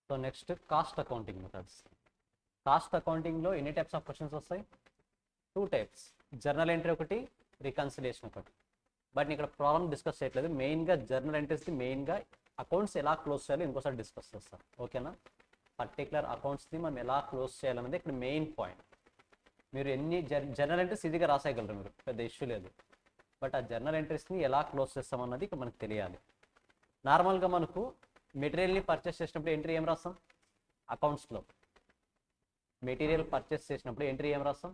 So next cost accounting methods. Cost అకౌంటింగ్లో ఎన్ని types of questions వస్తాయి? 2 టైప్స్, జర్నల్ ఎంట్రీ ఒకటి, రికన్సిలేషన్ ఒకటి. బట్ ఇక్కడ ప్రాబ్లం డిస్కస్ చేయట్లేదు. మెయిన్గా జర్నల్ ఎంట్రీస్కి మెయిన్గా అకౌంట్స్ ఎలా క్లోజ్ చేయాలో ఇంకోసారి డిస్కస్ చేస్తాం. ఓకేనా? పర్టికులర్ అకౌంట్స్ని మనం ఎలా క్లోజ్ చేయాలన్నది ఇక్కడ మెయిన్ పాయింట్. మీరు ఎన్ని జర్నల్ ఎంట్రీస్ ఈజీగా రాసేయగలరు, మీరు పెద్ద ఇష్యూ లేదు. బట్ ఆ జర్నల్ ఎంట్రీస్ని ఎలా క్లోజ్ చేస్తామన్నది ఇక్కడ మనకు తెలియాలి. నార్మల్గా మనకు మెటీరియల్ని పర్చేస్ చేసినప్పుడు ఎంట్రీ ఏం రాస్తాం? అకౌంట్స్లో మెటీరియల్ పర్చేస్ చేసినప్పుడు ఎంట్రీ ఏం రాస్తాం?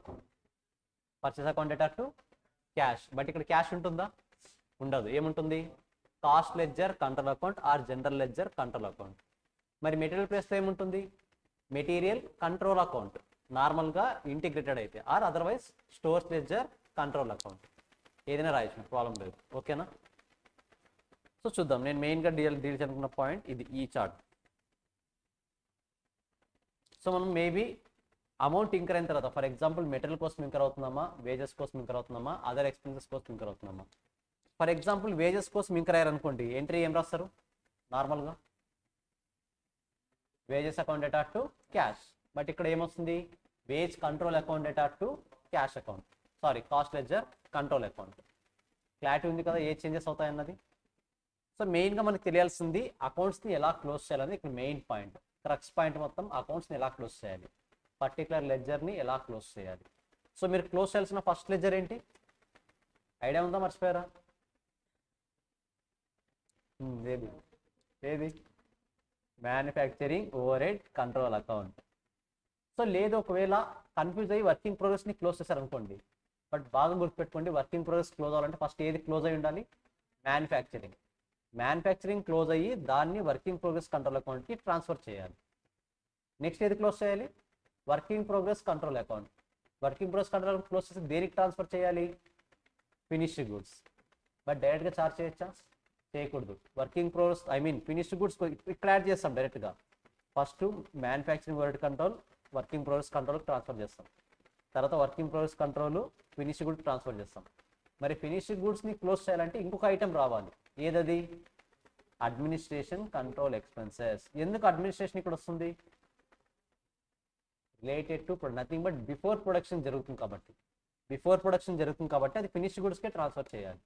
Purchase account data to cash. But ఇక్కడ క్యాష్ ఉంటుందా? ఉండదు. ఏముంటుంది? Cost ledger control account or general ledger control account. మరి మెటీరియల్ ప్లేస్లో ఏముంటుంది? మెటీరియల్ కంట్రోల్ అకౌంట్ నార్మల్గా ఇంటిగ్రేటెడ్ అయితే, or otherwise stores ledger control account. ఏదైనా రాయొచ్చు, ప్రాబ్లం లేదు. ఓకేనా? సో చూద్దాం. నేను మెయిన్గా డీల్ చేయాలనుకున్న పాయింట్ ఇది, ఈ చార్ట్. సో మనం మేబీ అమౌంట్ ఇంకర్ అయిన తర్వాత, ఫర్ ఎగ్జాంపుల్ మెటీరియల్ కోసం ఇంకర్ అవుతున్నామా, వేజెస్ కోసం ఇంకర్ అవుతున్నామా, అదర్ ఎక్స్పెన్సెస్ కోసం ఇంకర్ అవుతున్నామా. ఫర్ ఎగ్జాంపుల్ వేజెస్ కోసం ఇంకర్ అయ్యారనుకోండి, ఎంట్రీ ఏం రాస్తారు? నార్మల్గా wages account data to cash. But ఇక్కడ ఏమొస్తుంది? Wage control account data to cash account, sorry cost ledger control account. Clarity ఉంది కదా ఏ చేంజెస్ అవుతాయన్నది? సో మెయిన్గా మనకు తెలియాల్సింది అకౌంట్స్ని ఎలా క్లోజ్ చేయాలని ఇక్కడ మెయిన్ పాయింట్, క్రక్స్ పాయింట్ మొత్తం. అకౌంట్స్ని ఎలా క్లోజ్ చేయాలి, పర్టికులర్ లెడ్జర్ని ఎలా క్లోజ్ చేయాలి. సో మీరు క్లోజ్ చేయాల్సిన ఫస్ట్ లెడ్జర్ ఏంటి? ఐడియా ఉందా? మర్చిపోయారా? ఏది ఏది? Manufacturing overhead control account. So లేదు, ఒకవేళ కన్ఫ్యూజ్ అయ్యి వర్కింగ్ ప్రోగ్రెస్ని క్లోజ్ చేశారనుకోండి. బట్ బాగా గుర్తుపెట్టుకోండి, వర్కింగ్ ప్రోగ్రెస్ క్లోజ్ అవ్వాలంటే ఫస్ట్ ఏది క్లోజ్ అయ్యి ఉండాలి? మ్యానుఫ్యాక్చరింగ్. మ్యానుఫ్యాక్చరింగ్ క్లోజ్ అయ్యి దాన్ని వర్కింగ్ ప్రోగ్రెస్ కంట్రోల్ అకౌంట్కి ట్రాన్స్ఫర్ చేయాలి. నెక్స్ట్ ఏది క్లోజ్ చేయాలి? Working progress control account. Working progress control account close చేసి దేనికి ట్రాన్స్ఫర్ చేయాలి? Finished goods. బట్ డైరెక్ట్గా చార్జ్ చేయొచ్చా? చేయకూడదు. వర్కింగ్ ప్రోగ్రెస్ ఫినిష్డ్ గుడ్స్ ఇక్కడ యాడ్ చేస్తాం డైరెక్ట్గా. First manufacturing overhead control working progress కంట్రోల్కి ట్రాన్స్ఫర్ చేస్తాం. తర్వాత working progress control finished good transfer చేస్తాం. మరి ఫినిష్డ్ గుడ్స్ని క్లోజ్ చేయాలంటే ఇంకొక ఐటెం రావాలి. ఏదది? Administration control expenses. ఎందుకు అడ్మినిస్ట్రేషన్ ఇక్కడ వస్తుంది? Related to nothing but before production జరుగుతుంది కాబట్టి అది ఫినిష్డ్ గుడ్స్కే ట్రాన్స్ఫర్ చేయాలి.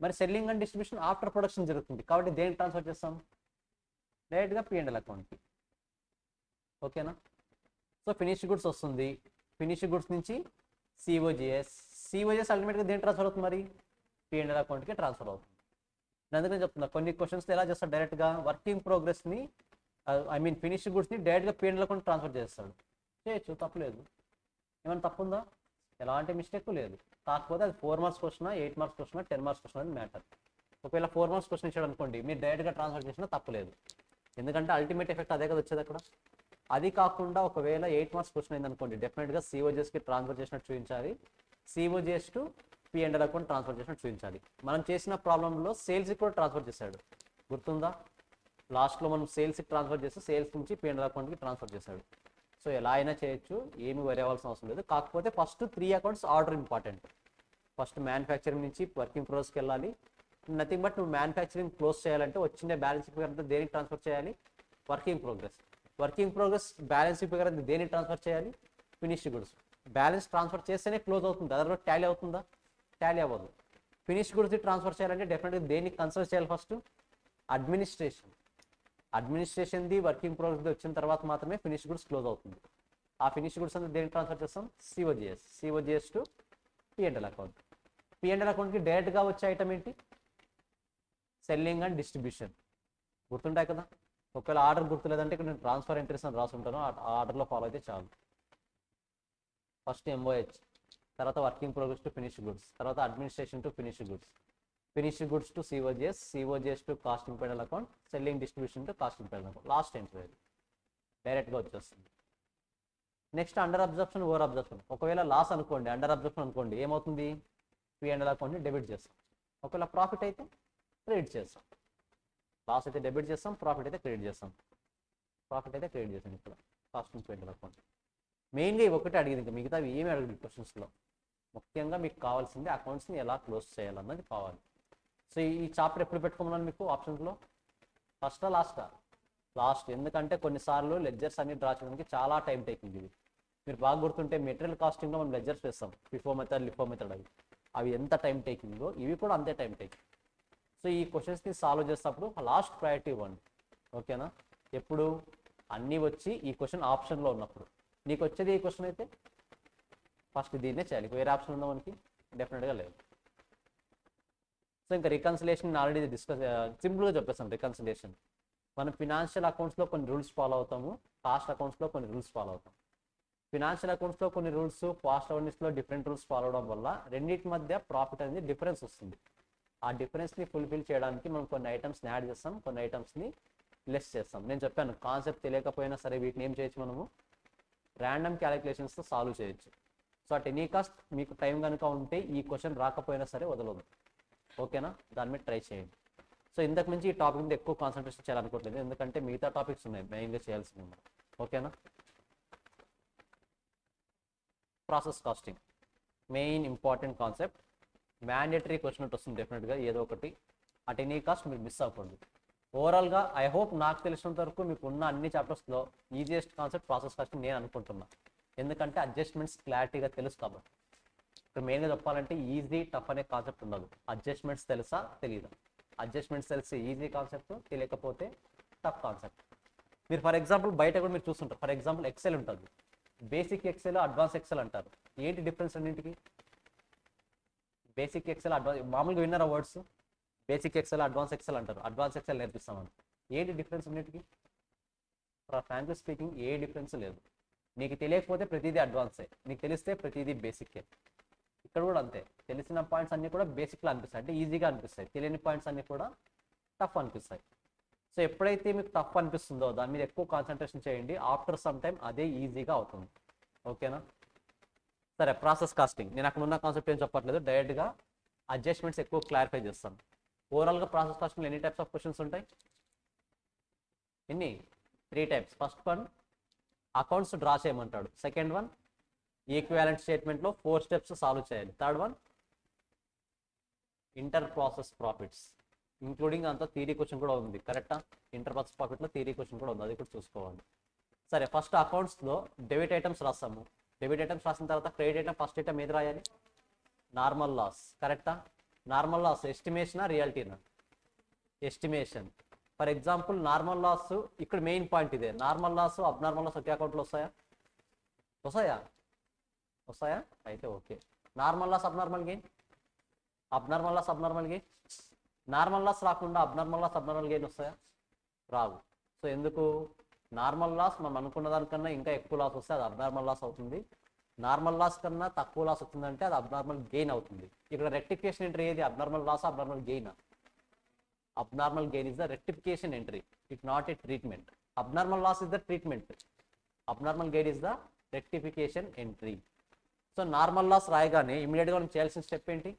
మరి selling and distribution after production జరుగుతుంది కాబట్టి దేనికి ట్రాన్స్ఫర్ చేస్తాం? డైరెక్ట్గా P&L అకౌంట్కి. ఓకేనా? సో ఫినిష్డ్ గుడ్స్ వస్తుంది. ఫినిష్డ్ గుడ్స్ నుంచి సిఓజిఎస్ అల్టిమేట్గా దేనికి ట్రాన్స్ఫర్ అవుతుంది? మరి P&L అకౌంట్కి ట్రాన్స్ఫర్ అవుతుంది. అందుకని చెప్తున్నా, కొన్ని క్వశ్చన్స్లో ఎలా చేస్తాడు? డైరెక్ట్గా వర్కింగ్ ప్రోగ్రెస్ని ఫినిష్డ్ గుడ్స్ని డైరెక్ట్గా P&L అకౌంట్ ట్రాన్స్ఫర్ చేస్తాడు. చేయొచ్చు, తప్పలేదు. ఏమైనా తప్పుందా? ఎలాంటి మిస్టేక్ లేదు. కాకపోతే అది 4 marks question, 8 marks question, 10 marks question అని మ్యాటర్. ఒకవేళ 4 మార్క్స్ క్వశ్చన్ ఇచ్చాడు అనుకోండి, మీరు డైరెక్ట్గా ట్రాన్స్ఫర్ చేసినా తప్పలేదు. ఎందుకంటే అల్టిమేట్ ఎఫెక్ట్ అదే కదా వచ్చేది అక్కడ. అది కాకుండా ఒకవేళ 8 మార్క్స్ క్వశ్చన్ అయింది అనుకోండి, డెఫినెట్గా సిఓజిఎస్కి ట్రాన్స్ఫర్ చేసినట్టు చూపించాలి, COGS to P&L account transfer చేసినట్టు చూపించాలి. మనం చేసిన ప్రాబ్లంలో సేల్స్కి కూడా ట్రాన్స్ఫర్ చేశాడు, గుర్తుందా? లాస్ట్లో మనం సేల్స్కి ట్రాన్స్ఫర్ చేస్తే సేల్స్ నుంచి P&L అకౌంట్కి ట్రాన్స్ఫర్ చేశాడు. సో ఎలా అయినా చేయొచ్చు, ఏమి వరి అవ్వాల్సిన అవసరం లేదు. కాకపోతే first 3 accounts order important. First manufacturing నుంచి వర్కింగ్ ప్రోగ్రెస్కి వెళ్ళాలి. నథింగ్ బట్ నువ్వు మ్యానుఫ్యాక్చరింగ్ క్లోజ్ చేయాలంటే వచ్చిన బ్యాలెన్స్ ఫిగర్ అంతా దేనికి ట్రాన్స్ఫర్ చేయాలి? వర్కింగ్ ప్రోగ్రెస్ బ్యాలెన్స్ ఫిగర్ అంతా దేనికి ట్రాన్స్ఫర్ చేయాలి? Finished goods. బ్యాలెన్స్ ట్రాన్స్ఫర్ చేస్తేనే క్లోజ్ అవుతుంది, అదర్వైజ్ టాలీ అవుతుందా? టాలీ అవ్వదు. ఫినిష్డ్ గుడ్స్ ట్రాన్స్ఫర్ చేయాలంటే డెఫినెట్గా దేనికి కన్సిడర్ చేయాలి? ఫస్ట్ అడ్మినిస్ట్రేషన్ది వర్కింగ్ ప్రోగ్రెస్ది వచ్చిన తర్వాత మాత్రమే ఫినిష్డ్ గుడ్స్ క్లోజ్ అవుతుంది. ఆ ఫినిష్డ్ గుడ్స్ అంతా దేనికి ట్రాన్స్ఫర్ చేస్తాం? COGS to P&L account. P&L అకౌంట్కి డైరెక్ట్గా వచ్చే ఐటమ్ ఏంటి? Selling and distribution. గుర్తుంటాయి కదా. ఒకవేళ ఆర్డర్ గుర్తులేదంటే ఇక్కడ నేను ట్రాన్స్ఫర్ ఎంట్రీస్ అని రాసి ఉంటాను, ఆ ఆర్డర్లో ఫాలో అయితే చాలు. ఫస్ట్ MOH, తర్వాత working progress to finished goods, తర్వాత administration to finished goods to COGS to cost P&L account, selling distribution to cost P&L account. Last entry డైరెక్ట్గా వచ్చేస్తుంది. Next under absorption, over absorption. ఒకవేళ loss అనుకోండి, under absorption అనుకోండి, ఏమవుతుంది? P&L అకౌంట్ని debit చేస్తాం. ఒకవేళ ప్రాఫిట్ అయితే క్రెడిట్ చేస్తాం. లాస్ అయితే డెబిట్ చేస్తాం, ప్రాఫిట్ అయితే క్రెడిట్ చేస్తాం. ఇక్కడ కాస్ట్ P&L అకౌంట్. మెయిన్గా ఒకటి అడిగింది, ఇంకా మిగతా ఏమి అడిగింది క్వశ్చన్స్లో. ముఖ్యంగా మీకు కావాల్సింది అకౌంట్స్ని ఎలా క్లోజ్ చేయాలన్నది కావాలి. సో ఈ చాప్టర్ ఎప్పుడు పెట్టుకోమన్నాను మీకు ఆప్షన్స్లో? ఫస్టా లాస్టా? లాస్ట్, ఎందుకంటే కొన్నిసార్లు లెడ్జర్స్ అన్ని డ్రా చేయడానికి చాలా టైం టేకింగ్ ఇది. మీరు బాగా గుర్తుంటే మెటీరియల్ కాస్టింగ్లో మనం లెడ్జర్స్ వేస్తాం, ఫిఫో మెథడ్ లిఫో మెథడ్, అవి ఎంత టైం టేకింగో ఇవి కూడా అంతే టైం టేకింగ్. సో ఈ క్వశ్చన్స్ని సాల్వ్ చేసేటప్పుడు లాస్ట్ ప్రయారిటీ ఇవ్వండి, ఓకేనా. ఎప్పుడు అన్నీ వచ్చి ఈ క్వశ్చన్ ఆప్షన్లో ఉన్నప్పుడు, నీకు వచ్చేది ఈ క్వశ్చన్ అయితే ఫస్ట్ దీన్నే చేయాలి, వేరే ఆప్షన్ ఉందా మనకి? డెఫినెట్గా లేదు. సో ఇంకా రికన్సిలేషన్ ఆల్రెడీ డిస్కస్, సింపుల్గా చెప్పేస్తాం. రికన్సిలేషన్ మనం ఫినాన్షియల్ అకౌంట్స్లో కొన్ని రూల్స్ ఫాలో అవుతాము, కాస్ట్ అకౌంట్స్లో కొన్ని రూల్స్ ఫాలో అవుతాం. ఫినాన్షియల్ అకౌంట్స్లో కొన్ని రూల్స్, కాస్ట్ అకౌంట్స్లో డిఫరెంట్ రూల్స్ ఫాలో అవడం వల్ల రెండింటి మధ్య ప్రాఫిట్ అనేది డిఫరెన్స్ వస్తుంది. ఆ డిఫరెన్స్ని ఫుల్ఫిల్ చేయడానికి మనం కొన్ని ఐటమ్స్ని యాడ్ చేస్తాం, కొన్ని ఐటమ్స్ని లెస్ చేస్తాం. నేను చెప్పాను కాన్సెప్ట్ తెలియకపోయినా సరే వీటిని ఏం చేయొచ్చు, మనము ర్యాండమ్ క్యాలిక్యులేషన్స్తో సాల్వ్ చేయొచ్చు. సో అట్ ఎనీ కాస్ట్ మీకు టైం కనుక ఉంటే ఈ క్వశ్చన్ రాకపోయినా సరే వదలదు, ఓకేనా. దాని మీద ట్రై చేయండి. సో ఇంతకు మించి ఈ టాపిక్ మీద ఎక్కువ కాన్సన్ట్రేషన్ చేయాలనుకోవట్లేదు, ఎందుకంటే మిగతా టాపిక్స్ ఉన్నాయి మెయిన్గా చేయాల్సింది, ఓకేనా. Process casting main important concept, mandatory question వస్తుంది డెఫినెట్గా ఏదో ఒకటి. అట్ ఎనీ కాస్ట్ మీరు మిస్ అవ్వకూడదు. ఓవరాల్గా ఐ హోప్ నాకు తెలిసినంత వరకు మీకు ఉన్న అన్ని చాప్టర్స్లో ఈజియెస్ట్ కాన్సెప్ట్ ప్రాసెస్ కాస్టింగ్ నేను అనుకుంటున్నా, ఎందుకంటే అడ్జస్ట్మెంట్స్ క్లారిటీగా తెలుసు కాబట్టి. ఇక్కడ మెయిన్గా చెప్పాలంటే ఈజీ టఫ్ అనే కాన్సెప్ట్ ఉండదు, అడ్జస్ట్మెంట్స్ తెలుసా తెలియదా. అడ్జస్ట్మెంట్స్ తెలిసి ఈజీ కాన్సెప్ట్, తెలియకపోతే టఫ్ కాన్సెప్ట్. మీరు ఫర్ ఎగ్జాంపుల్ బయట కూడా మీరు చూస్తుంటారు, ఫర్ ఎగ్జాంపుల్ ఎక్సెల్ ఉంటుంది, బేసిక్ ఎక్సెల్ అడ్వాన్స్ ఎక్సెల్ అంటారు. ఏంటి డిఫరెన్స్ అన్నింటికి? బేసిక్ ఎక్సెల్ అడ్వాన్స్ మామూలుగా విన్నారా words? Basic Excel advance Excel అంటారు, అడ్వాన్స్ ఎక్సెల్ నేర్పిస్తామని. ఏంటి డిఫరెన్స్ అన్నింటికి? ఫ్రాంక్లీ స్పీకింగ్ ఏ డిఫరెన్స్ లేదు. నీకు తెలియకపోతే ప్రతిదీ అడ్వాన్సే, నీకు తెలిస్తే ప్రతిదీ బేసిక్కే. ఇక్కడ కూడా అంతే, తెలిసిన పాయింట్స్ అన్నీ కూడా బేసిక్లో అనిపిస్తాయి, అంటే ఈజీగా అనిపిస్తాయి. తెలియని పాయింట్స్ అన్నీ కూడా టఫ్ అనిపిస్తాయి. సో ఎప్పుడైతే మీకు టఫ్ అనిపిస్తుందో దాని మీద ఎక్కువ కాన్సన్ట్రేషన్ చేయండి, ఆఫ్టర్ సమ్ టైం అదే ఈజీగా అవుతుంది, ఓకేనా. సరే, ప్రాసెస్ కాస్టింగ్ నేను అక్కడ ఉన్న కాన్సెప్ట్ ఏం చెప్పట్లేదు, డైరెక్ట్గా అడ్జస్ట్మెంట్స్ ఎక్కువ క్లారిఫై చేస్తాను. ఓవరాల్గా ప్రాసెస్ కాస్టింగ్లో ఎన్ని టైప్స్ ఆఫ్ క్వశ్చన్స్ ఉంటాయి? ఎన్ని? 3 types. First one accounts draw చేయమంటాడు, సెకండ్ వన్ ఈక్వాలెంట్ స్టేట్మెంట్లో 4 స్టెప్స్ సాల్వ్ చేయాలి, third one inter process profits, including అంతా థియరీ క్వశ్చన్ కూడా ఉంది, కరెక్టా. ఇంటర్ ప్రాసెస్ ప్రాఫిట్లో థియరీ క్వశ్చన్ కూడా ఉంది, అది కూడా చూసుకోవాలి. సరే, ఫస్ట్ అకౌంట్స్లో డెబిట్ ఐటమ్స్ రాస్తాము. డెబిట్ ఐటమ్స్ రాసిన తర్వాత క్రెడిట్ ఐటమ్, ఫస్ట్ ఐటమ్ ఏది రాయాలి? నార్మల్ లాస్, కరెక్టా. నార్మల్ లాస్ ఎస్టిమేషనా రియాలిటీనా? Estimation. For example normal loss, ఇక్కడ మెయిన్ పాయింట్ ఇదే, నార్మల్ లాస్ అబ్నార్మల్ లాస్ ఒకే అకౌంట్లో వస్తాయా? వస్తాయా? అయితే okay. Normal loss abnormal gain, abnormal loss abnormal gain, normal loss రాకుండా అబ్నార్మల్ లాస్ అబ్నార్మల్ గెయిన్ వస్తాయా? రావు. సో ఎందుకు? నార్మల్ లాస్ మనం అనుకున్న దానికన్నా ఇంకా ఎక్కువ లాస్ వస్తే అది అబ్నార్మల్ లాస్ అవుతుంది, నార్మల్ లాస్ కన్నా తక్కువ లాస్ అవుతుందంటే అది అబ్నార్మల్ గెయిన్ అవుతుంది. ఇక్కడ రెక్టిఫికేషన్ ఎంట్రీ ఏది? Abnormal loss abnormal gain? Abnormal gain is the rectification entry, it not a treatment. Abnormal loss is the treatment, abnormal gain is the rectification entry. So normal loss రాయగానే ఇమీడియట్గా మనం చేయాల్సిన step ఏంటి?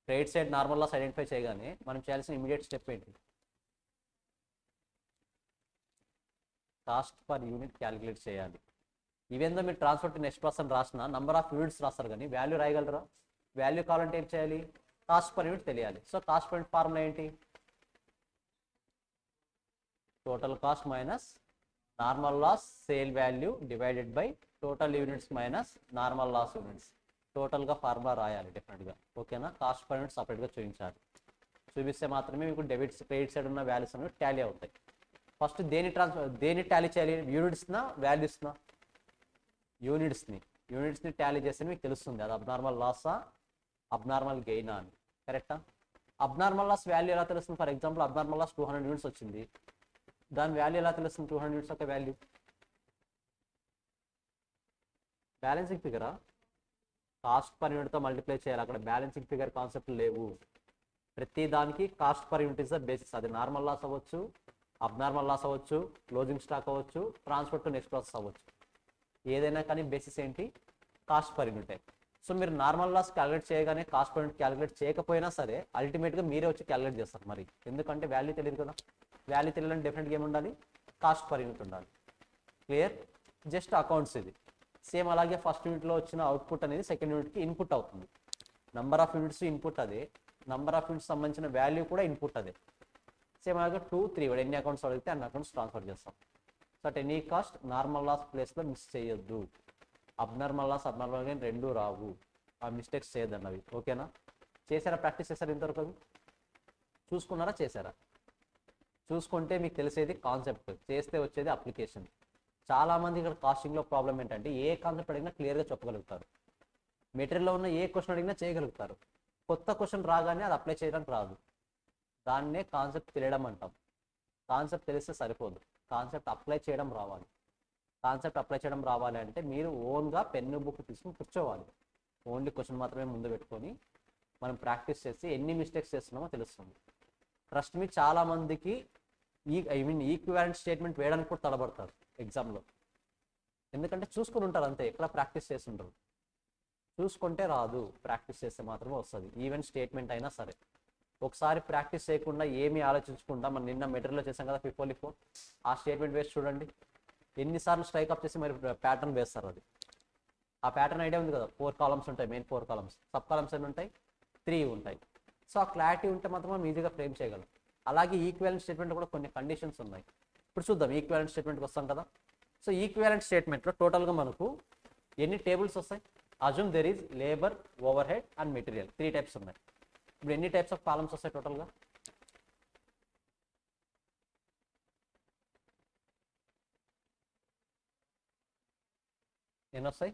Credit side normal loss identify చేయగానే మనం చేయాల్సిన immediate step ఏంటి? Cost per unit calculate చేయాలి. ఈవెన్ దో మీరు ట్రాన్స్ఫర్ టు నెక్స్ట్ పర్సన్ రాసిన నంబర్ ఆఫ్ యూనిట్స్ రాస్తారు, కానీ వాల్యూ రాయగలరా? వాల్యూ కావాలంటే ఏం చేయాలి? కాస్ట్ పర్ యూనిట్ తెలియాలి. So cost per unit formula ఏంటి? Total cost minus normal loss sale value divided by total units minus normal loss units. టోటల్గా ఫార్ములా రాయాలి డెఫినెట్గా, ఓకేనా. కాస్ట్ పర్ యూనిట్ సపరేట్గా చూపిస్తే మాత్రమే మీకు డెబిట్స్ క్రెడిట్ సైడ్ ఉన్న వాల్యూస్ అనేవి టాలీ అవుతాయి. ఫస్ట్ దేని టాలీ చేయాలి? యూనిట్స్నా వాల్యూస్నా? యూనిట్స్ని టాలీ చేస్తే మీకు తెలుస్తుంది అది అబ్నార్మల్ లాసా అబ్నార్మల్ గెయినా అని, కరెక్టా. అబ్నార్మల్ లాస్ వాల్యూ ఎలా తెలుస్తుంది? For example abnormal loss 200 units వచ్చింది, దాని వాల్యూ ఎలా తెలుస్తుంది? 200 యూనిట్స్ ఒక వాల్యూ బ్యాలెన్సింగ్ ఫిగరా? కాస్ట్ పర్ యూనిట్తో మల్టిప్లై చేయాలి, అక్కడ బ్యాలెన్సింగ్ ఫిగర్ కాన్సెప్ట్ లేవు. ప్రతి దానికి cost per unit is the basis. అది నార్మల్ లాస్ అవ్వచ్చు, అబ్నార్మల్ లాస్ అవ్వచ్చు, క్లోజింగ్ స్టాక్ అవ్వచ్చు, ట్రాన్స్ఫర్ టు నెక్స్ట్ ప్రాసెస్ అవ్వచ్చు, ఏదైనా కానీ బేసిస్ ఏంటి? కాస్ట్ పర్ యూనిటే. సో మీరు నార్మల్ లాస్ క్యాలిక్యులేట్ చేయగానే కాస్ట్ పర్ యూనిట్ క్యాలిక్యులేట్ చేయకపోయినా సరే అల్టిమేట్గా మీరే వచ్చి క్యాలిక్యులేట్ చేస్తారు మరి, ఎందుకంటే వాల్యూ తెలియదు కదా. వాల్యూ తెలియాలంటే డెఫినెట్గా ఏమి ఉండాలి? కాస్ట్ పర్ యూనిట్ ఉండాలి. క్లియర్? జస్ట్ అకౌంట్స్ ఇది సేమ్ అలాగే ఫస్ట్ యూనిట్లో వచ్చిన అవుట్పుట్ అనేది సెకండ్ యూనిట్కి ఇన్పుట్ అవుతుంది. నంబర్ ఆఫ్ యూనిట్స్ ఇన్పుట్ అదే, నంబర్ ఆఫ్ యూనిట్స్ సంబంధించిన వాల్యూ కూడా ఇన్పుట్ అదే. సేమ్ అలాగే 2, 3 వాడు ఎన్ని అకౌంట్స్ అడిగితే అన్ని అకౌంట్స్ ట్రాన్స్ఫర్ చేస్తాం. So at any cost normal loss ప్లేస్లో మిస్ చేయొద్దు. అబ్నార్మల్ లాస్ అబ్నార్మల్ గెయిన్ రెండు రావు. ఆ మిస్టేక్స్ చేయొద్దండి అవి. ఓకేనా? చేశారా? ప్రాక్టీస్ చేశారా ఇంతవరకు? అది చూసుకున్నారా? చేశారా? చూసుకుంటే మీకు తెలిసేది కాన్సెప్ట్, చేస్తే వచ్చేది అప్లికేషన్. చాలామంది ఇక్కడ కాస్టింగ్లో ప్రాబ్లం ఏంటంటే ఏ కాన్సెప్ట్ అడిగినా క్లియర్గా చెప్పగలుగుతారు, మెటీరియల్లో ఉన్న ఏ క్వశ్చన్ అడిగినా చేయగలుగుతారు. కొత్త క్వశ్చన్ రాగానే అది అప్లై చేయడానికి రాదు. దాన్నే కాన్సెప్ట్ తెలియడం అంటాం. కాన్సెప్ట్ తెలిస్తే సరిపోదు, కాన్సెప్ట్ అప్లై చేయడం రావాలి. కాన్సెప్ట్ అప్లై చేయడం రావాలి అంటే మీరు ఓన్గా పెన్ను బుక్ తీసుకుని కూర్చోవాలి. ఓన్లీ క్వశ్చన్ మాత్రమే ముందు పెట్టుకొని మనం ప్రాక్టీస్ చేసి ఎన్ని మిస్టేక్స్ చేస్తున్నామో తెలుస్తుంది. ట్రస్ట్ మీ, చాలామందికి ఈక్వివాలెంట్ స్టేట్మెంట్ వేయడానికి కూడా తడబడతారు ఎగ్జామ్లో. ఎందుకంటే చూసుకుని ఉంటారు అంతే, ఎక్కడ ప్రాక్టీస్ చేస్తుంటారు. చూసుకుంటే రాదు, ప్రాక్టీస్ చేస్తే మాత్రమే వస్తుంది. ఈవెన్ స్టేట్మెంట్ అయినా సరే ఒకసారి ప్రాక్టీస్ చేయకుండా ఏమీ ఆలోచించకుండా మనం నిన్న మెటీరియల్లో చేసాం కదా FIFO ఆ స్టేట్మెంట్ వేసి చూడండి, ఎన్నిసార్లు స్ట్రైక్ అప్ చేసి మరి ప్యాటర్న్ వేస్తారు. అది ఆ ప్యాటర్న్ ఐడియా ఉంది కదా, 4 కాలమ్స్ ఉంటాయి, మెయిన్ 4 కాలమ్స్, సబ్ కాలమ్స్ ఎన్ని ఉంటాయి? 3 ఉంటాయి. సో ఆ క్లారిటీ ఉంటే మాత్రం మనం ఈజీగా ఫ్రేమ్ చేయగలం. అలాగే ఈక్వివాలెంట్ స్టేట్మెంట్ కూడా కొన్ని కండిషన్స్ ఉన్నాయి. ఇప్పుడు చూద్దాం, ఈక్వివాలెంట్ స్టేట్మెంట్కి వస్తాం కదా. సో ఈక్వివాలెంట్ స్టేట్మెంట్లో టోటల్గా మనకు ఎన్ని టేబుల్స్ వస్తాయి? Assume there is labour, over head and material, 3 types ఉన్నాయి. ఇప్పుడు ఎన్ని టైప్స్ ఆఫ్ కాలమ్స్ వస్తాయి టోటల్గా? ఎన్ని వస్తాయి?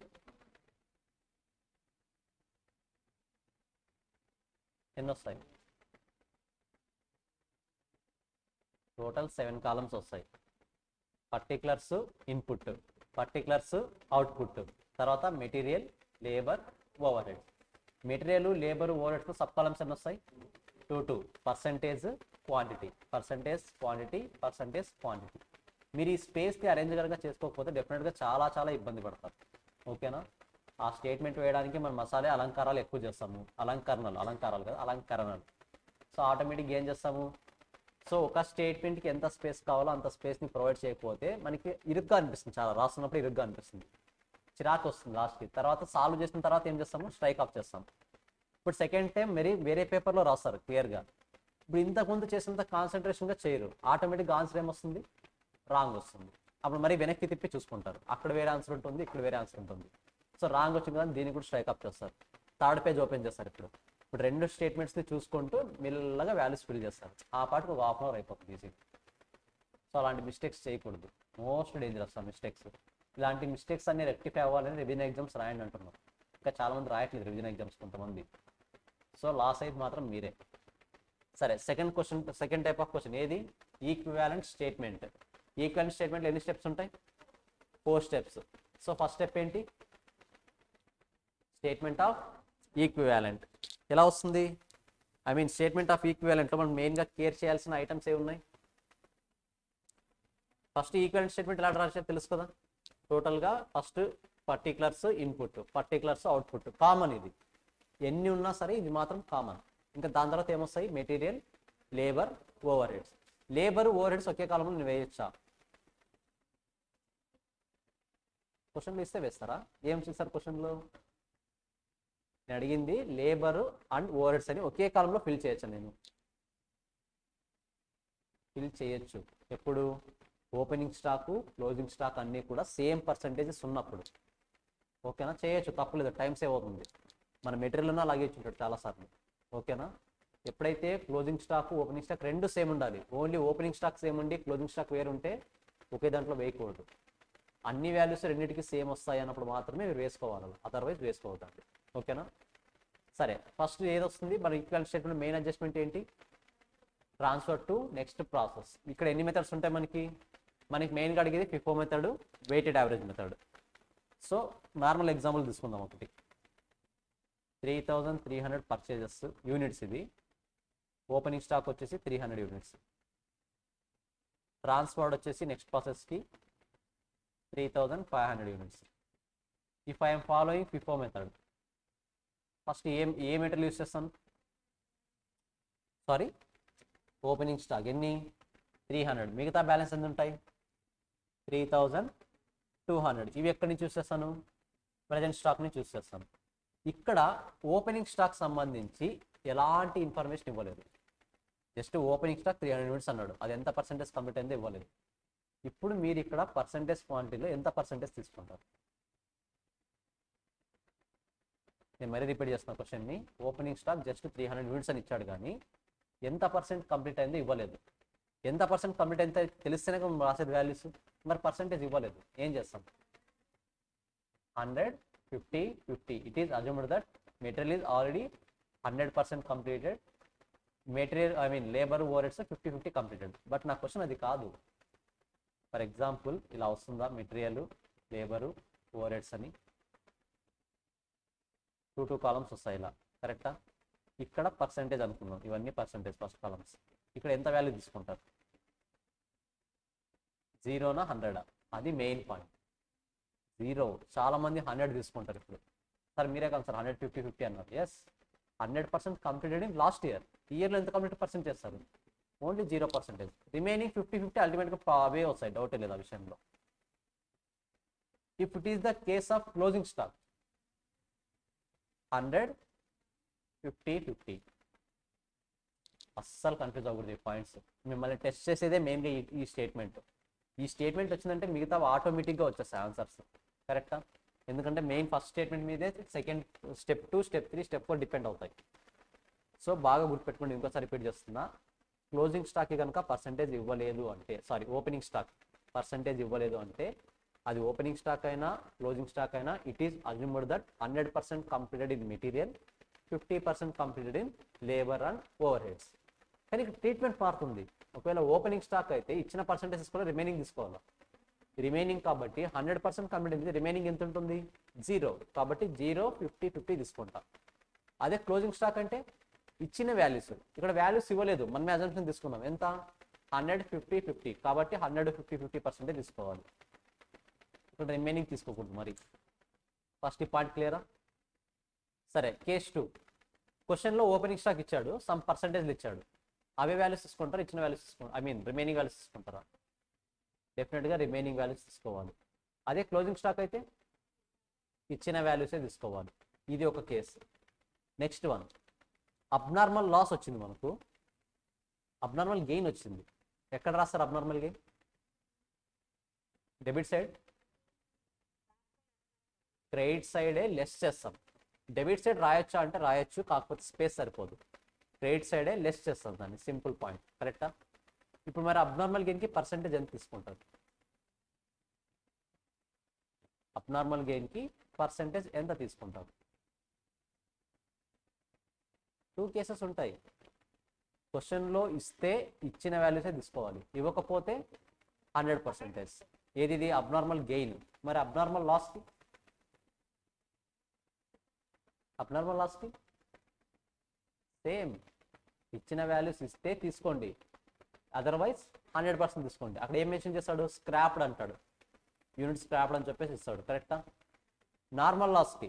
ఎన్ని వస్తాయి? టోటల్ 7 కాలమ్స్ వస్తాయి. పర్టికులర్స్ ఇన్పుట్, పర్టికులర్స్ అవుట్పుట్, తర్వాత material, labour, over head. Material, labour, over heads sub columns ఎన్ని వస్తాయి? 2 percentage, quantity, percentage, quantity, percentage, quantity. మీరు ఈ స్పేస్కి అరేంజ్ కనుక చేసుకోకపోతే డెఫినెట్గా చాలా చాలా ఇబ్బంది పడతారు. ఓకేనా? ఆ స్టేట్మెంట్ వేయడానికి మనం మసాలే అలంకారాలు ఎక్కువ చేస్తాము. అలంకారాలు కదా, అలంకరణలు. సో ఆటోమేటిక్గా ఏం చేస్తాము? సో ఒక స్టేట్మెంట్కి ఎంత స్పేస్ కావాలో అంత స్పేస్ని ప్రొవైడ్ చేయకపోతే మనకి ఇరుగ్గా అనిపిస్తుంది, చాలా రాస్తున్నప్పుడు ఇరుగ్గా అనిపిస్తుంది, చిరాకు వస్తుంది లాస్ట్కి. తర్వాత సాల్వ్ చేసిన తర్వాత ఏం చేస్తాము? స్ట్రైక్ ఆఫ్ చేస్తాం. ఇప్పుడు సెకండ్ టైం వేరే పేపర్లో రాస్తారు క్లియర్గా. ఇప్పుడు ఇంతకుముందు చేసినంత కాన్సన్ట్రేషన్గా చేయరు, ఆటోమేటిక్గా ఆన్సర్ ఏమొస్తుంది? రాంగ్ వస్తుంది. అప్పుడు మరి వెనక్కి తిప్పి చూసుకుంటారు, అక్కడ వేరే ఆన్సర్ ఉంటుంది, ఇక్కడ వేరే ఆన్సర్ ఉంటుంది. సో రాంగ్ వచ్చింది కదా, దీన్ని కూడా స్ట్రైక్ అప్ చేస్తారు. థర్డ్ పేజ్ ఓపెన్ చేస్తారు. ఇప్పుడు 2 స్టేట్మెంట్స్ని చూసుకుంటూ మెల్లగా వాల్యూస్ ఫిల్ చేస్తారు. ఆ పాటికి ఒక హాఫ్ అవర్ అయిపోతుంది ఈజీ. సో అలాంటి మిస్టేక్స్ చేయకూడదు, మోస్ట్ డేంజరస్ ఆ మిస్టేక్స్. ఇలాంటి మిస్టేక్స్ అన్ని రెక్టిఫై అవ్వాలని రివిజన్ ఎగ్జామ్స్ రాయండి అంటున్నాం. ఇంకా చాలామంది రాయట్లేదు రివిజన్ ఎగ్జామ్స్ కొంతమంది. సో లాస్ అయితే మాత్రం మీరే. సరే, సెకండ్ టైప్ ఆఫ్ క్వశ్చన్ ఏది? Equivalent statement. ఈక్వివాలెంట్ స్టేట్మెంట్లో ఎన్ని స్టెప్స్ ఉంటాయి? 4 స్టెప్స్. సో ఫస్ట్ స్టెప్ ఏంటి? Statement of equivalent. ఎలా వస్తుంది? స్టేట్మెంట్ ఆఫ్ ఈక్వివాలెంట్లో మనం మెయిన్గా కేర్ చేయాల్సిన ఐటమ్స్ ఏ ఉన్నాయి? ఫస్ట్ ఈక్వివాలెంట్ స్టేట్మెంట్ ఎలా డ్రా చేయాలో తెలుసు కదా. టోటల్గా first particulars input, particulars output, common. ఇది ఎన్ని ఉన్నా సరే ఇది మాత్రం కామన్. ఇంకా దాని తర్వాత ఏమొస్తాయి? Material, labour, overheads. Labour, overheads ఒకే కాలంలో నేను వేయొచ్చా? క్వశ్చన్లు ఇస్తే వేస్తారా? ఏం చేస్తారు క్వశ్చన్లో? నేను అడిగింది లేబర్ అండ్ ఓవర్ హెడ్స్ అని ఒకే కాలంలో ఫిల్ చేయొచ్చు. నేను ఫిల్ చేయొచ్చు ఎప్పుడు? ఓపెనింగ్ స్టాకు, క్లోజింగ్ స్టాక్ అన్నీ కూడా సేమ్ పర్సంటేజెస్ ఉన్నప్పుడు. ఓకేనా? చేయొచ్చు, తప్పలేదు, టైం సేవ్ అవుతుంది. మన మెటీరియల్ ఉన్నా అలాగే ఇచ్చుంటాడు చాలాసార్లు. ఓకేనా? ఎప్పుడైతే క్లోజింగ్ స్టాక్, ఓపెనింగ్ స్టాక్ రెండు సేమ్ ఉండాలి. ఓన్లీ ఓపెనింగ్ స్టాక్ సేమ్ ఉండి క్లోజింగ్ స్టాక్ వేరు ఉంటే ఒకే దాంట్లో వేయకూడదు. అన్ని వాల్యూస్ రెండింటికి సేమ్ వస్తాయి అన్నప్పుడు మాత్రమే మీరు వేసుకోవాలి, అదర్వైజ్ వేసుకోవద్దండి. ఓకేనా? సరే, ఫస్ట్ ఏది వస్తుంది? మన ఈక్వివాలెంట్ స్టేట్మెంట్ మెయిన్ అడ్జస్ట్మెంట్ ఏంటి? Transfer to next process. ఇక్కడ ఎన్ని మెథడ్స్ ఉంటాయి మనకి మెయిన్గా అడిగేది FIFO method, weighted average method. So normal example తీసుకుందాం ఒకటి. 3300 పర్చేజెస్ యూనిట్స్, ఇది ఓపెనింగ్ స్టాక్ వచ్చేసి 300 యూనిట్స్. ట్రాన్స్ఫర్డ్ వచ్చేసి నెక్స్ట్ ప్రాసెస్కి 3500 units. If I'm following FIFO method, first ఏ మెటీరియల్ యూస్ చేస్తాను? సారీ, ఓపెనింగ్ స్టాక్ ఎన్ని? 300. మిగతా బ్యాలెన్స్ ఎంత ఉంటాయి? 3200. ఇవి ఎక్కడి నుంచి చూస్ చేస్తాను? ప్రజెంట్ స్టాక్ నుంచి చూస్ చేస్తాను. ఇక్కడ ఓపెనింగ్ స్టాక్ సంబంధించి ఎలాంటి ఇన్ఫర్మేషన్ ఇవ్వలేదు. జస్ట్ ఓపెనింగ్ స్టాక్ 300 యూనిట్స్ అన్నాడు, అది ఎంత పర్సెంటేజ్ కంప్లీట్ అయిందో ఇవ్వలేదు. ఇప్పుడు మీరు ఇక్కడ పర్సెంటేజ్ క్వాంటిటీలో ఎంత పర్సెంటేజ్ తీసుకుంటారు? నేను మరీ రిపీట్ చేస్తున్న క్వశ్చన్ని. ఓపెనింగ్ స్టాక్ జస్ట్ 300 యూనిట్స్ అని ఇచ్చాడు, కానీ ఎంత పర్సెంట్ కంప్లీట్ అయిందో ఇవ్వలేదు. ఎంత పర్సెంట్ కంప్లీట్ అయితే తెలిస్తేనే మనం రాసేది వాల్యూస్. మరి పర్సెంటేజ్ ఇవ్వలేదు, ఏం చేస్తాం? 100, 50, 50. It is assumed that material is already 100% completed. Material labour overheads 50-50 completed. But నా క్వశ్చన్ అది కాదు. ఫర్ ఎగ్జాంపుల్ ఇలా వస్తుందా, మెటీరియల్, లేబరు, ఓవర్హెడ్స్ అని 2 కాలమ్స్ వస్తాయి ఇలా, కరెక్టా? ఇక్కడ పర్సెంటేజ్ అనుకున్నాం, ఇవన్నీ పర్సెంటేజ్ ఫస్ట్ కాలమ్స్. ఇక్కడ ఎంత వాల్యూ తీసుకుంటారు? 0నా 100? అది మెయిన్ పాయింట్. 0. చాలా మంది 100 తీసుకుంటారు. ఇప్పుడు సార్ మీరే కదా సార్ 100, 50, 50 అన్నారు. Yes, 100% completed in last year. ఈ ఇయర్లో ఎంత కంప్లీట్ పర్సెంట్ చేస్తారు? ఓన్లీ 0%. రిమైనింగ్ 50-50 అల్టిమేట్గా అవే వస్తాయి, డౌటే లేదు ఆ విషయంలో. If it is the case of closing stock 100, 50, 50. అస్సలు కన్ఫ్యూజ్ అవ్వకూడదు ఈ పాయింట్స్. మిమ్మల్ని టెస్ట్ చేసేదే మెయిన్గా ఈ స్టేట్మెంట్. ఈ స్టేట్మెంట్ వచ్చిందంటే మిగతా ఆటోమేటిక్గా వచ్చేస్తాయి ఆన్సర్స్, కరెక్టా? ఎందుకంటే మెయిన్ ఫస్ట్ స్టేట్మెంట్ మీదే second step 2, step 3, step 4 depend అవుతాయి. సో బాగా గుర్తుపెట్టుకోండి. ఇంకోసారి రిపీట్ చేస్తున్నా. క్లోజింగ్ స్టాక్కి కనుక పర్సెంటేజ్ ఇవ్వలేదు అంటే, ఓపెనింగ్ స్టాక్ పర్సెంటేజ్ ఇవ్వలేదు అంటే, అది ఓపెనింగ్ స్టాక్ అయినా క్లోజింగ్ స్టాక్ అయినా, it is assumed that 100% completed in material, 50% completed in labour and over heads. కానీ ట్రీట్మెంట్ మారుతుంది. ఒకవేళ ఓపెనింగ్ స్టాక్ అయితే ఇచ్చిన పర్సెంటేజ్ తీసుకోవాలి, రిమైనింగ్ తీసుకోవాలి. రిమైనింగ్ కాబట్టి 100% కంప్లీట్ అయింది, రిమైనింగ్ ఎంత ఉంటుంది? 0. కాబట్టి 0, 50, 50 తీసుకుంటా. అదే క్లోజింగ్ స్టాక్ అంటే ఇచ్చిన వాల్యూస్, ఇక్కడ వాల్యూస్ ఇవ్వలేదు, మనమే అజంప్షన్ తీసుకున్నాం. ఎంత? 100, 50, 50. కాబట్టి 100, 50, 50% తీసుకోవాలి. ఇక్కడ రిమైనింగ్ తీసుకోకూడదు. మరి ఫస్ట్ ఈ పాయింట్ క్లియరా? సరే, కేస్ 2. క్వశ్చన్లో ఓపెనింగ్ స్టాక్ ఇచ్చాడు, సమ్ పర్సెంటేజ్లు ఇచ్చాడు. అవే వాల్యూస్ తీసుకుంటారా, ఇచ్చిన వాల్యూస్ తీసుకుంటారా? రిమైనింగ్ వాల్యూస్ తీసుకుంటారా? డెఫినెట్గా రిమైనింగ్ వాల్యూస్ తీసుకోవాలి. అదే క్లోజింగ్ స్టాక్ అయితే ఇచ్చిన వాల్యూసే తీసుకోవాలి. ఇది ఒక case. Next one, abnormal loss వచ్చింది మనకు, అబ్నార్మల్ గెయిన్ వచ్చింది. ఎక్కడ రాస్తారు abnormal gain? Debit side, credit సైడే లెస్ చేస్తాం. డెబిట్ సైడ్ రాయొచ్చా అంటే రాయొచ్చు, కాకపోతే స్పేస్ సరిపోదు. క్రెడిట్ సైడే లెస్ చేస్తాం దాన్ని, సింపుల్ పాయింట్, కరెక్టా? ఇప్పుడు మరి అబ్నార్మల్ గెయిన్కి పర్సెంటేజ్ ఎంత తీసుకుంటారు? అబ్నార్మల్ గెయిన్కి పర్సెంటేజ్ ఎంత తీసుకుంటారు? 2 కేసెస్ ఉంటాయి. క్వశ్చన్లో ఇస్తే ఇచ్చిన వాల్యూసే తీసుకోవాలి, ఇవ్వకపోతే 100%. ఏది? Abnormal gain. మరి అబ్నార్మల్ లాస్కి సేమ్, ఇచ్చిన వాల్యూస్ ఇస్తే తీసుకోండి, అదర్వైజ్ 100% తీసుకోండి. అక్కడ ఏం మెన్షన్ చేస్తాడు? స్క్రాప్డ్ అంటాడు, యూనిట్ స్క్రాప్డ్ అని చెప్పేసి ఇస్తాడు, కరెక్టా? నార్మల్ లాస్కి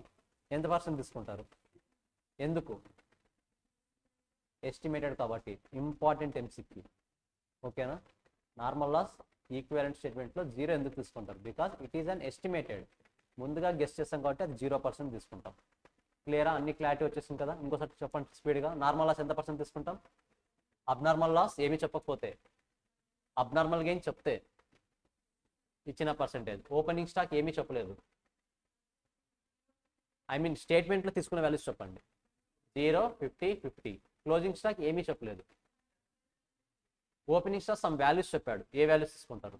ఎంత పర్సెంట్ తీసుకుంటారు? ఎందుకు? ఎస్టిమేటెడ్ కాబట్టి, ఇంపార్టెంట్ ఎంసీక్యూ, ఓకేనా? నార్మల్ లాస్ ఈక్వివలెంట్ స్టేట్మెంట్లో 0 ఎందుకు తీసుకుంటారు? Because it is an estimated. ముందుగా గెస్ చేస్తాం కాబట్టి అది 0% తీసుకుంటాం. క్లియరా? అన్ని క్లారిటీ వచ్చేసింది కదా? ఇంకోసారి చెప్పండి స్పీడ్గా. నార్మల్ లాస్ ఎంత పర్సెంట్ తీసుకుంటాం? అబ్నార్మల్ లాస్ ఏమీ చెప్పకపోతే, అబ్నార్మల్ గెయిన్ చెప్తే ఇచ్చిన పర్సెంటేజ్. ఓపెనింగ్ స్టాక్ ఏమీ చెప్పలేదు, స్టేట్మెంట్లో తీసుకున్న వాల్యూస్ చెప్పండి. 0, 50, 50. క్లోజింగ్ స్టాక్ ఏమీ చెప్పలేదు. ఓపెనింగ్ స్టాక్ సమ్ వాల్యూస్ చెప్పాడు, ఏ వాల్యూస్ తీసుకుంటారు?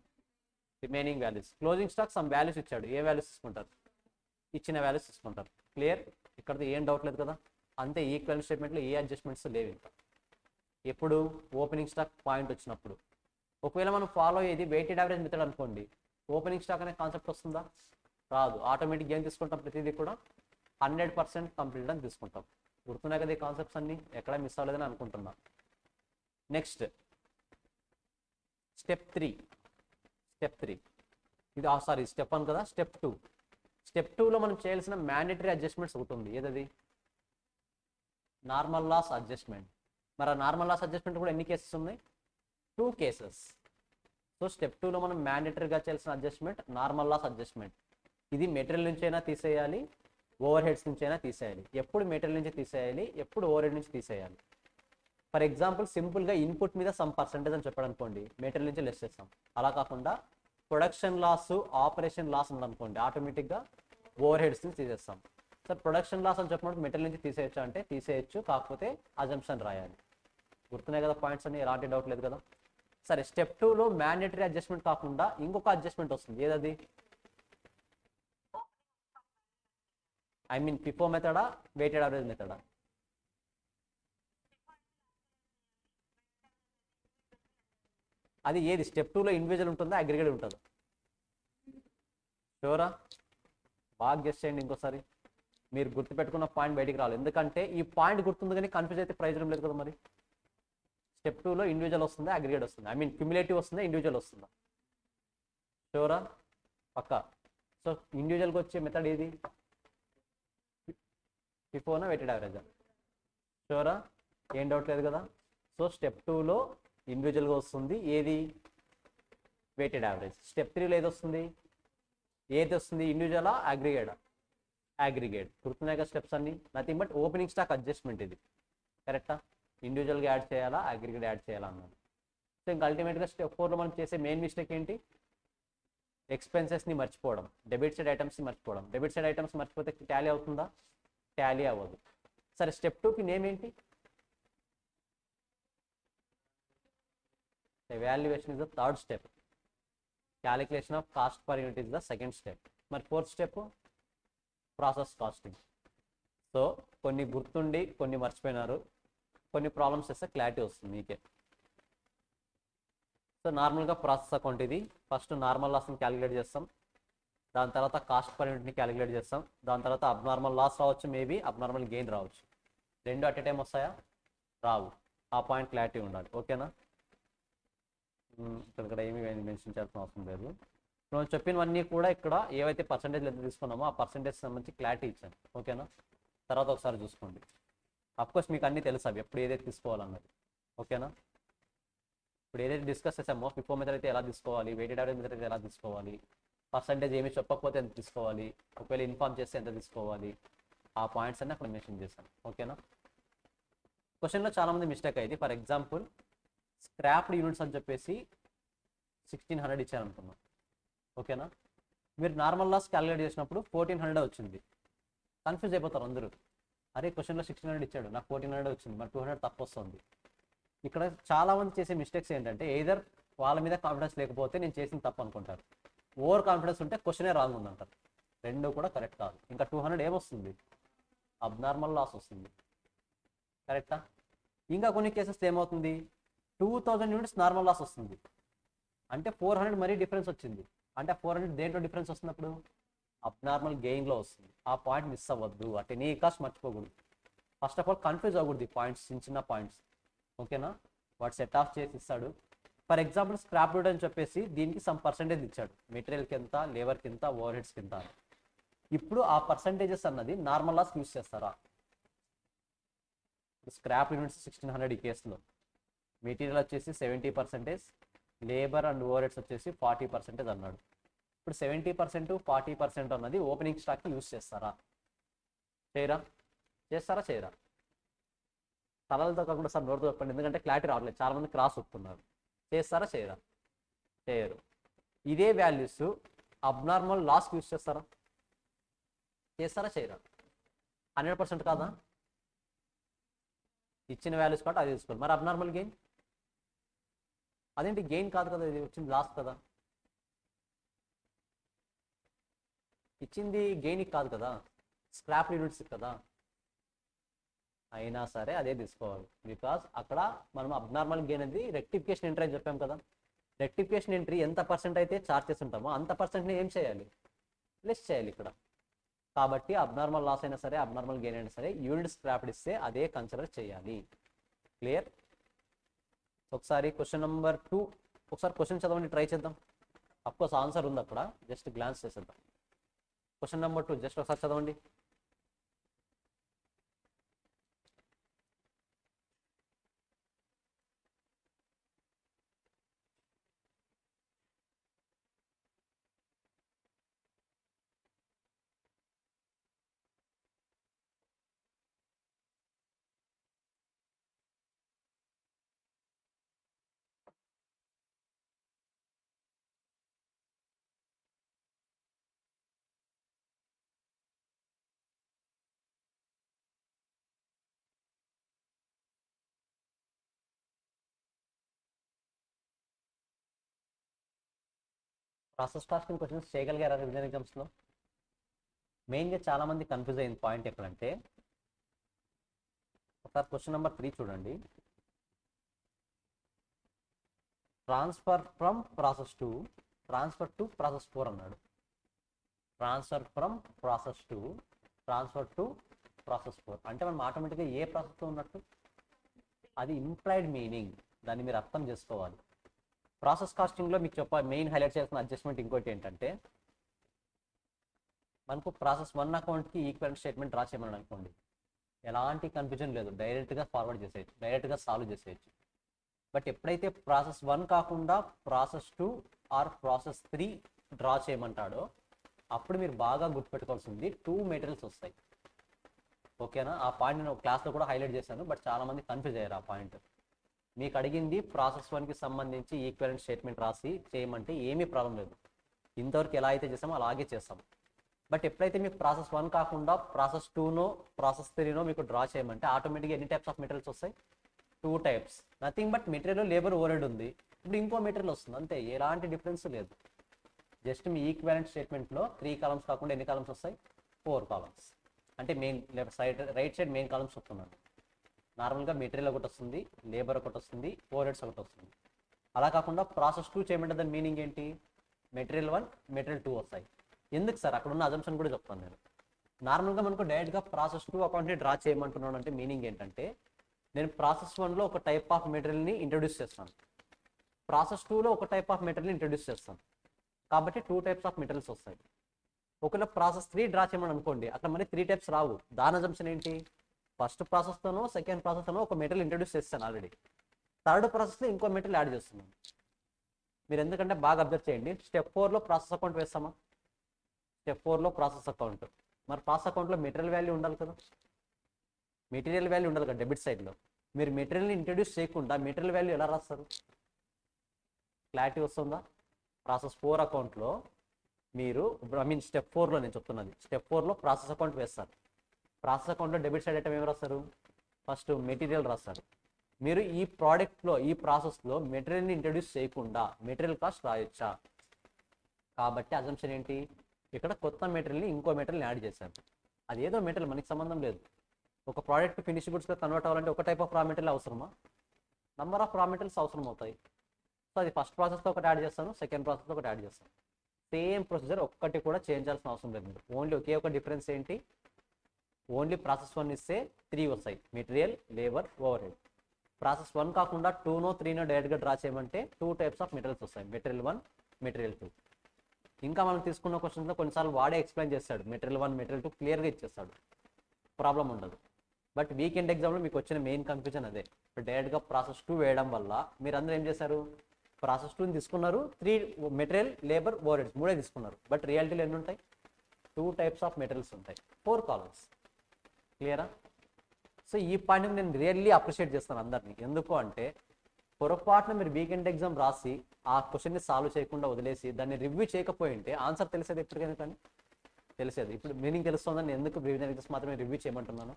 Remaining values. Closing stock some values ఇచ్చాడు, ఏ వాల్యూస్ తీసుకుంటారు? ఇచ్చిన వాల్యూస్ తీసుకుంటారు. క్లియర్? ఇక్కడ ఏం డౌట్ లేదు కదా? అంతే, ఈక్వల్ స్టేట్మెంట్లో ఏ అడ్జస్ట్మెంట్స్ లేవు ఇంకా. ఎప్పుడు? ఓపెనింగ్ స్టాక్ పాయింట్ వచ్చినప్పుడు. ఒకవేళ మనం ఫాలో అయ్యేది వెయిటెడ్ యావరేజ్ మెథడ్ అనుకోండి, ఓపెనింగ్ స్టాక్ అనే కాన్సెప్ట్ వస్తుందా? రాదు. ఆటోమేటిక్గా ఏం తీసుకుంటాం? ప్రతిదీ కూడా 100% కంప్లీట్ అని తీసుకుంటాం. గుర్తున్నాయి కదా ఈ కాన్సెప్ట్స్ అన్ని? ఎక్కడ మిస్ అవ్వలేదని అనుకుంటున్నా. Next step 3. ఇది స్టెప్ 1 కదా? స్టెప్ 2. స్టెప్ 2లో మనం చేయాల్సిన మ్యాండేటరీ అడ్జస్ట్మెంట్స్ ఒకటి ఉంది. ఏదది? Normal loss adjustment. మరి ఆ నార్మల్ లాస్ అడ్జస్ట్మెంట్ కూడా ఎన్ని కేసెస్ ఉన్నాయి? 2 కేసెస్. సో స్టెప్ 2లో మనం మ్యాండేటరీగా చేయాల్సిన అడ్జస్ట్మెంట్ నార్మల్ లాస్ అడ్జస్ట్మెంట్. ఇది మెటీరియల్ నుంచి అయినా తీసేయాలి, ఓవర్ హెడ్స్ నుంచి అయినా తీసేయాలి. ఎప్పుడు మెటీరియల్ నుంచి తీసేయాలి, ఎప్పుడు ఓవర్ హెడ్ నుంచి తీసేయాలి. ఫర్ ఎగ్జాంపుల్ సింపుల్గా ఇన్పుట్ మీద సమ్ పర్సెంటేజ్ అని చెప్పాడు అనుకోండి, మెటీరియల్ నుంచి లెస్ చేస్తాం. అలా కాకుండా ప్రొడక్షన్ లాస్, ఆపరేషన్ లాస్ ఉందనుకోండి, ఆటోమేటిక్గా ఓవర్ హెడ్స్ని తీసేస్తాం. సార్ ప్రొడక్షన్ లాస్ అని చెప్పినప్పుడు మెటీరియల్ నుంచి తీసేయచ్చు అంటే తీసేయచ్చు, కాకపోతే అజంప్షన్ రాయాలి. గుర్తున్నాయి కదా పాయింట్స్ అని, ఎలాంటి డౌట్ లేదు కదా. సరే స్టెప్ 2లో మ్యాండేటరీ అడ్జస్ట్మెంట్ కాకుండా ఇంకొక అడ్జస్ట్మెంట్ వస్తుంది, ఏదది? ఐ మీన్ ఫిఫో మెథడా, వెయిటెడ్ యావరేజ్ మెథడా? అది ఏది స్టెప్ 2లో ఇండివిజువల్ ఉంటుందా, అగ్రిగేట్ ఉంటుందా? షూరా? బాగా గెస్ చేయండి ఇంకోసారి. మీరు గుర్తుపెట్టుకున్న పాయింట్ బయటికి రావాలి, ఎందుకంటే ఈ పాయింట్ గుర్తుంది కానీ కన్ఫ్యూజ్ అయితే ప్రయోజనం లేదు కదా. మరి స్టెప్ 2లో ఇండివిజువల్ వస్తుందా, అగ్రిగేట్ వస్తుందా? ఐ మీన్ క్యుములేటివ్ వస్తుందా, ఇండివిజువల్ వస్తుందా? షూరా? పక్కా. సో ఇండివిజువల్కి వచ్చే మెథడ్ ఏది? ఫిఫోనా, వెయిటెడ్ యావరేజా? షూరా? ఏం డౌట్ లేదు కదా. సో స్టెప్ 2లో ఇండివిజువల్గా వస్తుంది, ఏది? Weighted average. స్టెప్ 3లో ఏది వస్తుంది? ఏది వస్తుంది? ఇండివిజువలా, అగ్రిగేటా? అగ్రిగేట్. గుర్తున్నాయి కదా స్టెప్స్ అన్ని, nothing but opening stock adjustment ఇది. కరెక్టా? ఇండివిజువల్గా యాడ్ చేయాలా, అగ్రిగేట్ యాడ్ చేయాలా అన్నాను. సో ఇంకా అల్టిమేట్గా స్టెప్ 4లో మనం చేసే మెయిన్ మిస్టేక్ ఏంటి? ఎక్స్పెన్సెస్ని మర్చిపోవడం, డెబిట్ సైడ్ ఐటమ్స్ని మర్చిపోవడం. డెబిట్ సైడ్ ఐటమ్స్ మర్చిపోతే టాలీ అవుతుందా? టాలీ అవ్వదు. సరే స్టెప్ 2కి నేమ్ ఏంటి? Evaluation is the third step, calculation of cost per unit is the second step. మరి fourth step process costing. So కొన్ని గుర్తుండి కొన్ని మర్చిపోయినారు, కొన్ని ప్రాబ్లమ్స్ చేస్తే క్లారిటీ వస్తుంది మీకే. సో నార్మల్గా ప్రాసెస్ అకౌంట్ ఇది. ఫస్ట్ నార్మల్ లాస్ని క్యాలిక్యులేట్ చేస్తాం, దాని తర్వాత కాస్ట్ పర్ యూనిట్ని క్యాలిక్యులేట్ చేస్తాం, దాని తర్వాత అబ్నార్మల్ లాస్ రావచ్చు, మేబీ అబ్నార్మల్ గెయిన్ రావచ్చు. రెండు అట్ ఏ టైం వస్తాయా? రావు. ఆ పాయింట్ క్లారిటీ ఉండాలి, ఓకేనా. ఇక్కడ ఏమీ మెన్షన్ చేయాల్సిన అవసరం లేదు. మనం చెప్పినవన్నీ కూడా ఇక్కడ ఏవైతే పర్సంటేజ్ ఎంత తీసుకున్నామో ఆ పర్సంటేజ్ సంబంధించి క్లారిటీ ఇచ్చాను, ఓకేనా. తర్వాత ఒకసారి చూసుకోండి. అఫ్కోర్స్ మీకు అన్నీ తెలుసు అవి ఎప్పుడు ఏదైతే తీసుకోవాలన్నది, ఓకేనా. ఇప్పుడు ఏదైతే డిస్కస్ చేసామో ఫిఫో మెథడ్ అయితే ఎలా తీసుకోవాలి, వెయిటెడ్ యావరేజ్ మెథడ్ అయితే ఎలా తీసుకోవాలి, పర్సంటేజ్ ఏమి చెప్పకపోతే ఎంత తీసుకోవాలి, ఒకవేళ ఇన్ఫార్మ్ చేస్తే ఎంత తీసుకోవాలి, ఆ పాయింట్స్ అన్ని అక్కడ మెన్షన్ చేశాను, ఓకేనా. క్వశ్చన్లో చాలామంది మిస్టేక్ అయ్యింది. ఫర్ ఎగ్జాంపుల్ స్క్రాప్డ్ యూనిట్స్ అని చెప్పేసి 1600 ఇచ్చారనుకున్నాం, ఓకేనా. మీరు నార్మల్ లాస్ క్యాలిక్యులేట్ చేసినప్పుడు 1400 వచ్చింది. కన్ఫ్యూజ్ అయిపోతారు అందరూ, అరే క్వశ్చన్లో 1600 ఇచ్చాడు, నాకు 1400 వచ్చింది, మరి 200 తప్పు వస్తుంది. ఇక్కడ చాలామంది చేసే మిస్టేక్స్ ఏంటంటే ఎయిదర్ వాళ్ళ మీద కాన్ఫిడెన్స్ లేకపోతే నేను చేసిన తప్పు అనుకుంటారు, ఓవర్ కాన్ఫిడెన్స్ ఉంటే క్వశ్చనే రాంగ్ ఉందంటారు. రెండు కూడా కరెక్ట్ కాదు. ఇంకా 200 ఏమొస్తుంది? అబ్నార్మల్ లాస్ వస్తుంది, కరెక్టా. ఇంకా కొన్ని కేసెస్ ఏమవుతుంది, 2000 యూనిట్స్ నార్మల్ లాస్ వస్తుంది, అంటే 400 మరీ డిఫరెన్స్ వచ్చింది. అంటే 400 దేంట్లో డిఫరెన్స్ వస్తున్నప్పుడు అబ్నార్మల్ గెయిన్లో వస్తుంది. ఆ పాయింట్ మిస్ అవ్వద్దు, అంటే నీ కాస్ట్ మర్చిపోకూడదు. ఫస్ట్ ఆఫ్ ఆల్ కన్ఫ్యూజ్ అవ్వకూడదు ఈ పాయింట్స్, చిన్న చిన్న పాయింట్స్, ఓకేనా. వాడు సెట్ ఆఫ్ చేసి ఇస్తాడు. ఫర్ ఎగ్జాంపుల్ స్క్రాప్ రేట్ అని చెప్పేసి దీనికి సమ్ పర్సెంటేజ్ ఇచ్చాడు, మెటీరియల్కి ఎంత, లేబర్కి ఎంత, ఓవర్ హెడ్స్కి ఎంత. ఇప్పుడు ఆ పర్సెంటేజెస్ అన్నది నార్మల్ లాస్ యూస్ చేస్తారా? స్క్రాప్ యూనిట్స్ 1600 ఈ కేసులో, మెటీరియల్ వచ్చేసి 70%, లేబర్ అండ్ ఓవర్ హెడ్స్ వచ్చేసి 40% అన్నాడు. ఇప్పుడు 70%, 40% అన్నది ఓపెనింగ్ స్టాక్కి యూస్ చేస్తారా? చేయరా? చేస్తారా చేయరా? తలలతో కాకుండా సార్ నోటితో చెప్పండి, ఎందుకంటే క్లారిటీ రావట్లేదు, చాలా మంది క్రాస్ ఒప్పుతున్నారు. చేస్తారా చేయరా? చేయరు. ఇదే వాల్యూస్ అబ్నార్మల్ లాస్కి యూస్ చేస్తారా? చేస్తారా చేయరా? 100% కాదా? ఇచ్చిన వాల్యూస్ కాబట్టి అది తీసుకోవాలి. మరి అబ్నార్మల్ గెయిన్ అదేంటి? గెయిన్ కాదు కదా, ఇది వచ్చింది లాస్ కదా, ఇచ్చింది గెయిన్ కాదు కదా, స్క్రాప్ యూనిట్స్ కదా. అయినా సరే అదే తీసుకోవాలి, బికాస్ అక్కడ మనం అబ్నార్మల్ గెయిన్ అనేది రెక్టిఫికేషన్ ఎంట్రీ అని చెప్పాం కదా. రెక్టిఫికేషన్ ఎంట్రీ ఎంత పర్సెంట్ అయితే చార్జ్ చేస్తుంటామో అంత పర్సెంట్ని ఏం చేయాలి? లెస్ చేయాలి ఇక్కడ. కాబట్టి అబ్నార్మల్ లాస్ అయినా సరే, అబ్నార్మల్ గెయిన్ అయినా సరే, యూనిట్ స్క్రాప్ ఇస్తే అదే కన్సిడర్ చేయాలి. క్లియర్? ఒకసారి క్వశ్చన్ నెంబర్ 2 ఒకసారి క్వశ్చన్ చదవండి, ట్రై చేద్దాం. అఫ్కోర్స్ ఆన్సర్ ఉంది అక్కడ, జస్ట్ గ్లాన్స్ చేసేద్దాం. క్వశ్చన్ నెంబర్ 2 జస్ట్ ఒకసారి చదవండి. ప్రాసెస్ కాస్టింగ్ క్వశ్చన్స్ చేయగలిగారా రివిజన్ ఎగ్జామ్స్లో? మెయిన్గా చాలామంది కన్ఫ్యూజ్ అయిన పాయింట్ ఎక్కడంటే, ఒకసారి క్వశ్చన్ నెంబర్ 3 చూడండి. Transfer from process to transfer to process 4 అన్నాడు. Transfer from process to transfer to process 4 అంటే మనం ఆటోమేటిక్గా ఏ ప్రాసెస్లో ఉన్నట్టు? అది ఇంప్లైడ్ మీనింగ్, దాన్ని మీరు అర్థం చేసుకోవాలి. ప్రాసెస్ కాస్టింగ్లో మీకు మెయిన్ హైలైట్ చేసిన అడ్జస్ట్మెంట్ ఇంకోటి ఏంటంటే, మనకు ప్రాసెస్ 1 అకౌంట్కి ఈక్వలెంట్ స్టేట్మెంట్ డ్రా చేయమని అనుకోండి, ఎలాంటి కన్ఫ్యూజన్ లేదు, డైరెక్ట్గా ఫార్వర్డ్ చేసేయచ్చు, డైరెక్ట్గా సాల్వ్ చేసేయచ్చు. బట్ ఎప్పుడైతే ప్రాసెస్ 1 కాకుండా ప్రాసెస్ 2 ఆర్ ప్రాసెస్ 3 డ్రా చేయమంటాడో అప్పుడు మీరు బాగా గుర్తుపెట్టుకోవాల్సింది 2 మెటీరియల్స్ వస్తాయి. ఓకేనా? ఆ పాయింట్ నేను క్లాస్లో కూడా హైలైట్ చేశాను, బట్ చాలామంది కన్ఫ్యూజ్ అయ్యారు ఆ పాయింట్. మీకు అడిగింది ప్రాసెస్ 1కి సంబంధించి ఈక్వలెంట్ స్టేట్మెంట్ రాసి చేయమంటే ఏమీ ప్రాబ్లం లేదు, ఇంతవరకు ఎలా అయితే చేసామో అలాగే చేస్తాం. బట్ ఎప్పుడైతే మీకు ప్రాసెస్ 1 కాకుండా ప్రాసెస్ 2నో ప్రాసెస్ 3నో మీకు డ్రా చేయమంటే ఆటోమేటిక్గా ఎన్ని టైప్స్ ఆఫ్ మెటీరియల్స్ వస్తాయి? 2 types. Nothing but material labour overhead ఉంది, ఇప్పుడు ఇంకో మెటీరియల్ వస్తుంది, అంతే, ఎలాంటి డిఫరెన్స్ లేదు. జస్ట్ మీ ఈక్వలెంట్ స్టేట్మెంట్లో 3 కాలమ్స్ కాకుండా ఎన్ని కాలమ్స్ వస్తాయి? 4 కాలమ్స్. అంటే main left side right side main columns చెప్తున్నాను. నార్మల్గా మెటీరియల్ ఒకటి వస్తుంది, లేబర్ ఒకటి వస్తుంది, ఓవర్హెడ్స్ ఒకటి వస్తుంది. అలా కాకుండా ప్రాసెస్ 2 చేయమంటే దాని మీనింగ్ ఏంటి? మెటీరియల్ 1 మెటీరియల్ 2 వస్తాయి. ఎందుకు సార్? అక్కడ ఉన్న అజంప్షన్ కూడా చెప్తాను నేను. నార్మల్గా మనకు డైరెక్ట్గా ప్రాసెస్ 2 అకౌంట్ని డ్రా చేయమంటున్నాను అంటే మీనింగ్ ఏంటంటే, నేను ప్రాసెస్ 1లో ఒక టైప్ ఆఫ్ మెటీరియల్ని ఇంట్రొడ్యూస్ చేస్తాను, ప్రాసెస్ 2లో ఒక టైప్ ఆఫ్ మెటీరియల్ని ఇంట్రొడ్యూస్ చేస్తాను, కాబట్టి 2 టైప్స్ ఆఫ్ మెటీరియల్స్ వస్తాయి. ఒకవేళ ప్రాసెస్ 3 డ్రా చేయమని అనుకోండి, అక్కడ మరి 3 టైప్స్ రావు. దాని అజంప్షన్ ఏంటి? ఫస్ట్ ప్రాసెస్తోనో సెకండ్ ప్రాసెస్తోనో ఒక మెటీరియల్ ఇంట్రొడ్యూస్ చేస్తాను ఆల్రెడీ, థర్డ్ ప్రాసెస్లో ఇంకో మెటీరియల్ యాడ్ చేస్తున్నాను. మీరు ఎందుకంటే బాగా అబ్జర్వ్ చేయండి, స్టెప్ 4లో ప్రాసెస్ అకౌంట్ వేస్తామా? స్టెప్ 4లో ప్రాసెస్ అకౌంట్, మరి ప్రాసెస్ అకౌంట్లో మెటీరియల్ వాల్యూ ఉండాలి కదా, మెటీరియల్ వాల్యూ ఉండాలి కదా డెబిట్ సైడ్లో. మీరు మెటీరియల్ని ఇంట్రొడ్యూస్ చేయకుండా మెటీరియల్ వాల్యూ ఎలా రాస్తారు? క్లారిటీ వస్తుందా? ప్రాసెస్ 4 అకౌంట్లో మీరు స్టెప్ 4లో నేను చెప్తున్నది, స్టెప్ 4లో ప్రాసెస్ అకౌంట్ వేస్తారు. ప్రాసెస్ అకౌంట్లో డెబిట్ సైడ్ ఐటమ్ ఏమి రాస్తారు? ఫస్ట్ మెటీరియల్ రాస్తారు. మీరు ఈ ప్రోడక్ట్లో ఈ ప్రాసెస్లో మెటీరియల్ని ఇంట్రొడ్యూస్ చేయకుండా మెటీరియల్ కాస్ట్ రాయొచ్చా? కాబట్టి అజంప్షన్ ఏంటి? ఇక్కడ కొత్త మెటీరియల్ని ఇంకో మెటీరియల్ని యాడ్ చేశారు, అది ఏదో మెటీరియల్, మనకి సంబంధం లేదు. ఒక ప్రోడక్ట్ ఫినిష్ గుడ్స్గా కన్వర్ట్ అవ్వాలంటే ఒక టైప్ ఆఫ్ రా మెటీరియల్ అవసరమా? నంబర్ ఆఫ్ రా మెటీరియల్స్ అవసరం అవుతాయి. సో అది ఫస్ట్ ప్రాసెస్లో ఒకటి యాడ్ చేస్తాను, సెకండ్ ప్రాసెస్లో ఒకటి యాడ్ చేస్తాను. సేమ్ ప్రొసీజర్, ఒక్కటి కూడా చేంజ్ చేయాల్సిన అవసరం లేదు. మీరు ఓన్లీ ఒకే ఒక డిఫరెన్స్ ఏంటి? ఓన్లీ ప్రాసెస్ 1 ఇస్తే 3 వస్తాయి, మెటీరియల్, లేబర్, ఓవర్హెడ్. ప్రాసెస్ 1 కాకుండా 2నో 3నో డైరెక్ట్గా డ్రా చేయమంటే 2 టైప్స్ ఆఫ్ మెటీరియల్స్ వస్తాయి, మెటీరియల్ 1 మెటీరియల్ 2. ఇంకా మనం తీసుకున్న క్వశ్చన్స్లో కొన్నిసార్లు వాడే ఎక్స్ప్లెయిన్ చేస్తాడు, మెటీరియల్ 1 మెటీరియల్ 2 క్లియర్గా ఇచ్చేస్తాడు, ప్రాబ్లం ఉండదు. బట్ వీకెండ్ ఎగ్జామ్లో మీకు వచ్చిన మెయిన్ కన్ఫ్యూజన్ అదే. ఇప్పుడు డైరెక్ట్గా ప్రాసెస్ 2 వేయడం వల్ల మీరు అందరూ ఏం చేశారు? ప్రాసెస్ 2ని తీసుకున్నారు, 3 మెటీరియల్, లేబర్, ఓవర్హెడ్స్ 3 తీసుకున్నారు. బట్ రియాలిటీలో ఎన్ని ఉంటాయి? 2 టైప్స్ ఆఫ్ మెటీరియల్స్ ఉంటాయి, 4 కాలమ్స్. క్లియరా? సో ఈ పాయింట్ నేను రియల్లీ అప్రిషియేట్ చేస్తాను అందరినీ. ఎందుకు అంటే, పొరపాటున మీరు వీకెండ్ ఎగ్జామ్ రాసి ఆ క్వశ్చన్ని సాల్వ్ చేయకుండా వదిలేసి దాన్ని రివ్యూ చేయకపోయి ఉంటే ఆన్సర్ తెలిసేది ఎప్పటికైనా, కానీ తెలిసేది. ఇప్పుడు మీనింగ్ తెలుస్తుందని ఎందుకు రివిజన్ ఎగ్జామ్స్ మాత్రమే రివ్యూ చేయమంటున్నాను?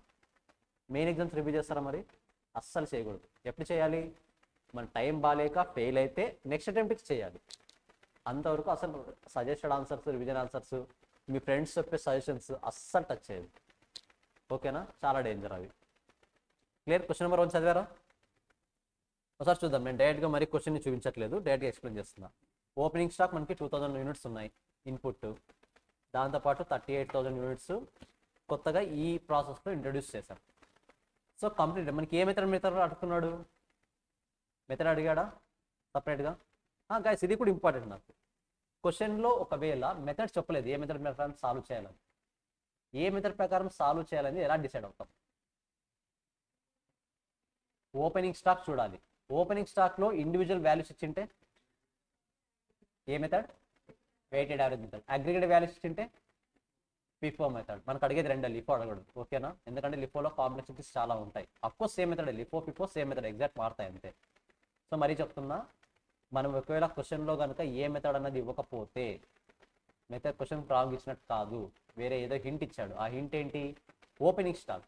మెయిన్ ఎగ్జామ్స్ రివ్యూ చేస్తారా మరి? అస్సలు చేయకూడదు. ఎప్పుడు చేయాలి? మన టైం బాగాలేక ఫెయిల్ అయితే నెక్స్ట్ అటెంప్ట్కి చేయాలి. అంతవరకు అసలు సజెస్టెడ్ ఆన్సర్స్, రివిజన్ ఆన్సర్స్, మీ ఫ్రెండ్స్ చెప్పే సజెషన్స్ అస్సలు టచ్ చేయదు. ఓకేనా? చాలా డేంజర్ అవి. క్లియర్? క్వశ్చన్ నెంబర్ 1 చదివారా? ఒకసారి చూద్దాం. నేను డైరెక్ట్గా మరి క్వశ్చన్ని చూపించట్లేదు, డైరెక్ట్గా ఎక్స్ప్లెయిన్ చేస్తున్నా. ఓపెనింగ్ స్టాక్ మనకి 2000 యూనిట్స్ ఉన్నాయి ఇన్పుట్, దాంతోపాటు 38,000 యూనిట్స్ కొత్తగా ఈ ప్రాసెస్లో ఇంట్రొడ్యూస్ చేశాం. సో కంప్లీట్ మనకి ఏ మెథడ్ అడుగుతున్నాడు? మెథడ్ అడిగాడా సపరేట్గా? గైస్ ఇది కూడా ఇంపార్టెంట్ నాకు. క్వశ్చన్లో ఒకవేళ మెథడ్ చెప్పలేదు, ఏ మెథడ్ ప్రకారం సాల్వ్ చేయాలని, ఏ మెథడ్ ప్రకారం సాల్వ్ చేయాలని ఎలా డిసైడ్ అవుతాం? ఓపెనింగ్ స్టాక్ చూడాలి. ఓపెనింగ్ స్టాక్లో ఇండివిజువల్ వాల్యూస్ ఇచ్చింటే ఏ మెథడ్? Weighted average method. Aggregate values ఇచ్చింటే లిఫో మెథడ్. మనకు అడిగేది రెండు, లిఫో అడగడు. ఓకేనా? ఎందుకంటే లిఫోలో కాంప్లెక్సిటీస్ చాలా ఉంటాయి. Of course same method, LIFO FIFO same method, exact మారుతాయి అంతే. సో మరీ చెప్తున్నా, మనం ఒకవేళ క్వశ్చన్లో కనుక ఏ మెథడ్ అన్నది ఇవ్వకపోతే మెథడ్ క్వశ్చన్ రాంగ్ ఇచ్చినట్టు కాదు, వేరే ఏదో హింట్ ఇచ్చాడు. ఆ హింట్ ఏంటి? Opening stock.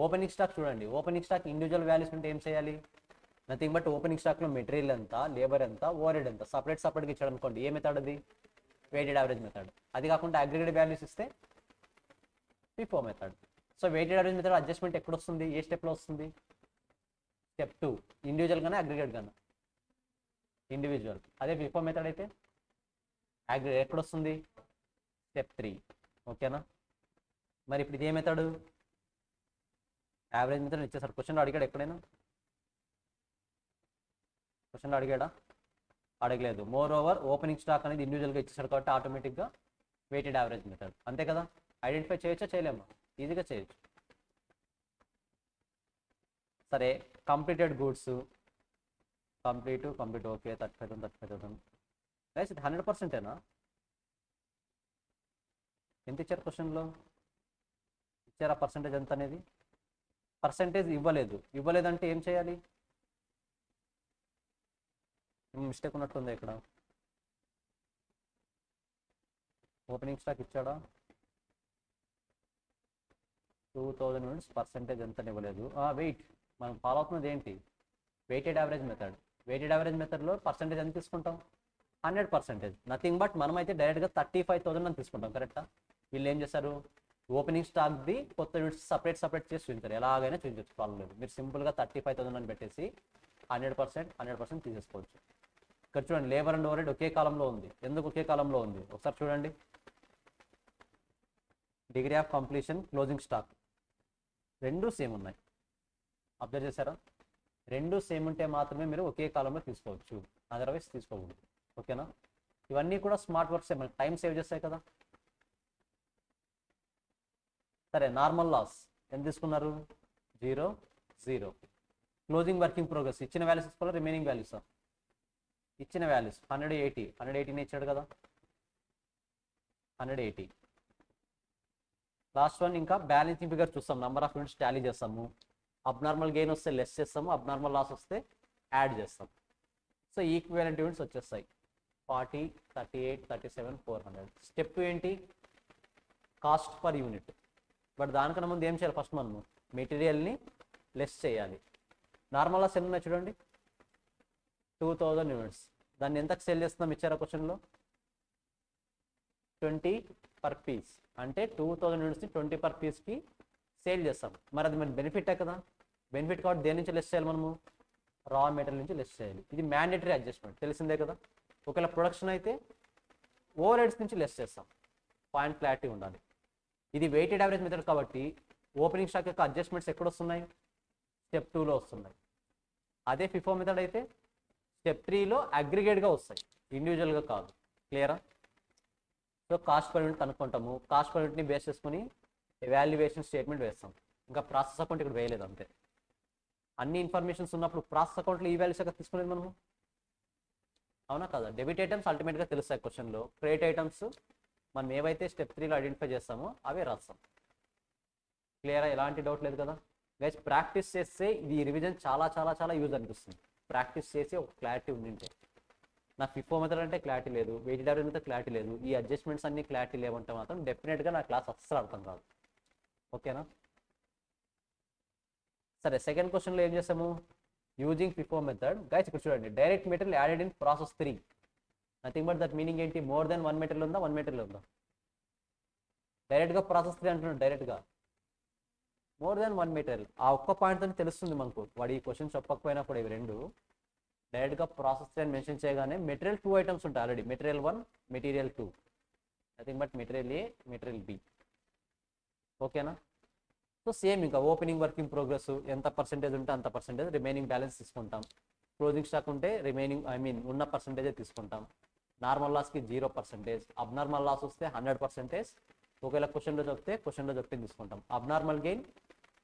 ఓపెనింగ్ స్టాక్ చూడండి. ఓపెనింగ్ స్టాక్ ఇండివిజువల్ వాల్యూస్ ఉంటే ఏం చేయాలి? నథింగ్ బట్ ఓపెనింగ్ స్టాక్లో మెటీరియల్ ఎంత, లేబర్ ఎంత, ఓవర్హెడ్ ఎంత సపరేట్గా ఇచ్చాడు అనుకోండి, ఏ మెథడ్ అది? Weighted average method. అది కాకుండా అగ్రిగేట్ వాల్యూస్ ఇస్తే FIFO method. So weighted average method adjustment ఎక్కడ వస్తుంది, ఏ స్టెప్లో వస్తుంది? స్టెప్ 2, ఇండివిజువల్ గానే అగ్రిగేట్ గానే? ఇండివిజువల్. అదే FIFO మెథడ్ అయితే అగ్రిగేట్ ఎక్కడ వస్తుంది? స్టెప్ 3. ఓకేనా? మరి ఇప్పుడు ఇదే మెథడ్ యావరేజ్ మెథడ్ ఇచ్చేసారు. క్వశ్చన్లో అడిగాడు ఎక్కడైనా? క్వశ్చన్లో అడిగాడా? అడగలేదు. మోర్ ఓవర్ ఓపెనింగ్ స్టాక్ అనేది ఇండివిజువల్గా ఇచ్చేసాడు కాబట్టి ఆటోమేటిక్గా వెయిటెడ్ యావరేజ్ మెథడ్. అంతే కదా? ఐడెంటిఫై చేయొచ్చా చేయలేమా? ఈజీగా చేయొచ్చు. సరే, completed goods complete okay 35,000 guys ఇది 100%ఏనా? ఎంత ఇచ్చారు క్వశ్చన్లో? ఇచ్చారా పర్సంటేజ్ ఎంత అనేది? పర్సంటేజ్ ఇవ్వలేదంటే ఏం చేయాలి? మిస్టేక్ ఉన్నట్టుంది ఇక్కడ. ఓపెనింగ్ స్టాక్ ఇచ్చాడా? 2000 యూనిట్స్, పర్సంటేజ్ ఎంత ఇవ్వలేదు. వెయిట్ మనం ఫాలో అవుతున్నది ఏంటి? Weighted average method. Weighted average మెథడ్లో పర్సంటేజ్ ఎంత తీసుకుంటాం? 100%. నథింగ్ బట్ మనం అయితే డైరెక్ట్గా 35,000 అని తీసుకుంటాం. కరెక్టా? వీళ్ళు ఏం చేస్తారు? ఓపెనింగ్ స్టాక్ది కొత్త యూనిట్స్ సపరేట్ చేసి చూపించారు. ఎలాగైనా చూపించచ్చు, ప్రాబ్లం లేదు. మీరు సింపుల్గా 35,000 అని పెట్టేసి 100% తీసేసుకోవచ్చు. ఇక్కడ చూడండి, లేబర్ అండ్ ఓవర్హెడ్ ఒకే కాలంలో ఉంది. ఎందుకు ఒకే కాలంలో ఉంది ఒకసారి చూడండి. Degree of completion, closing stock రెండూ సేమ్ ఉన్నాయి. అబ్జర్వ్ చేశారా? రెండూ సేమ్ ఉంటే మాత్రమే మీరు ఒకే కాలంలో తీసుకోవచ్చు, అదర్వైజ్ తీసుకోకూడదు. ఓకేనా? ఇవన్నీ కూడా స్మార్ట్ వర్క్స్, మనకి టైం సేవ్ చేస్తాయి కదా. సరే, నార్మల్ లాస్ ఎంత తీసుకున్నారు? 0, 0. క్లోజింగ్ వర్కింగ్ ప్రోగ్రెస్ ఇచ్చిన వాల్యూస్ తీసుకోవాలి, రిమైనింగ్ వాల్యూస్ ఇచ్చిన వాల్యూస్ 180 ఇచ్చాడు కదా, 180. లాస్ట్ వన్ ఇంకా బ్యాలెన్సింగ్ ఫిగర్ చూస్తాం, నెంబర్ ఆఫ్ యూనిట్స్ టాలీ చేస్తాము. అబ్నార్మల్ గెయిన్ వస్తే లెస్ చేస్తాము, అబ్నార్మల్ లాస్ వస్తే యాడ్ చేస్తాం. సో ఈక్వివలెంట్ యూనిట్స్ వచ్చేస్తాయి 40, 38, 37, 400. స్టెప్ 2 ఏంటి? Cost per unit. బట్ దానికన్నా ముందు ఏం చేయాలి? ఫస్ట్ మనము మెటీరియల్ని లెస్ చేయాలి. నార్మల్ లాస్ ఎన్ని ఉన్నాయి చూడండి, 2000 యూనిట్స్. దాన్ని ఎంతకు సేల్ చేస్తున్నాం ఇచ్చారా క్వశ్చన్లో? 20 పర్ పీస్. అంటే 2000 యూనిట్స్ని 20 పర్ పీస్కి సేల్ చేస్తాం. మరి అది మన బెనిఫిటే కదా. బెనిఫిట్ కాబట్టి దేని నుంచి లెస్ చేయాలి మనము? రా మెటీరియల్ నుంచి లెస్ చేయాలి. ఇది మ్యాండేటరీ అడ్జస్ట్మెంట్, తెలిసిందే కదా. ఒకవేళ ప్రొడక్షన్ అయితే ఓవర్ హెడ్స్ నుంచి లెస్ చేస్తాం. పాయింట్ క్లారిటీ ఉండాలి. ఇది వెయిటెడ్ యావరేజ్ మెథడ్ కాబట్టి ఓపెనింగ్ స్టాక్ యొక్క అడ్జస్ట్మెంట్స్ ఎక్కడ వస్తున్నాయి? స్టెప్ 2లో వస్తున్నాయి. అదే FIFO మెథడ్ అయితే స్టెప్ 3లో అగ్రిగేట్గా వస్తాయి, ఇండివిజువల్గా కాదు. క్లియరా? సో కాస్ట్ పర్ యూనిట్ కనుక్కుంటాము. కాస్ట్ పర్ యూనిట్ని బేస్ చేసుకుని ఎవాల్యుయేషన్ స్టేట్మెంట్ వేస్తాం. ఇంకా ప్రాసెస్ అకౌంట్ ఇక్కడ వేయలేదు అంతే. అన్ని ఇన్ఫర్మేషన్స్ ఉన్నప్పుడు ప్రాసెస్ అకౌంట్లో ఈ వాల్యూస్ ఎక్కడ తీసుకునేది మనము? అవునా కదా? డెబిట్ ఐటమ్స్ అల్టిమేట్గా తెలుస్తాయి క్వశ్చన్లో. క్రెడిట్ ఐటమ్స్ మనం ఏవైతే స్టెప్ 3లో ఐడెంటిఫై చేస్తామో అవే రాస్తాం. క్లియరా? ఎలాంటి డౌట్ లేదు కదా గైస్. ప్రాక్టీస్ చేస్తే ఇది రివిజన్ చాలా చాలా చాలా యూజ్ అనిపిస్తుంది. ప్రాక్టీస్ చేసి ఒక క్లారిటీ ఉండింటే. నా FIFO మెథడ్ అంటే క్లారిటీ లేదు, వెయిటెడ్ యావరేజ్ మెథడ్ క్లారిటీ లేదు, ఈ అడ్జస్ట్మెంట్స్ అన్ని క్లారిటీ లేవంటే మాత్రం డెఫినెట్గా నా క్లాస్ అస్సలు అర్థం కాదు. ఓకేనా? సరే, సెకండ్ క్వశ్చన్లో ఏం చేస్తాము? Using FIFO method. గైస్ ఇక్కడ చూడండి, direct material added in process 3. Nothing but that meaning ఏంటి? మోర్ దెన్ 1 మెటీరియల్ ఉందా, 1 మెటీరియల్ ఉందా? డైరెక్ట్గా ప్రాసెస్ 3 అంటున్నాడు. డైరెక్ట్గా మోర్ దెన్ 1 మెటీరియల్. ఆ ఒక్క పాయింట్తో తెలుస్తుంది మనకు. వాడు ఈ క్వశ్చన్ చెప్పకపోయినా కూడా ఇవి రెండు డైరెక్ట్గా ప్రాసెస్ 3 అని మెన్షన్ చేయగానే మెటీరియల్ 2 ఐటమ్స్ ఉంటాయి already. Material 1, material 2. Nothing but material A, material B. ఓకేనా? సో సేమ్ ఇంకా ఓపెనింగ్ వర్కింగ్ ప్రోగ్రెస్ ఎంత పర్సెంటేజ్ ఉంటే అంత పర్సెంటేజ్, రిమైనింగ్ బ్యాలెన్స్ తీసుకుంటాం. క్లోజింగ్ స్టాక్ ఉంటే రిమైనింగ్ ఉన్న పర్సెంటేజే తీసుకుంటాం. నార్మల్ లాస్కి 0%, అబ్నార్మల్ లాస్ వస్తే 100%. ఒకవేళ క్వశ్చన్లో చెప్తే తీసుకుంటాం. అబ్నార్మల్ గెయిన్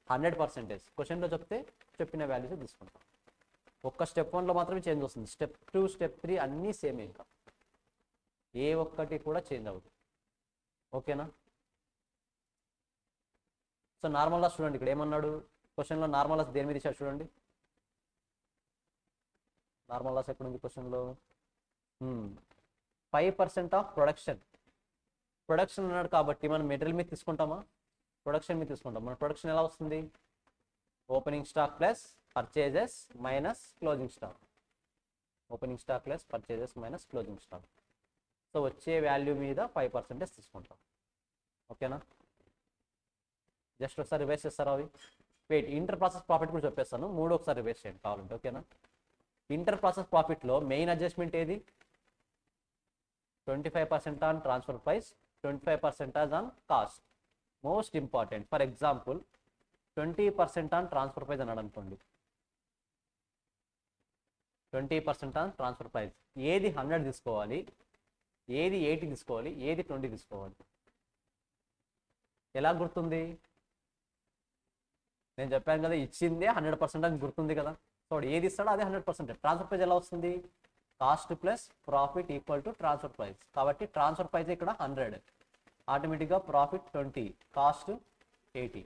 100%, క్వశ్చన్లో చెప్తే చెప్పిన వాల్యూస్ తీసుకుంటాం. ఒక్క స్టెప్ 1లో మాత్రమే చేంజ్ వస్తుంది. స్టెప్ 2, స్టెప్ 3 అన్నీ సేమ్, ఇంకా ఏ ఒక్కటి కూడా చేంజ్ అవుతుంది. ఓకేనా? సో నార్మల్ లాస్ చూడండి, ఇక్కడ ఏమన్నాడు క్వశ్చన్లో? నార్మల్ లాస్ దేని మీద ఇచ్చాడు చూడండి. నార్మల్ లాస్ ఎక్కడ ఉంది క్వశ్చన్లో? 5% ఆఫ్ ప్రొడక్షన్ అన్నాడు కాబట్టి మనం మెటీరియల్ మీద తీసుకుంటామా? ప్రొడక్షన్ మీద తీసుకుంటాం. మన ప్రొడక్షన్ ఎలా వస్తుంది? Opening stock plus purchases minus closing stock. Opening stock plus purchases minus closing stock. So వచ్చే వాల్యూ మీద 5% తీసుకుంటాం. ఓకేనా? జస్ట్ ఒకసారి రివైజ్ చేస్తారా అవి? వెయిట్, ఇంటర్ ప్రాసెస్ ప్రాఫిట్ కూడా చెప్పేస్తాను, మూడు ఒకసారి రివైజ్ చేయండి కావాలంటే. ఓకేనా? ఇంటర్ ప్రాసెస్ ప్రాఫిట్లో మెయిన్ అడ్జస్ట్మెంట్ ఏది? 25% on transfer price, 25% on cost. Most important. For example 20% on transfer price అన్నాడు అనుకోండి, 20% ఆన్ ట్రాన్స్ఫర్ ప్రైస్. ఏది 100 తీసుకోవాలి, ఏది 80 తీసుకోవాలి, ఏది 20 తీసుకోవాలి? ఎలా గుర్తుంది? నేను చెప్పాను కదా, ఇచ్చిందే 100% అని గుర్తుంది కదా. సో ఏది ఇస్తాడో అదే 100%. ట్రాన్స్ఫర్ ప్రైస్ ఎలా వస్తుంది? Cost plus profit equal to transfer price. కాబట్టి ట్రాన్స్ఫర్ ప్రైస్ ఇక్కడ 100, ఆటోమేటిక్గా ప్రాఫిట్ 20, కాస్ట్ 80.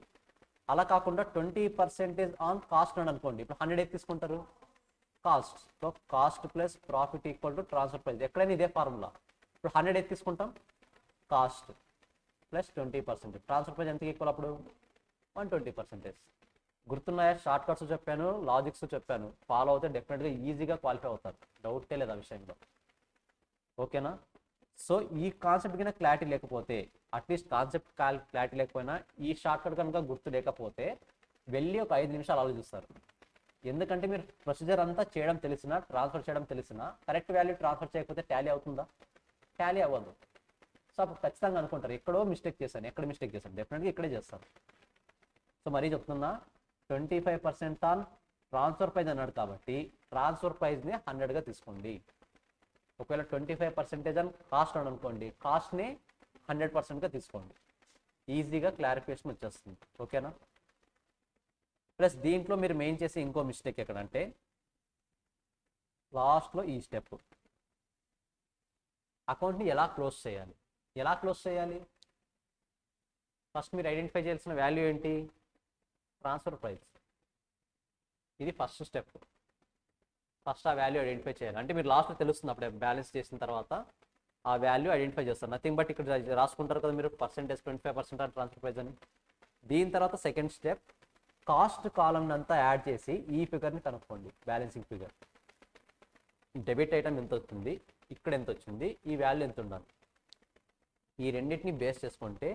అలా కాకుండా 20% ఆన్ కాస్ట్ అని అనుకోండి, ఇప్పుడు 100 ఏది తీసుకుంటారు? Cost. So cost plus profit equal to transfer price. ఎక్కడైనా ఇదే ఫార్ములా. ఇప్పుడు 100 ఏది తీసుకుంటాం? Cost plus 20%. ట్రాన్స్ఫర్ ప్రైస్ ఎంతకి ఈక్వల్ అప్పుడు? 120%. గుర్తున్నాయా? షార్ట్ కట్స్ చెప్పాను, లాజిక్స్ చెప్పాను, ఫాలో అవుతే డెఫినెట్గా ఈజీగా క్వాలిఫై అవుతారు, డౌటే లేదు ఆ విషయంలో. ఓకేనా? సో ఈ కాన్సెప్ట్ కన్నా క్లారిటీ లేకపోతే, అట్లీస్ట్ కాన్సెప్ట్ క్లారిటీ లేకపోయినా ఈ షార్ట్ కట్ కనుక గుర్తు లేకపోతే వెళ్ళి ఒక 5 నిమిషాలు ఆలోచిస్తారు. ఎందుకంటే మీరు ప్రొసీజర్ అంతా చేయడం తెలిసినా, ట్రాన్స్ఫర్ చేయడం తెలిసినా కరెక్ట్ వాల్యూ ట్రాన్స్ఫర్ చేయకపోతే టాలీ అవుతుందా? టాలీ అవ్వదు. సో అప్పుడు ఖచ్చితంగా అనుకుంటారు ఎక్కడో మిస్టేక్ చేశాను, ఎక్కడ మిస్టేక్ చేశాను, డెఫినెట్గా ఇక్కడే చేస్తారు. సో మరీ చెప్తున్నా, 25% ఆన్ ట్రాన్స్ఫర్ ప్రైస్ అన్నాడు కాబట్టి ట్రాన్స్ఫర్ ప్రైస్ని 100గా తీసుకోండి. ఒకవేళ 25% అని కాస్ట్ అని అనుకోండి, కాస్ట్ని 100%గా తీసుకోండి. ఈజీగా క్లారిఫికేషన్ వచ్చేస్తుంది. ఓకేనా? ప్లస్ దీంట్లో మీరు మెయిన్ చేసే ఇంకో మిస్టేక్ ఎక్కడంటే, లాస్ట్లో ఈ స్టెప్, అకౌంట్ని ఎలా క్లోజ్ చేయాలి? ఎలా క్లోజ్ చేయాలి? ఫస్ట్ మీరు ఐడెంటిఫై చేయాల్సిన వాల్యూ ఏంటి? Transfer price. ఇది ఫస్ట్ స్టెప్. ఫస్ట్ ఆ వాల్యూ ఐడెంటిఫై చేయాలి. అంటే మీరు లాస్ట్లో తెలుస్తుంది అప్పుడే బ్యాలెన్స్ చేసిన తర్వాత ఆ వాల్యూ ఐడెంటిఫై చేస్తారు. నథింగ్ బట్ ఇక్కడ రాసుకుంటారు కదా మీరు, పర్సెంటేజ్ 25% ఆన్ ట్రాన్స్ఫర్ ప్రైస్ అని. దీని తర్వాత సెకండ్ స్టెప్, కాస్ట్ కాలమ్ అంతా యాడ్ చేసి ఈ ఫిగర్ని కనుక్కోండి, బ్యాలెన్సింగ్ ఫిగర్. డెబిట్ ఐటమ్ ఎంత వస్తుంది, ఇక్కడ ఎంత వచ్చింది, ఈ వాల్యూ ఎంత ఉండాలి, ఈ రెండింటిని బేస్ చేసుకుంటే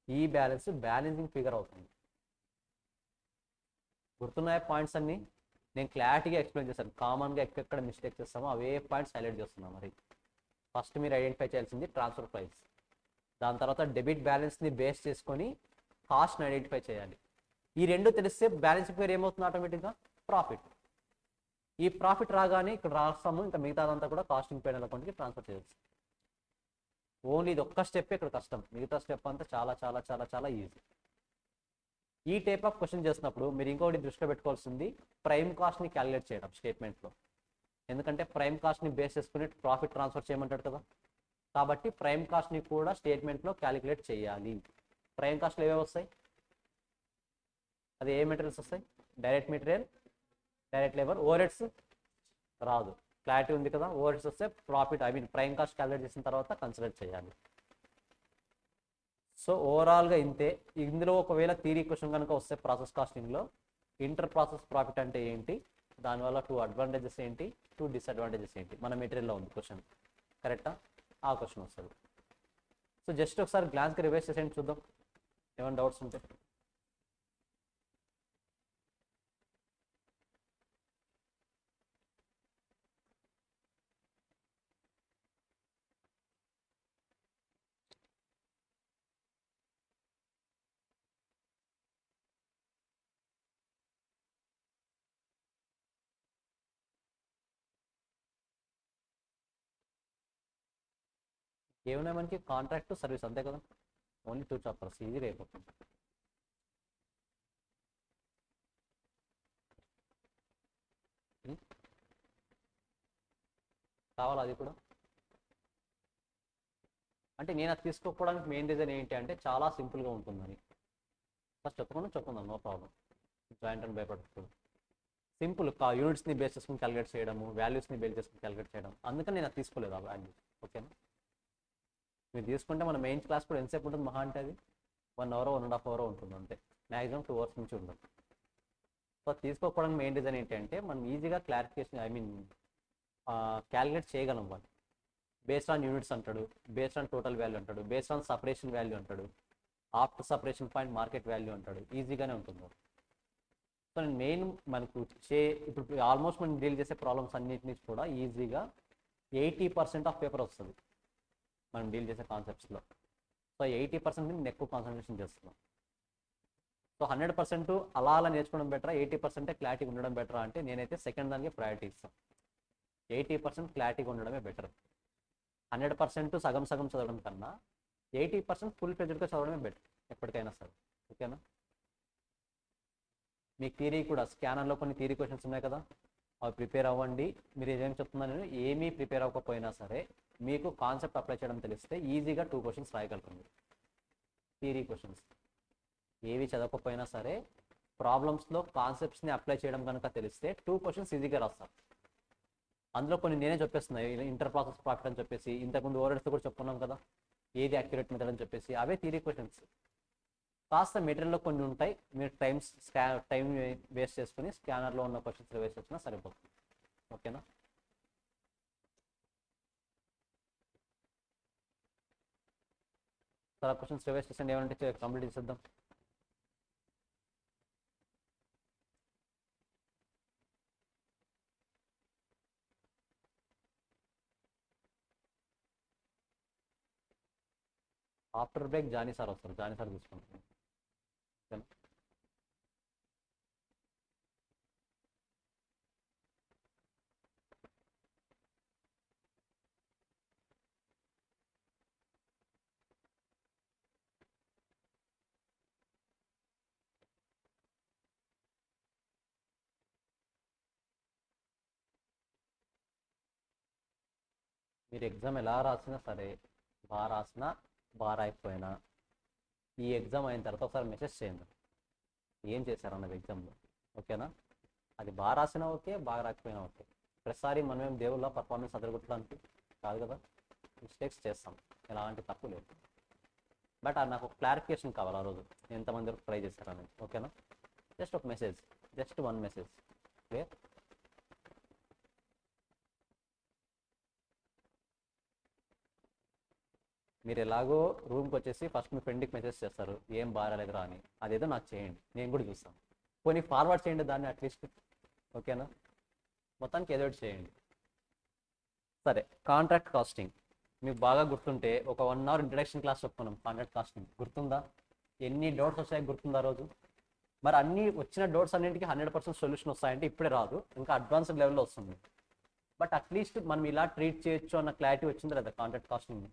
ఈ బ్యాలెన్సింగ్ ఫిగర్ అవుతుంది. గుర్తున్నాయా పాయింట్స్ అన్ని? నేను క్లారిటీగా ఎక్స్ప్లెయిన్ చేశాను. కామన్గా ఎక్కడ మిస్టేక్ చేస్తామో అవే పాయింట్స్ హైలైట్ చేస్తున్నాం. మరి ఫస్ట్ మీరు ఐడెంటిఫై చేయాల్సింది ట్రాన్స్ఫర్ ప్రైస్, దాని తర్వాత డెబిట్ బ్యాలెన్స్ని బేస్ చేసుకొని కాస్ట్ని ఐడెంటిఫై చేయాలి. ఈ రెండు తెలిస్తే బ్యాలెన్సింగ్ ఫిగర్ ఏమవుతుంది? ఆటోమేటిక్గా ప్రాఫిట్. ఈ ప్రాఫిట్ రాగానే ఇక్కడ రాస్తాము, ఇంకా మిగతాదంతా కూడా కాస్టింగ్ పేడ్ అకౌంట్కి ట్రాన్స్ఫర్ చేయొచ్చు. ఓన్లీ ఇది ఒక్క స్టెప్ ఇక్కడ కష్టం, మిగతా స్టెప్ అంతా చాలా చాలా చాలా చాలా ఈజీ. ఈ టైప్ ఆఫ్ క్వశ్చన్ చేసినప్పుడు మీరు ఇంకొకటి దృష్టిలో పెట్టుకోవాల్సింది, ప్రైమ్ కాస్ట్ని క్యాలిక్యులేట్ చేయడం స్టేట్మెంట్లో. ఎందుకంటే ప్రైమ్ కాస్ట్ని బేస్ చేసుకుని ప్రాఫిట్ ట్రాన్స్ఫర్ చేయమంటాడు కదా, కాబట్టి ప్రైమ్ కాస్ట్ని కూడా స్టేట్మెంట్లో క్యాలిక్యులేట్ చేయాలి. ప్రైమ్ కాస్ట్లు ఏవే వస్తాయి? అది ఏ మెటీరియల్స్ వస్తాయి? డైరెక్ట్ మెటీరియల్, డైరెక్ట్ లేబర్, ఓవర్హెడ్స్ రాదు. క్లారిటీ ఉంది కదా? ఓవర్హెడ్స్ వస్తే ప్రాఫిట్ ప్రైమ్ కాస్ట్ క్యాలిక్యులేట్ చేసిన తర్వాత కన్సిడర్ చేయాలి. సో ఓవరాల్గా ఇంతే. ఇందులో ఒకవేళ థియరీ క్వశ్చన్ కనుక వస్తే ప్రాసెస్ కాస్టింగ్లో, ఇంటర్ ప్రాసెస్ ప్రాఫిట్ అంటే ఏంటి, దానివల్ల 2 అడ్వాంటేజెస్ ఏంటి, 2 డిసడ్వాంటేజెస్ ఏంటి, మన మెటీరియల్లో ఉంది క్వశ్చన్, కరెక్టా? ఆ క్వశ్చన్ వస్తుంది. సో జస్ట్ ఒకసారి గ్లాన్స్కి రివైజ్ చేసేయండి, చూద్దాం ఏమైనా డౌట్స్ ఉంటే. ఏమైనా మనకి కాంట్రాక్ట్ సర్వీస్ అంతే కదా, ఓన్లీ 2 చాప్టర్స్, ఈజీగా అయిపోతుంది. కావాలా అది కూడా? అంటే నేను అది తీసుకోకపోవడానికి మెయిన్ రీజన్ ఏంటి అంటే చాలా సింపుల్గా ఉంటుందని. ఫస్ట్ చెప్పుకుందాం, నో ప్రాబ్లం. జాయింట్ అని భయపడకూడదు. సింపుల్, యూనిట్స్ని బేస్ చేసుకుని క్యాలిక్యులేట్ చేయడము, వాల్యూస్ని బేస్ చేసుకుని క్యాలిక్యులేట్ చేయడం, అందుకని నేను అది తీసుకోలేదు ఆ వాల్యూ. ఓకేనా? మీరు తీసుకుంటే మన మెయిన్ క్లాస్ కూడా ఎంతసేపు ఉంటుంది మహా అంటే అది 1 అవర్ 1.5 అవర్ ఉంటుంది అంతే, మ్యాక్సిమం 2 అవర్స్ నుంచి ఉండదు. సో తీసుకోకపోవడానికి మెయిన్ రీజన్ ఏంటంటే మనం ఈజీగా క్లారిఫికేషన్ క్యాలిక్యులేట్ చేయగలం వాళ్ళు. బేస్డ్ ఆన్ యూనిట్స్ అంటాడు, బేస్డ్ ఆన్ టోటల్ వాల్యూ అంటాడు, బేస్డ్ ఆన్ సపరేషన్ వాల్యూ అంటాడు, after separation point market value అంటాడు. ఈజీగానే ఉంటుంది. సో నేను మెయిన్ మనకు ఇప్పుడు ఆల్మోస్ట్ మనం డీల్ చేసే ప్రాబ్లమ్స్ అన్నింటినీ కూడా ఈజీగా 80% ఆఫ్ పేపర్ వస్తుంది మనం డీల్ చేసే కాన్సెప్ట్స్లో. సో 80% నేను ఎక్కువ కాన్సన్ట్రేషన్ చేస్తున్నాం. సో 100% అలా అలా నేర్చుకోవడం బెటరా, 80% క్లారిటీ ఉండడం బెటరా అంటే నేనైతే సెకండ్ దానికి ప్రయారిటీ ఇస్తాను. 80% క్లారిటీగా ఉండడమే బెటర్. 100% సగం సగం చదవడం కన్నా 80% ఫుల్ ఫ్లెడ్జ్డ్గా చదవడమే బెటర్ ఎప్పటికైనా సరే. ఓకేనా? మీకు థియరీ కూడా స్కానర్లో కొన్ని థియరీ క్వశ్చన్స్ ఉన్నాయి కదా, అవి ప్రిపేర్ అవ్వండి. మీరు ఏం చెప్తున్నాను, నేను ఏమీ ప్రిపేర్ అవ్వకపోయినా సరే మీకు కాన్సెప్ట్ అప్లై చేయడం తెలిస్తే ఈజీగా 2 క్వశ్చన్స్ రాయగలుగుతుంది. థియరీ క్వశ్చన్స్ ఏవి చదవకపోయినా సరే ప్రాబ్లమ్స్లో కాన్సెప్ట్స్ని అప్లై చేయడం కనుక తెలిస్తే 2 క్వశ్చన్స్ ఈజీగా రాస్తారు. అందులో కొన్ని నేనే చెప్పేస్తున్నాయి, ఇంటర్ ప్రాసెస్ ప్రాఫిట్ అని చెప్పేసి, ఇంతకుముందు ఓవర్హెడ్స్తో కూడా చెప్పుకున్నాం కదా, ఏది అక్యురేట్ మెథడ్ అని చెప్పేసి, అవే థియరీ క్వశ్చన్స్. కాస్త మెటీరియల్లో కొన్ని ఉంటాయి, మీరు టైం వేస్ట్ చేసుకుని స్కానర్లో ఉన్న క్వశ్చన్స్ వేస్ట్ చేసినా సరిపోతుంది. ఓకేనా? చాలా క్వశ్చన్స్ రివైజ్ చేసండి, ఏమంటే కంప్లీట్ చేసేద్దాం. ఆఫ్టర్ బ్రేక్ జానీ సార్ వస్తారు, జానీ సార్ తీసుకుంటాం. ఓకేనా? మీరు ఎగ్జామ్ ఎలా రాసినా సరే, బాగా రాసినా బాగా రాయకపోయినా, ఈ ఎగ్జామ్ అయిన తర్వాత ఒకసారి మెసేజ్ చేయండి ఏం చేశారన్నది ఎగ్జామ్లో. ఓకేనా? అది బాగా రాసినా ఓకే, బాగా రాకపోయినా ఓకే. ప్రతిసారి మనమేం దేవుళ్ళ పర్ఫార్మెన్స్ అదరగొట్టడానికి కాదు కదా, మిస్టేక్స్ చేస్తాం, ఎలాంటి తప్పు లేదు. బట్ అది నాకు ఒక క్లారిఫికేషన్ కావాలి ఆ రోజు ఎంతమంది వరకు ట్రై చేశారనేది. ఓకేనా? జస్ట్ ఒక మెసేజ్, జస్ట్ 1 మెసేజ్. క్లియర్? మీరు ఎలాగో రూమ్కి వచ్చేసి ఫస్ట్ మీ ఫ్రెండ్కి మెసేజ్ చేస్తారు ఏం బాగాలేదురా అని, అదేదో నాకు చేయండి, నేను కూడా చూస్తాను. పోనీ ఫార్వర్డ్ చేయండి దాన్ని అట్లీస్ట్. ఓకేనా? మొత్తానికి ఏదో ఒకటి చేయండి. సరే, కాంట్రాక్ట్ కాస్టింగ్ మీకు బాగా గుర్తుంటే ఒక 1 అవర్ ఇంట్రడక్షన్ క్లాస్ చెప్పుకున్నాం. కాంట్రాక్ట్ కాస్టింగ్ గుర్తుందా? ఎన్ని డౌట్స్ వచ్చాయో గుర్తుందా రోజు? మరి అన్ని వచ్చిన డౌట్స్ అన్నింటికి 100% సొల్యూషన్ వస్తాయంటే ఇప్పుడే రాదు, ఇంకా అడ్వాన్స్డ్ లెవెల్లో వస్తుంది. బట్ అట్లీస్ట్ మనం ఇలా ట్రీట్ చేయొచ్చు అన్న క్లారిటీ వచ్చింది లేదా కాంట్రాక్ట్ కాస్టింగ్?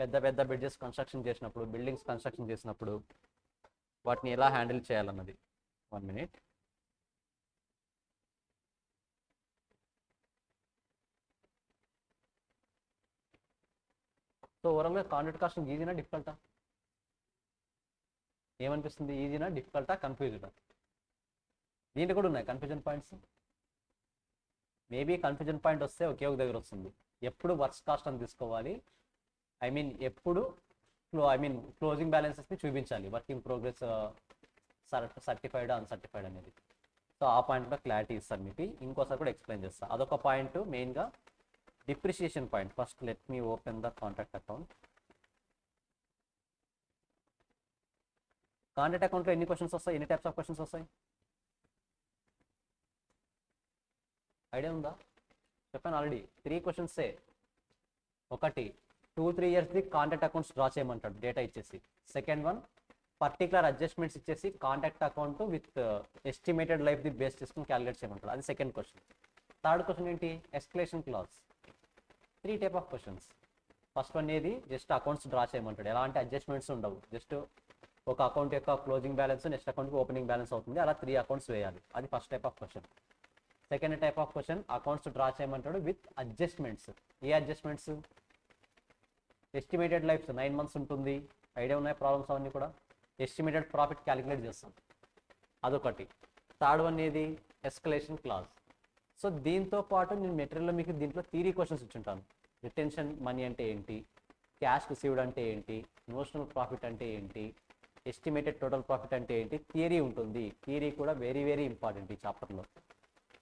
పెద్ద పెద్ద బ్రిడ్జెస్ కన్స్ట్రక్షన్ చేసినప్పుడు, బిల్డింగ్స్ కన్స్ట్రక్షన్ చేసినప్పుడు వాటిని ఎలా హ్యాండిల్ చేయాలన్నది. 1 మినిట్. సో ఓవరాల్గా కాంట్రాక్ట్ కాస్టింగ్ ఈజీనా డిఫికల్టా? ఏమనిపిస్తుంది, ఈజీనా డిఫికల్టా కన్ఫ్యూజ్డా? దీంట్లో కూడా ఉన్నాయి confusion points. Maybe confusion point వస్తే ఒకే ఒక దగ్గర వస్తుంది, ఎప్పుడు వర్క్స్ కాస్ట్ అని తీసుకోవాలి, ఎప్పుడు క్లోజింగ్ బ్యాలెన్సెస్ని చూపించాలి, వర్కింగ్ ప్రోగ్రెస్ సర్టిఫైడ్ అన్సర్టిఫైడ్ అనేది. సో ఆ పాయింట్లో క్లారిటీ ఇస్తాను మీకు, ఇంకోసారి కూడా ఎక్స్ప్లెయిన్ చేస్తాను. అదొక పాయింట్ మెయిన్గా. Depreciation point. First let me open the contract account. Contract అకౌంట్లో ఎన్ని క్వశ్చన్స్ వస్తాయి, ఎన్ని టైప్స్ ఆఫ్ క్వశ్చన్స్ వస్తాయి ఐడియా ఉందా? చెప్పాను ఆల్రెడీ, 3 క్వశ్చన్సే. ఒకటి 2-3 ఇయర్స్ది కాంట్రాక్ట్ అకౌంట్స్ డ్రా చేయమంటాడు డేటా ఇచ్చేసి. సెకండ్ వన్ పర్టికులర్ అడ్జస్ట్మెంట్స్ ఇచ్చేసి contract account with estimated life the base చేసుకుని క్యాలిక్యులేట్ చేయమంటాడు, అది సెకండ్ క్వశ్చన్. థర్డ్ క్వశ్చన్ ఏంటి, escalation clause. 3 type of questions. First one ఏది, జస్ట్ అకౌంట్స్ డ్రా చేయమంటాడు, ఎలాంటి adjustments ఉండవు, just ఒక అకౌంట్ యొక్క క్లోజింగ్ బ్యాలెన్స్ నెక్స్ట్ అకౌంట్కి ఓపెనింగ్ బ్యాలెన్స్ అవుతుంది, అలా 3 అకౌంట్స్ వేయాలి, అది first type of question. Second type of question, accounts draw చేయమంటాడు విత్ అడ్జస్ట్మెంట్స్. ఏ అడ్జస్ట్మెంట్స్? ఎస్టిమేటెడ్ లైఫ్ 9 మంత్స్ ఉంటుంది, ఐడియా ఉన్నాయి ప్రాబ్లమ్స్ అవన్నీ కూడా. ఎస్టిమేటెడ్ ప్రాఫిట్ క్యాలిక్యులేట్ చేస్తాం, అదొకటి. థర్డ్ వన్ ఏది, ఎస్కలేషన్ క్లాజ్. సో దీంతో పాటు నేను మెటీరియల్లో మీకు దీంట్లో థియరీ క్వశ్చన్స్ ఇచ్చుంటాను. రిటెన్షన్ మనీ అంటే ఏంటి, క్యాష్ రిసీవ్డ్ అంటే ఏంటి, నోషనల్ ప్రాఫిట్ అంటే ఏంటి, ఎస్టిమేటెడ్ టోటల్ ప్రాఫిట్ అంటే ఏంటి, థియరీ ఉంటుంది. థియరీ కూడా వెరీ వెరీ ఇంపార్టెంట్ ఈ చాప్టర్లో.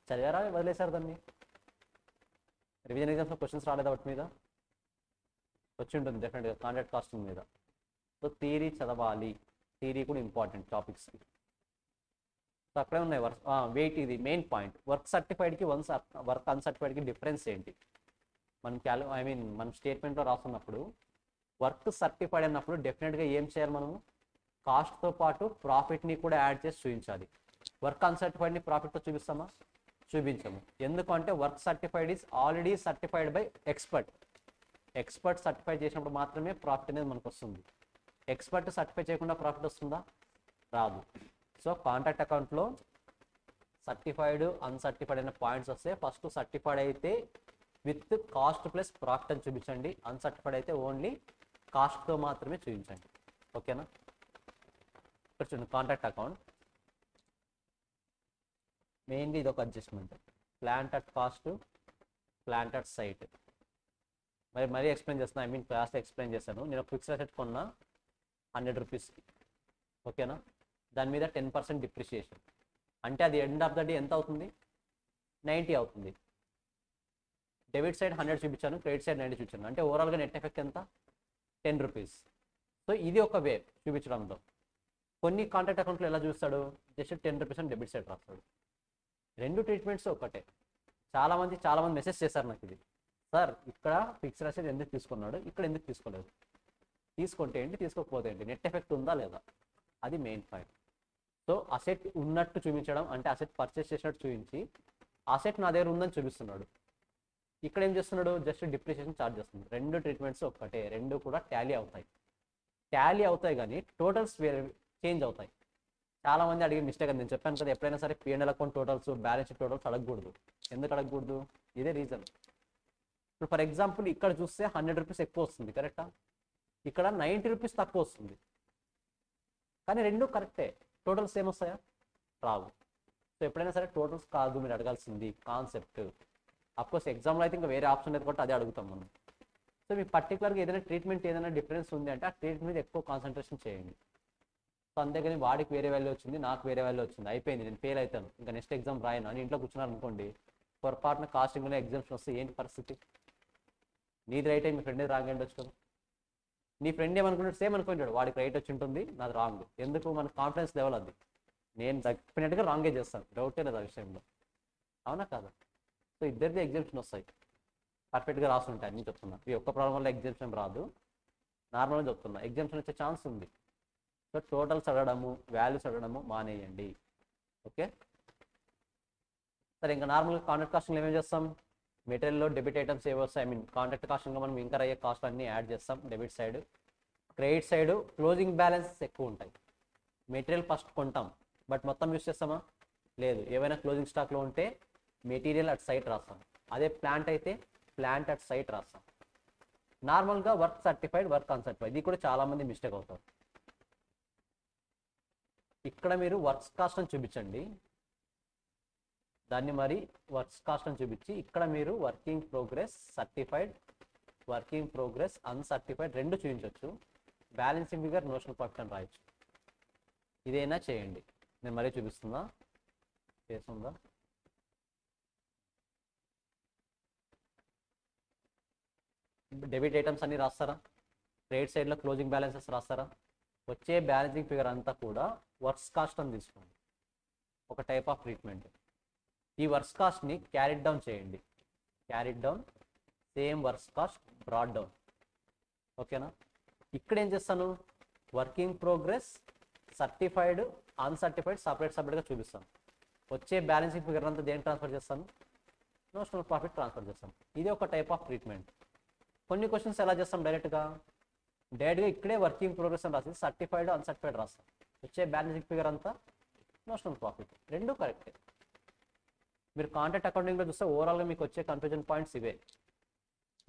చదివారా, వదిలేశారు దాన్ని? రివిజన్ ఎగ్జామ్స్లో క్వశ్చన్స్ రాలేదా వాటి మీద? వచ్చి ఉంటుంది డెఫినెట్గా కాంట్రాక్ట్ కాస్టింగ్ మీద. సో థియరీ చదవాలి, థియరీ కూడా ఇంపార్టెంట్ టాపిక్స్కి. సో అక్కడే ఉన్నాయి వర్క్ వెయిట్. ఇది మెయిన్ పాయింట్. వర్క్ సర్టిఫైడ్కి వర్క్ అన్సర్టిఫైడ్కి డిఫరెన్స్ ఏంటి మనం మనం స్టేట్మెంట్లో రాస్తున్నప్పుడు వర్క్ సర్టిఫైడ్ అన్నప్పుడు డెఫినెట్గా ఏం చేయాలి మనము, కాస్ట్తో పాటు ప్రాఫిట్ని కూడా యాడ్ చేసి చూపించాలి. వర్క్ అన్సర్టిఫైడ్ని ప్రాఫిట్తో చూపిస్తామా? చూపించము. ఎందుకంటే work certified is already certified by expert certify చేసినప్పుడు మాత్రమే ప్రాఫిట్ అనేది మనకు వస్తుంది. ఎక్స్పర్ట్ సర్టిఫై చేయకుండా ప్రాఫిట్ వస్తుందా? రాదు. సో కాంట్రాక్ట్ అకౌంట్లో సర్టిఫైడ్ అన్సర్టిఫైడ్ అనే పాయింట్స్ వస్తే ఫస్ట్ సర్టిఫైడ్ అయితే విత్ కాస్ట్ ప్లస్ ప్రాఫిట్ అని చూపించండి, అన్సర్టిఫైడ్ అయితే ఓన్లీ కాస్ట్తో మాత్రమే చూపించండి. ఓకేనా? ఇక్కడ చూడండి కాంట్రాక్ట్ అకౌంట్ మెయిన్లీ ఇది ఒక adjustment. Plant at cost, plant at site. మరీ ఎక్స్ప్లెయిన్ చేస్తాను, క్లాస్లో ఎక్స్ప్లెయిన్ చేశాను. నేను ఒక ఫిక్స్డ్ అసెట్ కొన్నా 100 రూపీస్కి. ఓకేనా? దాని మీద 10% డిప్రిషియేషన్ అంటే అది ఎండ్ ఆఫ్ ద డే ఎంత అవుతుంది? 90 అవుతుంది. డెబిట్ సైడ్ 100 చూపించాను, క్రెడిట్ సైడ్ 90 చూపించాను. అంటే ఓవరాల్గా నెట్ ఎఫెక్ట్ ఎంత? 10 రూపీస్. సో ఇది ఒక వే చూపించడంలో. కొన్ని కాంట్రాక్ట్ అకౌంట్లో ఎలా చూస్తాడు, జస్ట్ 10 రూపీస్ అని డెబిట్ సైడ్ రాస్తాడు. రెండు ట్రీట్మెంట్స్ ఒకటే. చాలామంది మెసేజ్ చేశారు నాకు, ఇది సార్ ఇక్కడ ఫిక్స్డ్ అసెట్ ఎందుకు తీసుకున్నాడు, ఇక్కడ ఎందుకు తీసుకోలేదు? తీసుకుంటే ఏంటి, తీసుకోకపోతే ఏంటి, నెట్ ఎఫెక్ట్ ఉందా లేదా, అది మెయిన్ పాయింట్. సో అసెట్ ఉన్నట్టు చూపించడం అంటే అసెట్ పర్చేస్ చేసినట్టు చూపించి అసెట్ నా దగ్గర ఉందని చూపిస్తున్నాడు. ఇక్కడ ఏం చేస్తున్నాడు, జస్ట్ డిప్రిషియేషన్ ఛార్జ్ చేస్తున్నాడు. రెండు ట్రీట్మెంట్స్ ఒక్కటే, రెండు కూడా టాలీ అవుతాయి కానీ టోటల్స్ వేరే చేంజ్ అవుతాయి. చాలామంది అడిగే మిస్టేక్ అని నేను చెప్పాను కదా, ఎప్పుడైనా సరే P&L account totals, balance sheet totals అడగకూడదు. ఎందుకు అడగకూడదు? ఇదే రీజన్. ఇప్పుడు ఫర్ ఎగ్జాంపుల్ ఇక్కడ చూస్తే 100 రూపీస్ ఎక్కువ వస్తుంది, కరెక్టా? ఇక్కడ 90 రూపీస్ తక్కువ వస్తుంది, కానీ రెండు కరెక్టే. టోటల్స్ సేమ్ వస్తాయా? రావు. సో ఎప్పుడైనా సరే టోటల్స్ కాదు మీరు అడగాల్సింది, కాన్సెప్ట్. అఫ్కోర్స్ ఎగ్జామ్లో అయితే ఇంకా వేరే ఆప్షన్ లేదు కాబట్టి అదే అడుగుతాం మనం. సో మీకు పర్టికులర్గా ఏదైనా డిఫరెన్స్ ఉంది అంటే ఆ ట్రీట్మెంట్ మీద ఎక్కువ కాన్సన్ట్రేషన్ చేయండి. సో అంతేగాని వాడికి వేరే వాల్యూ వచ్చింది, నాకు వేరే వాల్యూ వచ్చింది, అయిపోయింది, నేను ఫెయిల్ అవుతాను, ఇంకా నెక్స్ట్ ఎగ్జామ్ రాయను అని ఇంట్లో కూర్చున్నారు అనుకోండి, పొరపాటున కాస్టింగ్లో ఎగ్జామ్స్ వస్తే ఏంటి పరిస్థితి? నీది రైట్ అయ్యి మీ ఫ్రెండ్ రాంగ్ ఉండొచ్చు కదా. నీ ఫ్రెండ్ ఏమనుకుంటాడు, సేమ్ అనుకుంటాడు, వాడికి రైట్ వచ్చి ఉంటుంది, నాది రాంగ్. ఎందుకు? మన కాన్ఫిడెన్స్ లెవెల్ అది. నేను డెఫినెట్గా రాంగే చేస్తాను, డౌటే లేదు ఆ విషయంలో. అవునా కాదా? సో ఇద్దరిది ఎగ్జామ్షన్ వస్తాయి, పర్ఫెక్ట్గా రాస్తుంటాయి అన్నీ చెప్తున్నా. ఈ ఒక్క ప్రాబ్లం వల్ల ఎగ్జామ్షన్ రాదు, నార్మల్గా చెప్తున్నా. ఎగ్జామ్షన్ వచ్చే ఛాన్స్ ఉంది. సో టోటల్స్ అడగడము, వాల్యూస్ అడగడము మానేయండి. ఓకే సరే. ఇంకా నార్మల్గా కాంట్రాక్ట్ కాస్టింగ్లో ఏమేమి చేస్తాం, మెటీరియల్లో డెబిట్ ఐటమ్స్ ఏవి వస్తాయి, కాంట్రాక్ట్ కాస్టింగ్లో మనం ఇంకర్ అయ్యే కాస్ట్ అన్నీ యాడ్ చేస్తాం debit side. Credit side closing balances ఎక్కువ ఉంటాయి. మెటీరియల్ ఫస్ట్ కొంటాం, బట్ మొత్తం యూస్ చేస్తామా? లేదు. ఏవైనా క్లోజింగ్ స్టాక్లో ఉంటే మెటీరియల్ అట్ సైట్ రాస్తాం. అదే ప్లాంట్ అయితే ప్లాంట్ అట్ సైట్ రాస్తాం. నార్మల్గా వర్క్ సర్టిఫైడ్, వర్క్ అన్సర్టిఫైడ్, ఇది కూడా చాలామంది మిస్టేక్ అవుతారు. ఇక్కడ మీరు వర్క్స్ కాస్ట్ అని చూపించండి, దాన్ని మరి వర్క్స్ కాస్ట్ అని చూపించి ఇక్కడ మీరు working progress certified, working progress uncertified రెండు చూపించవచ్చు. బ్యాలెన్సింగ్ ఫిగర్, నోషనల్ ప్రాఫిట్ అని రాయొచ్చు. ఇదైనా చేయండి. నేను మరీ చూపిస్తున్నా, చేస్తుందా? డెబిట్ ఐటమ్స్ అన్ని రాస్తారా? క్రెడిట్ సైడ్లో క్లోజింగ్ బ్యాలెన్సెస్ రాస్తారా? వచ్చే బ్యాలెన్సింగ్ ఫిగర్ అంతా కూడా వర్క్స్ కాస్ట్ అని తీసుకోండి, ఒక టైప్ ఆఫ్ ట్రీట్మెంట్. ఈ వర్క్స్ కాస్ట్ని క్యారీడ్ డౌన్ చేయండి, carried down, same works cost broad down. ఓకేనా? ఇక్కడ ఏం చేస్తాను, వర్కింగ్ ప్రోగ్రెస్ సర్టిఫైడ్, అన్సర్టిఫైడ్ సపరేట్గా చూపిస్తాను. వచ్చే బ్యాలెన్సింగ్ ఫిగర్ అంతా దేనికి ట్రాన్స్ఫర్ చేస్తాను? నోషనల్ ప్రాఫిట్ ట్రాన్స్ఫర్ చేస్తాను. ఇది ఒక టైప్ ఆఫ్ ట్రీట్మెంట్. కొన్ని క్వశ్చన్స్ ఎలా చేస్తాం, డైరెక్ట్గా ఇక్కడే వర్కింగ్ ప్రోగ్రెస్ అని రాసి సర్టిఫైడ్, అన్సర్టిఫైడ్ రాస్తాం. వచ్చే బ్యాలెన్సింగ్ ఫిగర్ అంతా నోషనల్ ప్రాఫిట్. రెండు కరెక్టే. మీరు కాంట్రాక్ట్ అకౌంటింగ్లో చూస్తే ఓవరాల్గా మీకు వచ్చే కన్ఫ్యూజన్ పాయింట్స్ ఇవే.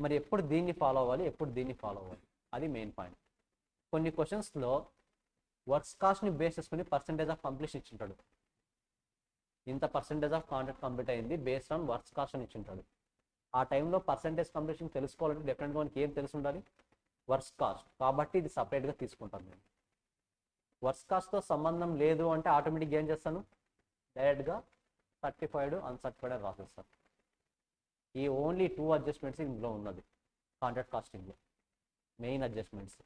మరి ఎప్పుడు దీన్ని ఫాలో అవ్వాలి, ఎప్పుడు దీన్ని ఫాలో అవ్వాలి, అది మెయిన్ పాయింట్. కొన్ని క్వశ్చన్స్లో వర్క్స్ కాస్ట్ని బేస్ చేసుకుని పర్సెంటేజ్ ఆఫ్ కంప్లీషన్ ఇచ్చింటాడు. ఇంత పర్సెంటేజ్ ఆఫ్ కాంట్రాక్ట్ కంప్లీట్ అయింది బేస్డ్ ఆన్ వర్క్స్ కాస్ట్ అని ఇచ్చింటాడు. ఆ టైంలో పర్సెంటేజ్ కంప్లీషన్ తెలుసుకోవాలంటే డెఫినెట్గా మనకి ఏం తెలిసి ఉండాలి, వర్క్స్ కాస్ట్. కాబట్టి ఇది సపరేట్గా తీసుకుంటాను నేను. వర్క్స్ కాస్ట్తో సంబంధం లేదు అంటే ఆటోమేటిక్గా ఏం చేస్తాను, డైరెక్ట్గా సర్టిఫైడ్, అన్సర్టిఫైడ్ అని రాసేస్తాను. ఈ ఓన్లీ 2 అడ్జస్ట్మెంట్స్ ఇందులో ఉన్నది కాంట్రాక్ట్ కాస్టింగ్లో. Main adjustments.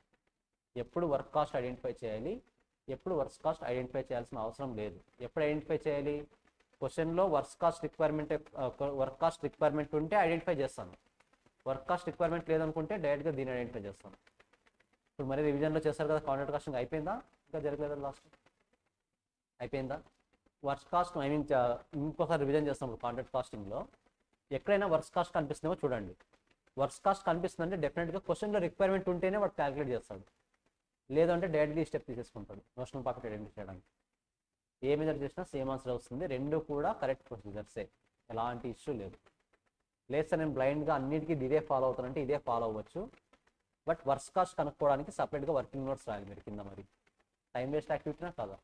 ఎప్పుడు వర్క్ కాస్ట్ ఐడెంటిఫై చేయాలి, ఎప్పుడు వర్క్ కాస్ట్ ఐడెంటిఫై చేయాల్సిన అవసరం లేదు. ఎప్పుడు ఐడెంటిఫై చేయాలి? క్వశ్చన్లో వర్క్ కాస్ట్ రిక్వైర్మెంట్ ఉంటే ఐడెంటిఫై చేస్తాను. వర్క్ కాస్ట్ రిక్వైర్మెంట్ లేదనుకుంటే డైరెక్ట్గా దీన్ని ఐడెంటిఫై చేస్తాను. ఇప్పుడు మరి రివిజన్లో చేస్తారు కదా, కాంట్రాక్ట్ కాస్టింగ్ అయిపోయిందా? ఇంకా జరగలేదా? లాస్ట్ అయిపోయిందా? వర్క్ కాస్ట్ ఇంకోసారి రివిజన్ చేస్తున్నప్పుడు కాంట్రాక్ట్ కాస్టింగ్లో ఎక్కడైనా వర్క్ కాస్ట్ కనిపిస్తుందేమో చూడండి. వర్క్ కాస్ట్ కనిపిస్తుందంటే డెఫినెట్గా క్వశ్చన్లో రిక్వైర్మెంట్ ఉంటేనే వాడు క్యాలిక్యులేట్ చేస్తాడు, లేదంటే డైరెక్ట్గా ఈ స్టెప్ తీసేసుకుంటాడు నోషనల్ ప్రాఫిట్ ఐడెంటిఫై చేయడానికి. ఏ మెథడ్ చేసినా సేమ్ ఆన్సర్ వస్తుంది, రెండు కూడా కరెక్ట్ ప్రొసీజర్సే, ఎలాంటి ఇష్యూ లేదు. లేదు సార్ నేను బ్లైండ్గా అన్నిటికీ ఇదే ఫాలో అవుతానంటే ఇదే ఫాలో అవ్వచ్చు, బట్ వర్క్ కాస్ట్ కనుక్కోవడానికి సపరేట్గా వర్కింగ్ నోట్స్ రాయాలి మీరు కింద. మరి టైం వేస్ట్ యాక్టివిటీనా కదా,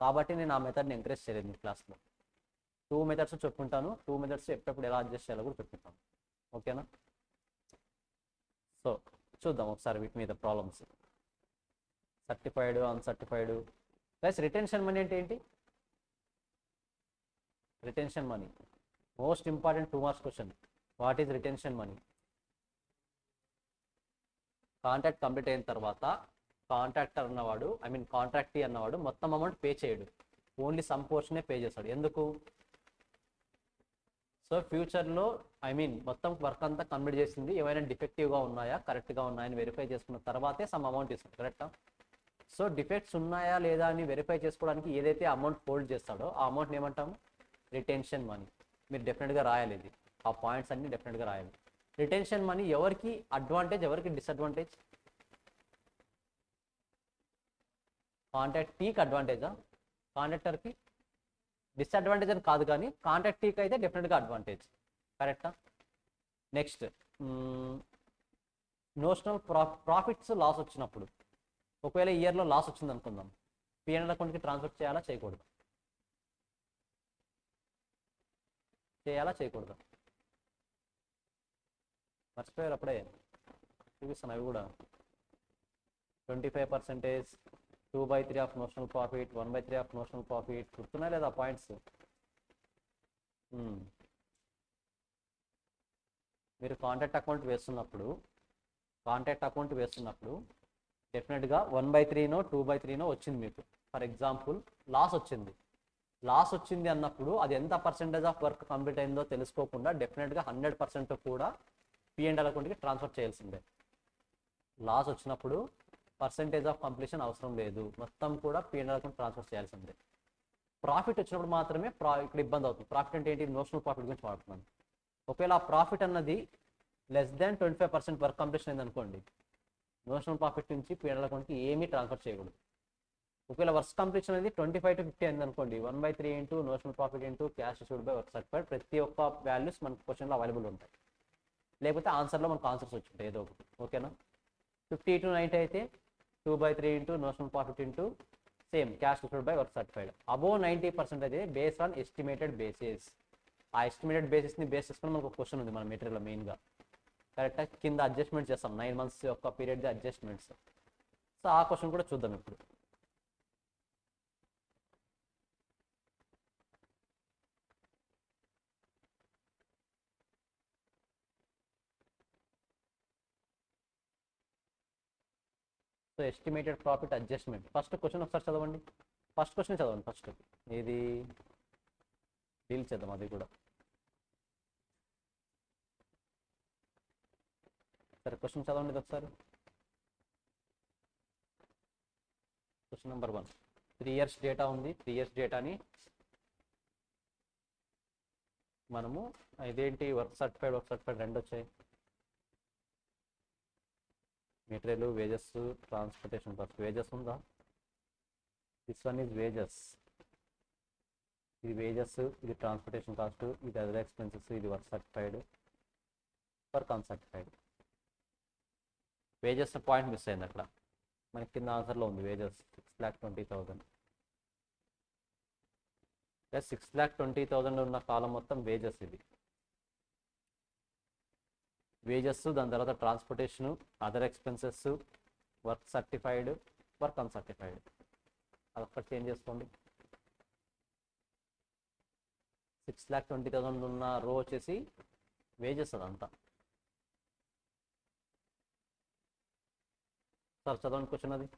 కాబట్టి నేను ఆ మెథడ్ని ఎంకరేజ్ చేయలేదు మీ క్లాస్లో. 2 మెథడ్స్ చెప్పుకుంటాను, 2 మెథడ్స్ ఎప్పుడెప్పుడు ఎలా అడ్జస్ట్ చేయాలో కూడా చెప్పుకుంటాను. ఓకేనా? సో చూద్దాం ఒకసారి వీటి మీద problems. Certified, uncertified. Plus retention money అంటే ఏంటి? Retention money most important 2 marks question. What is retention money? Contract complete అయిన తర్వాత కాంట్రాక్టర్ అన్నవాడు, కాంట్రాక్టీ అన్నవాడు మొత్తం అమౌంట్ పే చేయడు, ఓన్లీ సమ్ పోర్షనే పే చేస్తాడు. ఎందుకు? సో ఫ్యూచర్లో మొత్తం వర్క్ అంతా కంప్లీట్ చేసింది, ఏమైనా డిఫెక్టివ్గా ఉన్నాయా కరెక్ట్గా ఉన్నాయని వెరిఫై చేసుకున్న తర్వాతే సమ్ అమౌంట్ ఇస్తాడు. కరెక్టా? సో డిఫెక్ట్స్ ఉన్నాయా లేదా అని వెరిఫై చేసుకోవడానికి ఏదైతే అమౌంట్ హోల్డ్ చేస్తాడో ఆ అమౌంట్ని ఏమంటాము? Retention money. మీరు డెఫినెట్గా రాయాలి ఇది, ఆ పాయింట్స్ అన్ని డెఫినెట్గా రాయాలి. రిటెన్షన్ మనీ ఎవరికి అడ్వాంటేజ్, ఎవరికి డిసడ్వాంటేజ్? కాంట్రాక్టీకి అడ్వాంటేజా, కాంట్రాక్టర్కి డిసడ్వాంటేజ్ అని కాదు, కానీ కాంట్రాక్టీకి అయితే డెఫినెట్గా అడ్వాంటేజ్. కరెక్టా? నెక్స్ట్ నోషనల్ ప్రాఫిట్స్ లాస్ వచ్చినప్పుడు, ఒకవేళ ఇయర్లో లాస్ వచ్చింది అనుకుందాం, P&L అకౌంట్కి ట్రాన్స్ఫర్ చేయాలా చేయకూడదు? చేయాలా చేయకూడదు? మర్చిపోయారు అప్పుడే, చూపిస్తాను అవి కూడా. 25%, 2/3 of notional profit, 1/3 of notional profit. గుర్తున్నాయి లేదా పాయింట్స్? మీరు కాంట్రాక్ట్ అకౌంట్ వేస్తున్నప్పుడు డెఫినెట్గా 1/3నో 2/3నో వచ్చింది మీకు. ఫర్ ఎగ్జాంపుల్ లాస్ వచ్చింది అన్నప్పుడు అది ఎంత పర్సెంటేజ్ ఆఫ్ వర్క్ కంప్లీట్ అయిందో తెలుసుకోకుండా డెఫినెట్గా 100% కూడా P&L అకౌంట్కి ట్రాన్స్ఫర్ చేయాల్సిందే. లాస్ వచ్చినప్పుడు పర్సెంటేజ్ ఆఫ్ కంప్లీషన్ అవసరం లేదు, మొత్తం కూడా P&L అకౌంట్ ట్రాన్స్ఫర్ చేయాల్సిందే. ప్రాఫిట్ వచ్చినప్పుడు మాత్రమే ఇక్కడ ఇబ్బంది అవుతుంది. ప్రాఫిట్ అంటే ఏంటి? నోషనల్ ప్రాఫిట్ గురించి మాట్లాడుతున్నాను. ఒకవేళ ఆ ప్రాఫిట్ అన్నది లెస్ దాన్ 25% వర్క్ కంప్లీషన్ అయింది అనుకోండి, నోషనల్ ప్రాఫిట్ నుంచి P&L అకౌంట్కి ఏమీ ట్రాన్స్ఫర్ చేయకూడదు. ఒకవేళ వర్క్ కంప్లీషన్ అనేది 25 to 50 అయింది అనుకోండి, 1/3 into notional profit into cash issued by work certified, ప్రతి ఒక్క వాల్యూస్ మనకు క్వశ్చన్లో అవైలబుల్ ఉంటాయి, లేకపోతే ఆన్సర్లో మనకు ఆన్సర్స్ వచ్చి ఉంటాయి ఏదో ఒకటి. ఓకేనా? 50 to 90 అయితే 2/3 into notional profit into same cash issued by work certified. Above 90% అయితే బేస్డ్ ఆన్ ఎస్టిమేటెడ్ బేసిస్. ఆ ఎస్టిమేటెడ్ బేసిస్ని బేస్ చేసుకుని మనకు ఒక క్వశ్చన్ ఉంది మన మెటీరియల్ మెయిన్గా. కరెక్ట్గా కింద అడ్జస్ట్మెంట్ చేస్తాం, 9 months యొక్క పీరియడ్ అడ్జస్ట్మెంట్స్. సో ఆ క్వశ్చన్ కూడా చూద్దాం ఇప్పుడు. So estimated profit adjustment. First question ఒకసారి చదవండి, ఫస్ట్ క్వశ్చన్ చదవండి. ఫస్ట్ ఇది డీల్ చేద్దాం, అది కూడా సరే. క్వశ్చన్ చదవండి ఒకసారి. క్వశ్చన్ నెంబర్ 1, 3 years డేటా ఉంది. 3 years డేటాని మనము ఇదేంటి వర్క్ సర్టిఫైడ్ రెండు వచ్చాయి. Material, wages, transportation cost. Wages ఉందా? దిస్ వన్ ఈజ్ వేజెస్, ఇది వేజెస్, ఇది ట్రాన్స్పోర్టేషన్ కాస్ట్, ఇది అదర్ ఎక్స్పెన్సెస్, ఇది work certified, work uncertified. Wages point miss అయింది అక్కడ, మనకి కింద ఆన్సర్లో ఉంది వేజెస్ 6,20,000. 6,20,000 ఉన్న కాలం మొత్తం వేజెస్. ఇది వేజెస్, దాని తర్వాత transportation, other expenses, work certified, work uncertified. అదొక్కటి చేంజ్ చేసుకోండి. 6,20,000 ఉన్న రో వచ్చేసి వేజెస్ అదంతా. సార్ చదవండి క్వశ్చన్ అది.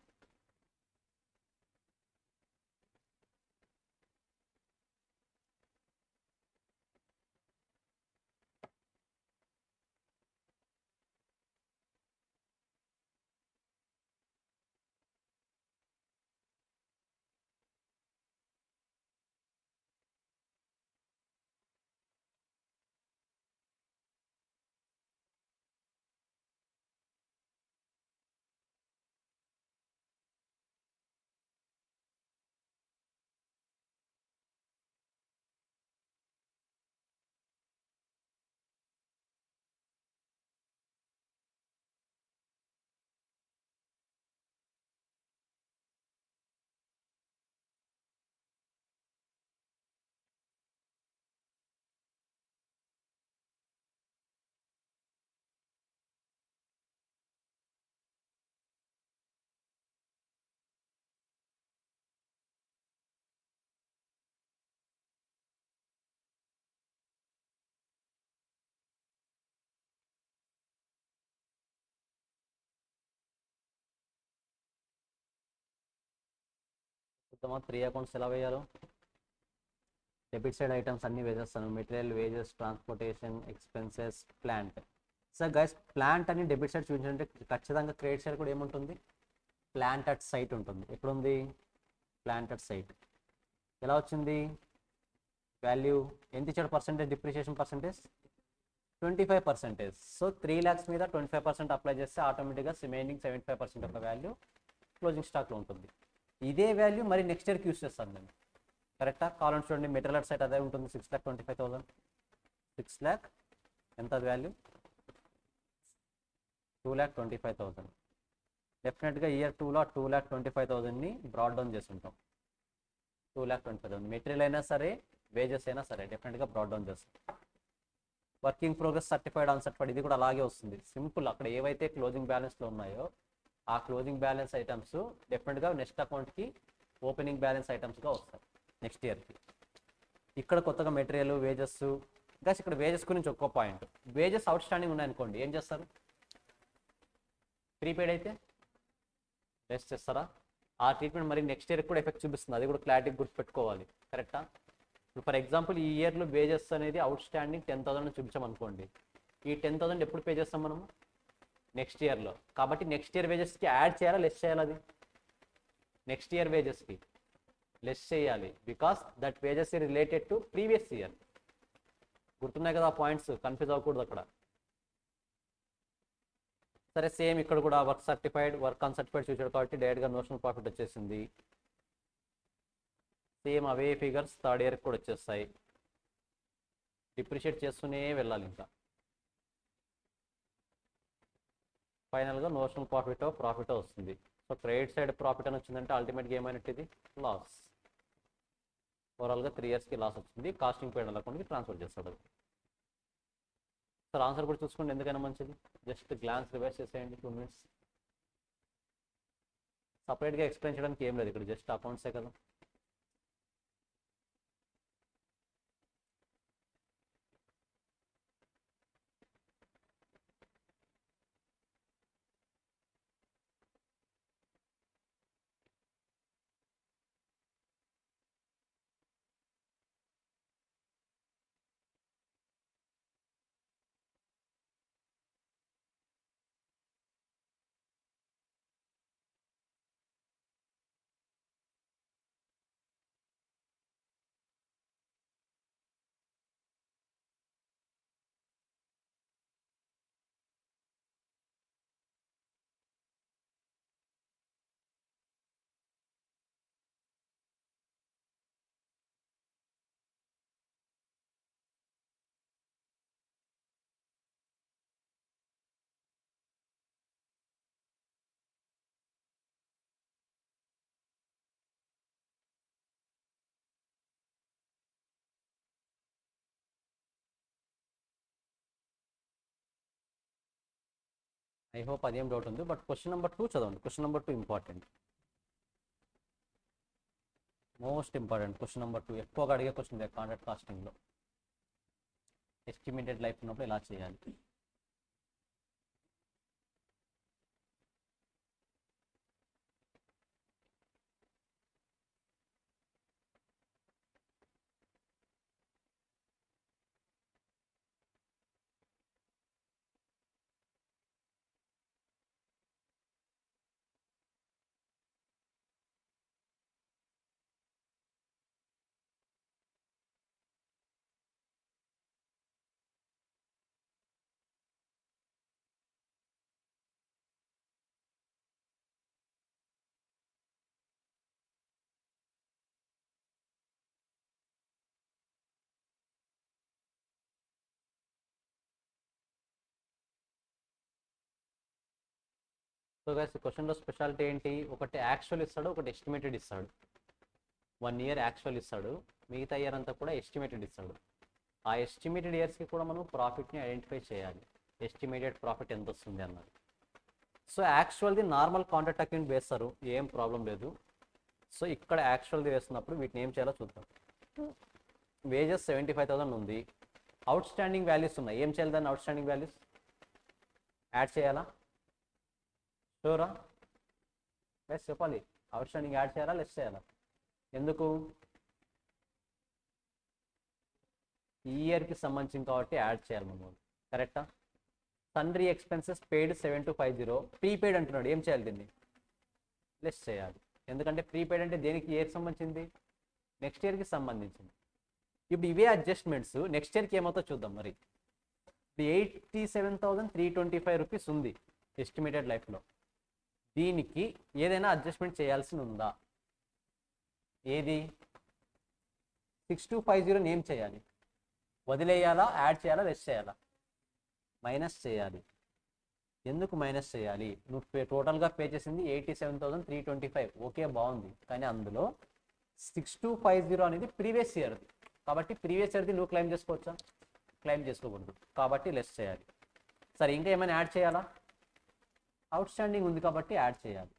చూద్దామా 3 అకౌంట్స్ ఎలా వేయాలో. డెబిట్ సైడ్ ఐటమ్స్ అన్ని వేసేస్తాను. Material, wages, transportation, expenses, plant. Sir guys, plant అని డెబిట్ సైడ్ చూపించాలంటే ఖచ్చితంగా క్రెడిట్ సైడ్ కూడా ఏముంటుంది, ప్లాంట్ అట్ సైట్ ఉంటుంది. ఎప్పుడుంది, ప్లాంట్ అట్ సైట్. ఎలా వచ్చింది వాల్యూ, ఎంత ఇచ్చాడు percentage, depreciation percentage 25%. So 3 lakhs మీద 25% అప్లై చేస్తే ఆటోమేటిక్గా రిమైనింగ్ 75% యొక్క వాల్యూ క్లోజింగ్ స్టాక్లో ఉంటుంది. ఇదే వాల్యూ మరి నెక్స్ట్ ఇయర్కి యూస్ చేస్తాను నేను. కరెక్టా? కావాలని చూడండి, మెటీరియల్ సైట్ అదే ఉంటుంది 6,25,000. 6 lakh ఎంత వాల్యూ, 2,25,000. డెఫినెట్గా ఇయర్ 2లో 2,25,000ని బ్రాడ్ డౌన్ చేసి ఉంటాం. 2,25,000 మెటీరియల్ అయినా సరే, వేజెస్ అయినా సరే డెఫినెట్గా బ్రాడ్ డౌన్ చేస్తాం. వర్కింగ్ ప్రోగ్రెస్ సర్టిఫైడ్ అన్సర్టిఫైడ్ ఇది కూడా అలాగే వస్తుంది. సింపుల్, అక్కడ ఏవైతే క్లోజింగ్ బ్యాలెన్స్లో ఉన్నాయో ఆ క్లోజింగ్ బ్యాలెన్స్ ఐటమ్స్ డెఫినెట్గా నెక్స్ట్ అకౌంట్కి ఓపెనింగ్ బ్యాలెన్స్ ఐటమ్స్గా వస్తాయి నెక్స్ట్ ఇయర్కి. ఇక్కడ కొత్తగా మెటీరియల్, వేజెస్. ఇంకా ఇక్కడ వేజెస్ గురించి ఒక్కో పాయింట్, వేజెస్ అవుట్ స్టాండింగ్ ఉన్నాయనుకోండి ఏం చేస్తారు, ప్రీపెయిడ్ అయితే లెస్ చేస్తారా? ఆ ట్రీట్మెంట్ మరి నెక్స్ట్ ఇయర్ కూడా ఎఫెక్ట్ చూపిస్తుంది, అది కూడా క్లారిటీ గుర్తుపెట్టుకోవాలి. కరెక్టా? ఇప్పుడు ఫర్ ఎగ్జాంపుల్ ఈ ఇయర్లో వేజెస్ అనేది అవుట్ స్టాండింగ్ 10,000 చూపించామనుకోండి, ఈ 10,000 ఎప్పుడు పే చేస్తాం మనము, నెక్స్ట్ ఇయర్లో. కాబట్టి నెక్స్ట్ ఇయర్ వేజెస్కి యాడ్ చేయాలా, లెస్ చేయాలి? అది నెక్స్ట్ ఇయర్ వేజెస్కి లెస్ చేయాలి, బికాస్ దట్ వేజెస్ ఈ రిలేటెడ్ టు ప్రీవియస్ ఇయర్. గుర్తున్నాయి కదా పాయింట్స్, కన్ఫ్యూజ్ అవ్వకూడదు అక్కడ. సరే, సేమ్ ఇక్కడ కూడా వర్క్ సర్టిఫైడ్, వర్క్ అన్సర్టిఫైడ్ చూసాడు కాబట్టి డైరెక్ట్గా నోషనల్ ప్రాఫిట్ వచ్చేసింది. సేమ్ అవే ఫిగర్స్ థర్డ్ ఇయర్కి కూడా వచ్చేస్తాయి. డిప్రిషియేట్ చేస్తూనే వెళ్ళాలి ఇంకా. ఫైనల్గా నోషనల్ ప్రాఫిట్ వస్తుంది. సో క్రెడిట్ సైడ్ ప్రాఫిట్ అని వచ్చిందంటే అల్టిమేట్గా ఏమైనట్టు ఇది లాస్. ఓవరాల్గా 3 yearsకి లాస్ వచ్చింది. కాస్టింగ్ పీరియడ్ అకౌంట్కి ట్రాన్స్ఫర్ చేస్తాడు. సార్ ఆన్సర్ కూడా చూసుకోండి, ఎందుకైనా మంచిది. జస్ట్ గ్లాన్స్ రివైజ్ చేసేయండి 2 minutes. సపరేట్గా ఎక్స్ప్లెయిన్ చేయడానికి ఏం లేదు, ఇక్కడ జస్ట్ అకౌంట్సే కదా. ఐ హోప్ అదేం డౌట్ ఉంది. బట్ క్వశ్చన్ నెంబర్ 2 చదవండి. Question number 2 important, most important. Question number 2 ఎక్కువగా అడిగే క్వశ్చన్ కాంట్రాక్ట్ కాస్టింగ్లో. ఎస్టిమేటెడ్ లైఫ్ ఉన్నప్పుడు ఎలా చేయాలి. సో గైస్ క్వశ్చన్లో స్పెషాలిటీ ఏంటి, ఒకటి యాక్చువల్ ఇస్తాడు, ఒకటి ఎస్టిమేటెడ్ ఇస్తాడు. 1 ఇయర్ యాక్చువల్ ఇస్తాడు, మిగతా ఇయర్ అంతా కూడా ఎస్టిమేటెడ్ ఇస్తాడు. ఆ ఎస్టిమేటెడ్ ఇయర్స్కి కూడా మనం ప్రాఫిట్ని ఐడెంటిఫై చేయాలి, ఎస్టిమేటెడ్ ప్రాఫిట్ ఎంత వస్తుంది అన్నది. సో యాక్చువల్ది నార్మల్ కాంట్రాక్ట్ అకౌంట్ వేస్తారు, ఏం ప్రాబ్లం లేదు. సో ఇక్కడ యాక్చువల్ది వేస్తున్నప్పుడు వీటిని ఏం చేయాలో చూద్దాం. వేజెస్ 75,000 ఉంది, అవుట్ స్టాండింగ్ వాల్యూస్ ఉన్నాయి. ఏం చేయాలి దాన్ని, అవుట్ స్టాండింగ్ వాల్యూస్ యాడ్ చేయాలా? షూరా? లెస్ చెప్పాలి, అవుట్ స్టాండింగ్ యాడ్ చేయాలా లెస్ చేయాలా? ఎందుకు? ఈ ఇయర్కి సంబంధించింది కాబట్టి యాడ్ చేయాలి మనం, కరెక్టా? సన్రీ ఎక్స్పెన్సెస్ పెయిడ్ 7250, ప్రీపెయిడ్ అంటున్నాడు, ఏం చేయాలి దీన్ని? లెస్ చేయాలి. ఎందుకంటే ప్రీపెయిడ్ అంటే దేనికి, ఇయర్కి సంబంధించింది? నెక్స్ట్ ఇయర్కి సంబంధించింది. ఇప్పుడు ఇవే అడ్జస్ట్మెంట్స్ నెక్స్ట్ ఇయర్కి ఏమవుతుందో చూద్దాం. మరి 87,325 రూపీస్ ఉంది ఎస్టిమేటెడ్ లైఫ్లో, దీనికి ఏదైనా అడ్జస్ట్మెంట్ చేయాల్సి ఉందా? ఏది? 6250 ఏం చేయాలి? వదిలేయాలా, యాడ్ చేయాలా, లెస్ చేయాలా? మైనస్ చేయాలి. ఎందుకు మైనస్ చేయాలి? నువ్వు టోటల్గా పే చేసింది 87,325, ఓకే బాగుంది. కానీ అందులో 6250 అనేది ప్రీవియస్ ఇయర్ది, కాబట్టి ప్రీవియస్ ఇయర్ది నువ్వు క్లెయిమ్ చేసుకోవచ్చా? క్లెయిమ్ చేసుకోకూడదు, కాబట్టి లెస్ చేయాలి. సరే, ఇంకా ఏమైనా యాడ్ చేయాలా? అవుట్ స్టాండింగ్ ఉంది కాబట్టి యాడ్ చేయాలి.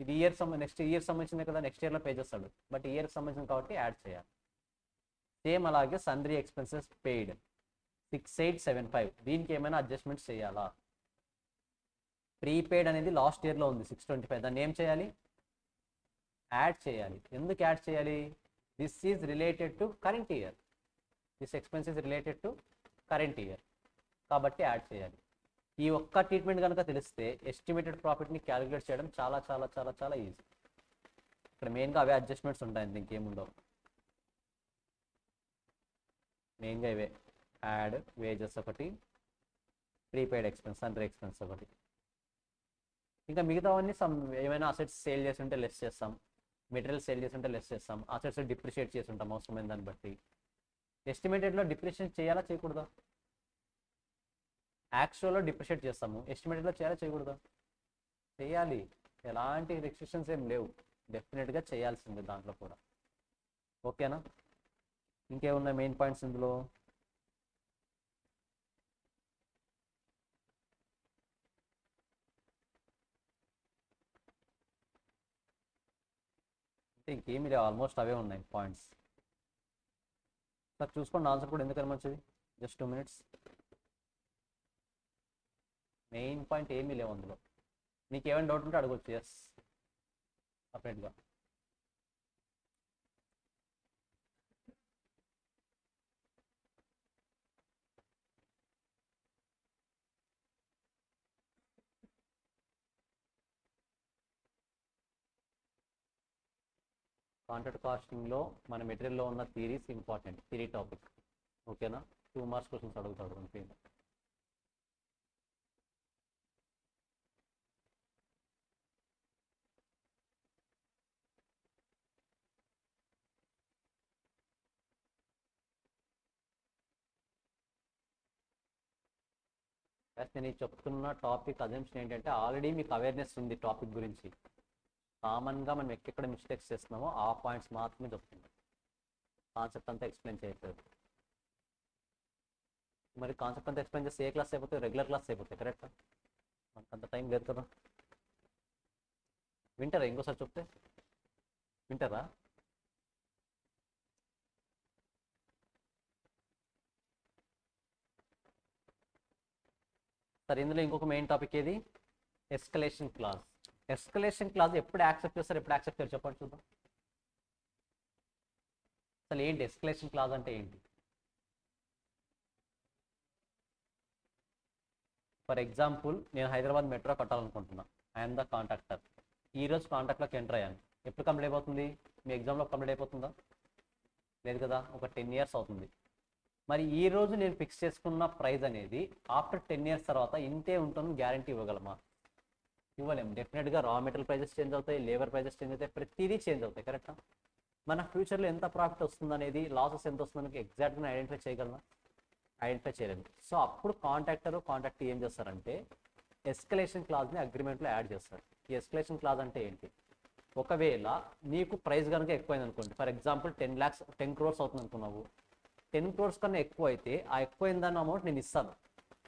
ఇది నెక్స్ట్ ఇయర్ సంబంధించింది కదా, నెక్స్ట్ ఇయర్లో పే చేస్తాడు, బట్ ఇయర్కి సంబంధించింది కాబట్టి యాడ్ చేయాలి. సేమ్ అలాగే సన్రీ ఎక్స్పెన్సెస్ పెయిడ్ 6875, దీనికి ఏమైనా అడ్జస్ట్మెంట్స్ చేయాలా? ప్రీపెయిడ్ అనేది లాస్ట్ ఇయర్లో ఉంది 625, దాన్ని ఏం చేయాలి? యాడ్ చేయాలి. ఎందుకు యాడ్ చేయాలి? This is related to current year, this expense is related to current year, కాబట్టి యాడ్ చేయాలి. ఈ ఒక్క ట్రీట్మెంట్ కనుక తెలిస్తే ఎస్టిమేటెడ్ ప్రాఫిట్ని క్యాలిక్యులేట్ చేయడం చాలా చాలా చాలా చాలా ఈజీ. ఇక్కడ మెయిన్గా అవే అడ్జస్ట్మెంట్స్ ఉంటాయండి, ఇంకేముండవు. మెయిన్గా ఇవే, యాడ్, వేజెస్ ఒకటి, ప్రీపెయిడ్ ఎక్స్పెన్స్, సన్రీ ఎక్స్పెన్స్ ఒకటి. ఇంకా మిగతావన్నీ ఏమైనా అసెట్స్ సేల్ చేసి ఉంటే లెస్ చేస్తాం, మెటీరియల్ సేల్ చేసి ఉంటే లెస్ చేస్తాం, అసెట్స్ డిప్రిషియేట్ చేసి ఉంటాం అవసరమైన దాన్ని బట్టి. ఎస్టిమేటెడ్లో డిప్రిషియేట్ చేయాలా చేయకూడదా? యాక్చువల్లో డిప్రిషియేట్ చేస్తాము, ఎస్టిమేటెడ్లో చేయాలా చేయకూడదా? చేయాలి, ఎలాంటి రిస్ట్రిక్షన్స్ ఏం లేవు, డెఫినెట్గా చేయాల్సిందే దాంట్లో కూడా. ఓకేనా? ఇంకేమున్నాయి మెయిన్ పాయింట్స్ ఇందులో? ఇంకేమి లేవు, ఆల్మోస్ట్ అవే ఉన్నాయి పాయింట్స్. సార్ చూసుకోండి, ఆన్సర్ కూడా ఎందుకని మంచిది, జస్ట్ 2 minutes. మెయిన్ పాయింట్ ఏమీ లేవు అందులో, నీకు ఏమైనా డౌట్ ఉంటే అడగొచ్చు, ఎస్ సపరేట్గా. కాంట్రాక్ట్ కాస్టింగ్లో మన మెటీరియల్లో ఉన్న థియరీస్ ఇంపార్టెంట్, థియరీ టాపిక్. ఓకేనా? 2 మార్క్స్ క్వశ్చన్స్ అడుగుతాడు అంతే. నేను ఈ చెప్తున్న టాపిక్ అజంప్షన్ ఏంటంటే ఆల్రెడీ మీకు అవేర్నెస్ ఉంది టాపిక్ గురించి. కామన్గా మనం ఎక్కడ మిస్టేక్స్ చేస్తున్నామో ఆ పాయింట్స్ మాత్రమే చెప్తున్నాం, కాన్సెప్ట్ అంతా ఎక్స్ప్లెయిన్ చేయట్లేదు. మరి కాన్సెప్ట్ అంతా ఎక్స్ప్లెయిన్ చేస్తే ఏ క్లాస్ అయిపోతుంది, రెగ్యులర్ క్లాస్ అయిపోతాయి, కరెక్టా? మనకు అంత టైం లేదు కదా. వింటారా ఇంకోసారి చెప్తే? వింటారా? సరే, ఇందులో ఇంకొక మెయిన్ టాపిక్ ఏది? Escalation clause. ఎస్కలేషన్ క్లాజ్ ఎప్పుడు యాక్సెప్ట్ చేస్తారు, ఎప్పుడు యాక్సెప్ట్ చేస్తారు చెప్పండి చూద్దాం. అసలు ఏంటి ఎస్కలేషన్ క్లాజ్ అంటే ఏంటి? ఫర్ ఎగ్జాంపుల్, నేను హైదరాబాద్ మెట్రో కట్టాలనుకుంటున్నా, ఐఎమ్ ద కాంట్రాక్టర్. ఈరోజు కాంట్రాక్ట్లోకి ఎంటర్ అయ్యాను, ఎప్పుడు కంప్లీట్ అయిపోతుంది? మీ ఎగ్జామ్లో కంప్లీట్ అయిపోతుందా? లేదు కదా, ఒక 10 years అవుతుంది. మరి ఈ రోజు నేను ఫిక్స్ చేసుకున్న ప్రైస్ అనేది ఆఫ్టర్ 10 years తర్వాత ఇంతే ఉంటుందని గ్యారంటీ ఇవ్వగలమా? ఇవ్వలేము. డెఫినెట్గా రా మెటీరియల్ ప్రైజెస్ చేంజ్ అవుతాయి, లేబర్ ప్రైజెస్ చేంజ్ అవుతాయి, ప్రతిదీ చేంజ్ అవుతాయి, కరెక్టా? మన ఫ్యూచర్లో ఎంత ప్రాఫిట్ వస్తుంది అనేది, లాసెస్ ఎంత వస్తుందని ఎగ్జాక్ట్గా ఐడెంటిఫై చేయగలమా? ఐడెంటిఫై చేయలేదు. సో అప్పుడు కాంట్రాక్టర్ కాంట్రాక్ట్ ఏం చేస్తారంటే ఎస్కలేషన్ క్లాజ్ని అగ్రిమెంట్లో యాడ్ చేస్తాడు. ఈ ఎస్కలేషన్ క్లాజ్ అంటే ఏంటి? ఒకవేళ నీకు ప్రైస్ కనుక ఎక్కువైంది అనుకోండి, ఫర్ ఎగ్జాంపుల్ 10 crores అవుతుంది అనుకున్నావు, 10 crores కన్నా ఎక్కువ అయితే ఆ ఎక్కువైన దాని అమౌంట్ నేను ఇస్తాను.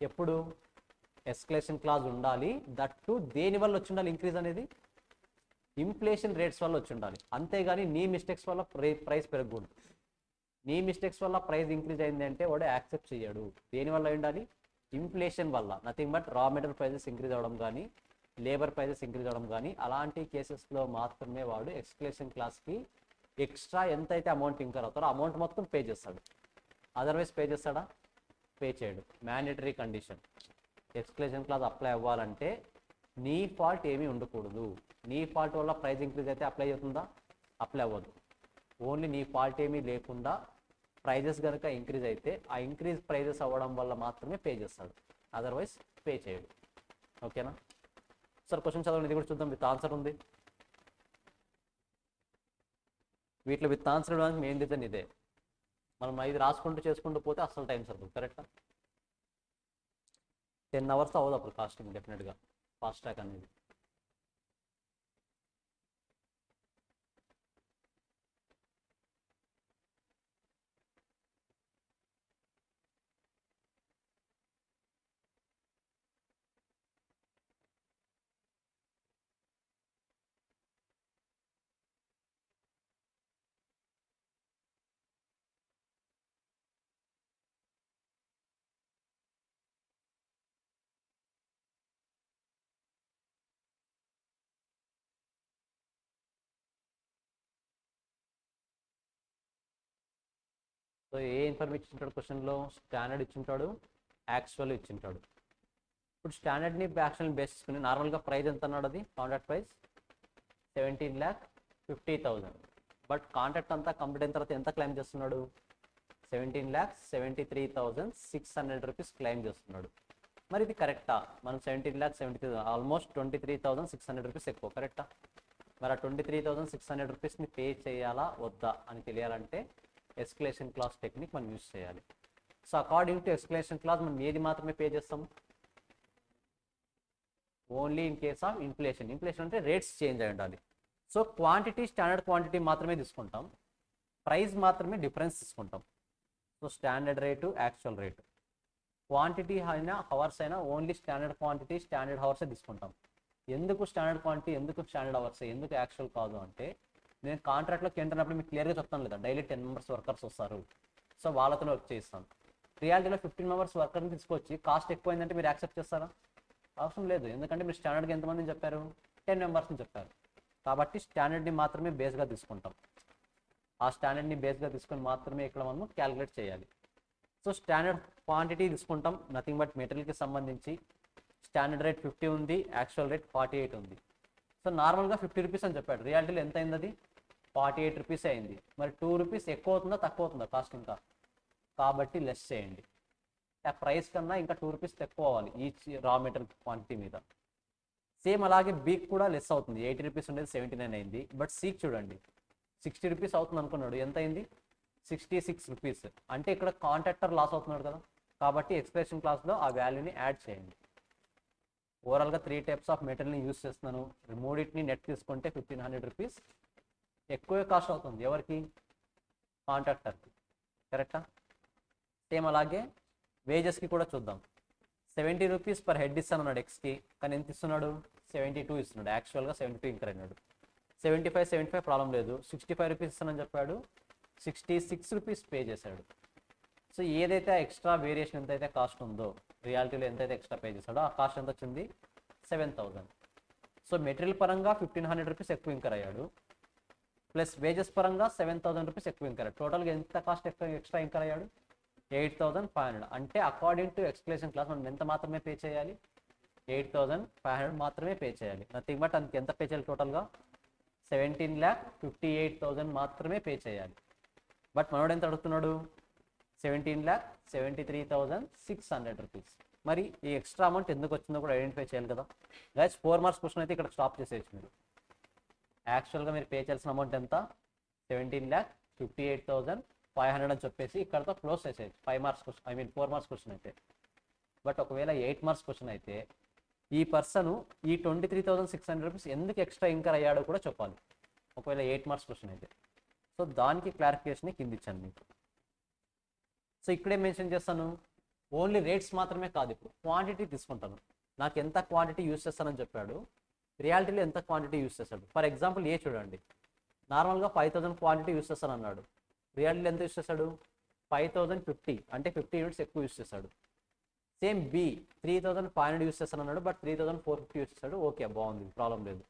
ఎప్పుడు? ఎస్కలేషన్ క్లాజ్ ఉండాలి. దట్ టు దేని వల్ల వచ్చి ఉండాలి ఇంక్రీజ్ అనేది? ఇన్ఫ్లేషన్ రేట్స్ వల్ల వచ్చి ఉండాలి. అంతేగాని నీ మిస్టేక్స్ వల్ల ప్రైస్ పెరగకూడదు. నీ మిస్టేక్స్ వల్ల ప్రైస్ ఇంక్రీజ్ అయింది అంటే వాడు యాక్సెప్ట్ చేయడు. దేనివల్ల ఉండాలి? ఇన్ఫ్లేషన్ వల్ల. Nothing but raw material prices increase అవ్వడం కానీ, లేబర్ ప్రైజెస్ ఇంక్రీజ్ అవ్వడం కానీ, అలాంటి కేసెస్లో మాత్రమే వాడు ఎక్స్క్లేషన్ క్లాస్కి ఎక్స్ట్రా ఎంతైతే అమౌంట్ ఇంకర్ అవుతారో అమౌంట్ మొత్తం పే చేస్తాడు. అదర్వైజ్ పే చేస్తాడా? పే చేయడు. Mandatory condition. Escalation clause apply అవ్వాలంటే నీ ఫాల్ట్ ఏమీ ఉండకూడదు. నీ ఫాల్ట్ వల్ల ప్రైస్ ఇంక్రీజ్ అయితే అప్లై అవుతుందా? అప్లై అవ్వదు. ఓన్లీ నీ ఫాల్ట్ ఏమీ లేకుండా ప్రైజెస్ కనుక ఇంక్రీజ్ అయితే ఆ ఇంక్రీజ్ ప్రైజెస్ అవ్వడం వల్ల మాత్రమే పే చేస్తాడు. అదర్వైజ్ పే చేయడు. ఓకేనా సార్? క్వశ్చన్ చదవండి, ఇది కూడా చూద్దాం. విత్ ఆన్సర్ ఉంది. వీటిలో విత్ ఆన్సర్ ఇవ్వడానికి మెయిన్ రీజన్ ఇదే. మనం ఇది రాసుకుంటూ చేసుకుంటూ పోతే అసలు టైం సరిపోతుంది. కరెక్టా? 10 hours అవ్వదు అప్పుడు కాస్టింగ్ డెఫినెట్గా, ఫాస్ట్ ట్రాక్ అనేది. సో ఏ ఇన్ఫర్మేషన్ ఇచ్చింటాడు క్వశ్చన్లో? స్టాండర్డ్ ఇచ్చింటాడు, యాక్చువల్ ఇచ్చింటాడు. ఇప్పుడు స్టాండర్డ్ని యాక్చువల్ని బేస్ చేసుకుని నార్మల్గా ప్రైస్ ఎంత అన్నాడు? అది కాంట్రాక్ట్ ప్రైస్ 17,50,000. బట్ కాంట్రాక్ట్ అంతా కంప్లీట్ అయిన తర్వాత ఎంత క్లెయిమ్ చేస్తున్నాడు? 17,73,600 రూపీస్ క్లెయిమ్ చేస్తున్నాడు. మరి ఇది కరెక్టా? మనం 17,73,000 ఆల్మోస్ట్ 23,600 రూపీస్ ఎక్కువ. కరెక్టా? మరి ఆ 23,600 రూపీస్ని పే చేయాలా వద్దా అని తెలియాలంటే ఎస్కలేషన్ క్లాస్ టెక్నిక్ మనం యూజ్ చేయాలి. So according to escalation class మనం ఏది మాత్రమే పే చేస్తాం? Only in case of inflation. Inflation అంటే రేట్స్ చేంజ్ అయి ఉండాలి. సో క్వాంటిటీ, స్టాండర్డ్ క్వాంటిటీ మాత్రమే తీసుకుంటాం, ప్రైస్ మాత్రమే డిఫరెన్స్ తీసుకుంటాం. So standard rate, actual rate. Quantity అయినా అవర్స్ అయినా ఓన్లీ స్టాండర్డ్ క్వాంటిటీ, స్టాండర్డ్ అవర్సే తీసుకుంటాం. ఎందుకు స్టాండర్డ్ క్వాంటిటీ, ఎందుకు స్టాండర్డ్ అవర్స్, ఎందుకు యాక్చువల్ కాదు అంటే, నేను కాంట్రాక్ట్లోకి ఎంటర్ మీకు క్లియర్గా చెప్తాను లేదా, డైలీ 10 members వర్కర్స్ వస్తారు, సో వాళ్ళతో వర్క్ చేస్తాను. రియాలిటీలో 15 members వర్కర్ని తీసుకొచ్చి కాస్ట్ ఎక్కువైందంటే మీరు యాక్సెప్ట్ చేస్తారా? అవసరం లేదు. ఎందుకంటే మీరు స్టాండర్డ్గా ఎంతమందిని చెప్పారు? 10 members చెప్పారు. కాబట్టి స్టాండర్డ్ని మాత్రమే బేస్గా తీసుకుంటాం. ఆ స్టాండర్డ్ని బేస్గా తీసుకొని మాత్రమే ఇక్కడ మనం క్యాలిక్యులేట్ చేయాలి. సో స్టాండర్డ్ క్వాంటిటీ తీసుకుంటాం, నథింగ్ బట్ మెటీరియల్కి సంబంధించి. స్టాండర్డ్ రేట్ 50 ఉంది, యాక్చువల్ రేట్ 48 ఉంది. సో నార్మల్గా 50 రూపీస్ అని చెప్పాడు, రియాలిటీలో ఎంత అయింది? అది 48 రూపీస్ అయింది. మరి 2 రూపీస్ ఎక్కువ అవుతుందా తక్కువ అవుతుందా కాస్ట్? ఇంకా కాబట్టి లెస్ చేయండి. ఆ ప్రైస్ కన్నా ఇంకా 2 రూపీస్ ఎక్కువ అవ్వాలి ఈచ్ రా మెటీరియల్ క్వాంటిటీ మీద. సేమ్ అలాగే బీక్ కూడా లెస్ అవుతుంది. 80 రూపీస్ ఉండేది 79 అయింది. బట్ సీక్ చూడండి, 60 రూపీస్ అవుతుంది అనుకున్నాడు, ఎంత అయింది? 66 రూపీస్. అంటే ఇక్కడ కాంట్రాక్టర్ లాస్ అవుతున్నాడు కదా. కాబట్టి ఎక్స్ప్రెషన్ క్లాస్లో ఆ వాల్యూని యాడ్ చేయండి. ఓవరాల్గా 3 types ఆఫ్ మెటీరియల్ని యూస్ చేస్తున్నాను. మూడింటిని నెట్ తీసుకుంటే 1500 రూపీస్ ఎక్కువే కాస్ట్ అవుతుంది. ఎవరికి? కాంట్రాక్టర్కి. కరెక్టా? సేమ్ అలాగే వేజెస్కి కూడా చూద్దాం. 70 రూపీస్ పర్ హెడ్ ఇస్తానన్నాడు ఎక్స్కి, కానీ ఎంత ఇస్తున్నాడు? 72 ఇస్తున్నాడు. యాక్చువల్గా 72 ఇంకర్ అయినాడు. 75 ప్రాబ్లం లేదు. 65 రూపీస్ ఇస్తానని చెప్పాడు, 66 రూపీస్ పే చేశాడు. సో ఏదైతే ఎక్స్ట్రా వేరియేషన్ ఎంతైతే కాస్ట్ ఉందో, రియాలిటీలో ఎంతైతే ఎక్స్ట్రా పే చేశాడో ఆ కాస్ట్ ఎంత వచ్చింది? 7,000. సో మెటీరియల్ పరంగా 1500 రూపీస్ ఎక్కువ ఇంకర్ అయ్యాడు, ప్లస్ వేజెస్ పరంగా 7,000 రూపీస్ ఎక్కువ ఇంకర్ అయ్యాడు. టోటల్గా ఎంత కాస్ట్ ఎక్స్ట్రా ఇంకర్ అయ్యాడు? 8,500. అంటే అకార్డింగ్ టు ఎక్స్ప్లెనేషన్ క్లాస్ మనం ఎంత మాత్రమే పే చేయాలి? 8,500 మాత్రమే పే చేయాలి. నథింగ్ బట్ అందుకు ఎంత పే చేయాలి? టోటల్గా 17,58,000 మాత్రమే పే చేయాలి. బట్ మనోడు ఎంత అడుగుతున్నాడు? 17,73,600 రూపీస్. మరి ఈ ఎక్స్ట్రా అమౌంట్ ఎందుకు వచ్చిందో కూడా ఐడెంటిఫై చేయాలి కదా. గైస్ 4 marks క్వశ్చన్ అయితే ఇక్కడ స్టాప్ చేసేయచ్చు మీరు. యాక్చువల్గా మీరు పే చేయాల్సిన అమౌంట్ ఎంత? 17,58,500 అని చెప్పేసి ఇక్కడతో క్లోజ్ చేసేయచ్చు. 5 marks క్వశ్చన్, 4 marks క్వశ్చన్ అయితే. బట్ ఒకవేళ 8 marks క్వశ్చన్ అయితే ఈ పర్సన్ ఈ 23,600 రూపీస్ ఎందుకు ఎక్స్ట్రా ఇంకర్ అయ్యాడో కూడా చెప్పాలి, ఒకవేళ 8 మార్క్స్ క్వశ్చన్ అయితే. సో దానికి క్లారిఫికేషన్ కింద ఇచ్చాను మీకు. సో ఇక్కడే మెన్షన్ చేస్తాను, ఓన్లీ రేట్స్ మాత్రమే కాదు, ఇప్పుడు క్వాంటిటీ తీసుకుంటాను. నాకు ఎంత క్వాంటిటీ యూస్ చేస్తానని చెప్పాడు, రియాలిటీలో ఎంత క్వాంటిటీ యూస్ చేస్తాడు. ఫర్ ఎగ్జాంపుల్ ఏ చూడండి, నార్మల్గా 5,000 క్వాంటిటీ యూస్ చేస్తాను అన్నాడు, రియాలిటీలో ఎంత యూస్ చేస్తాడు, 5,050, అంటే 50 యూనిట్స్ ఎక్కువ యూస్ చేస్తాడు. సేమ్ బి 3,500 యూస్ చేస్తాను అన్నాడు, బట్ 3,450 యూస్ చేస్తాడు. ఓకే, బాగుంది, ప్రాబ్లం లేదు.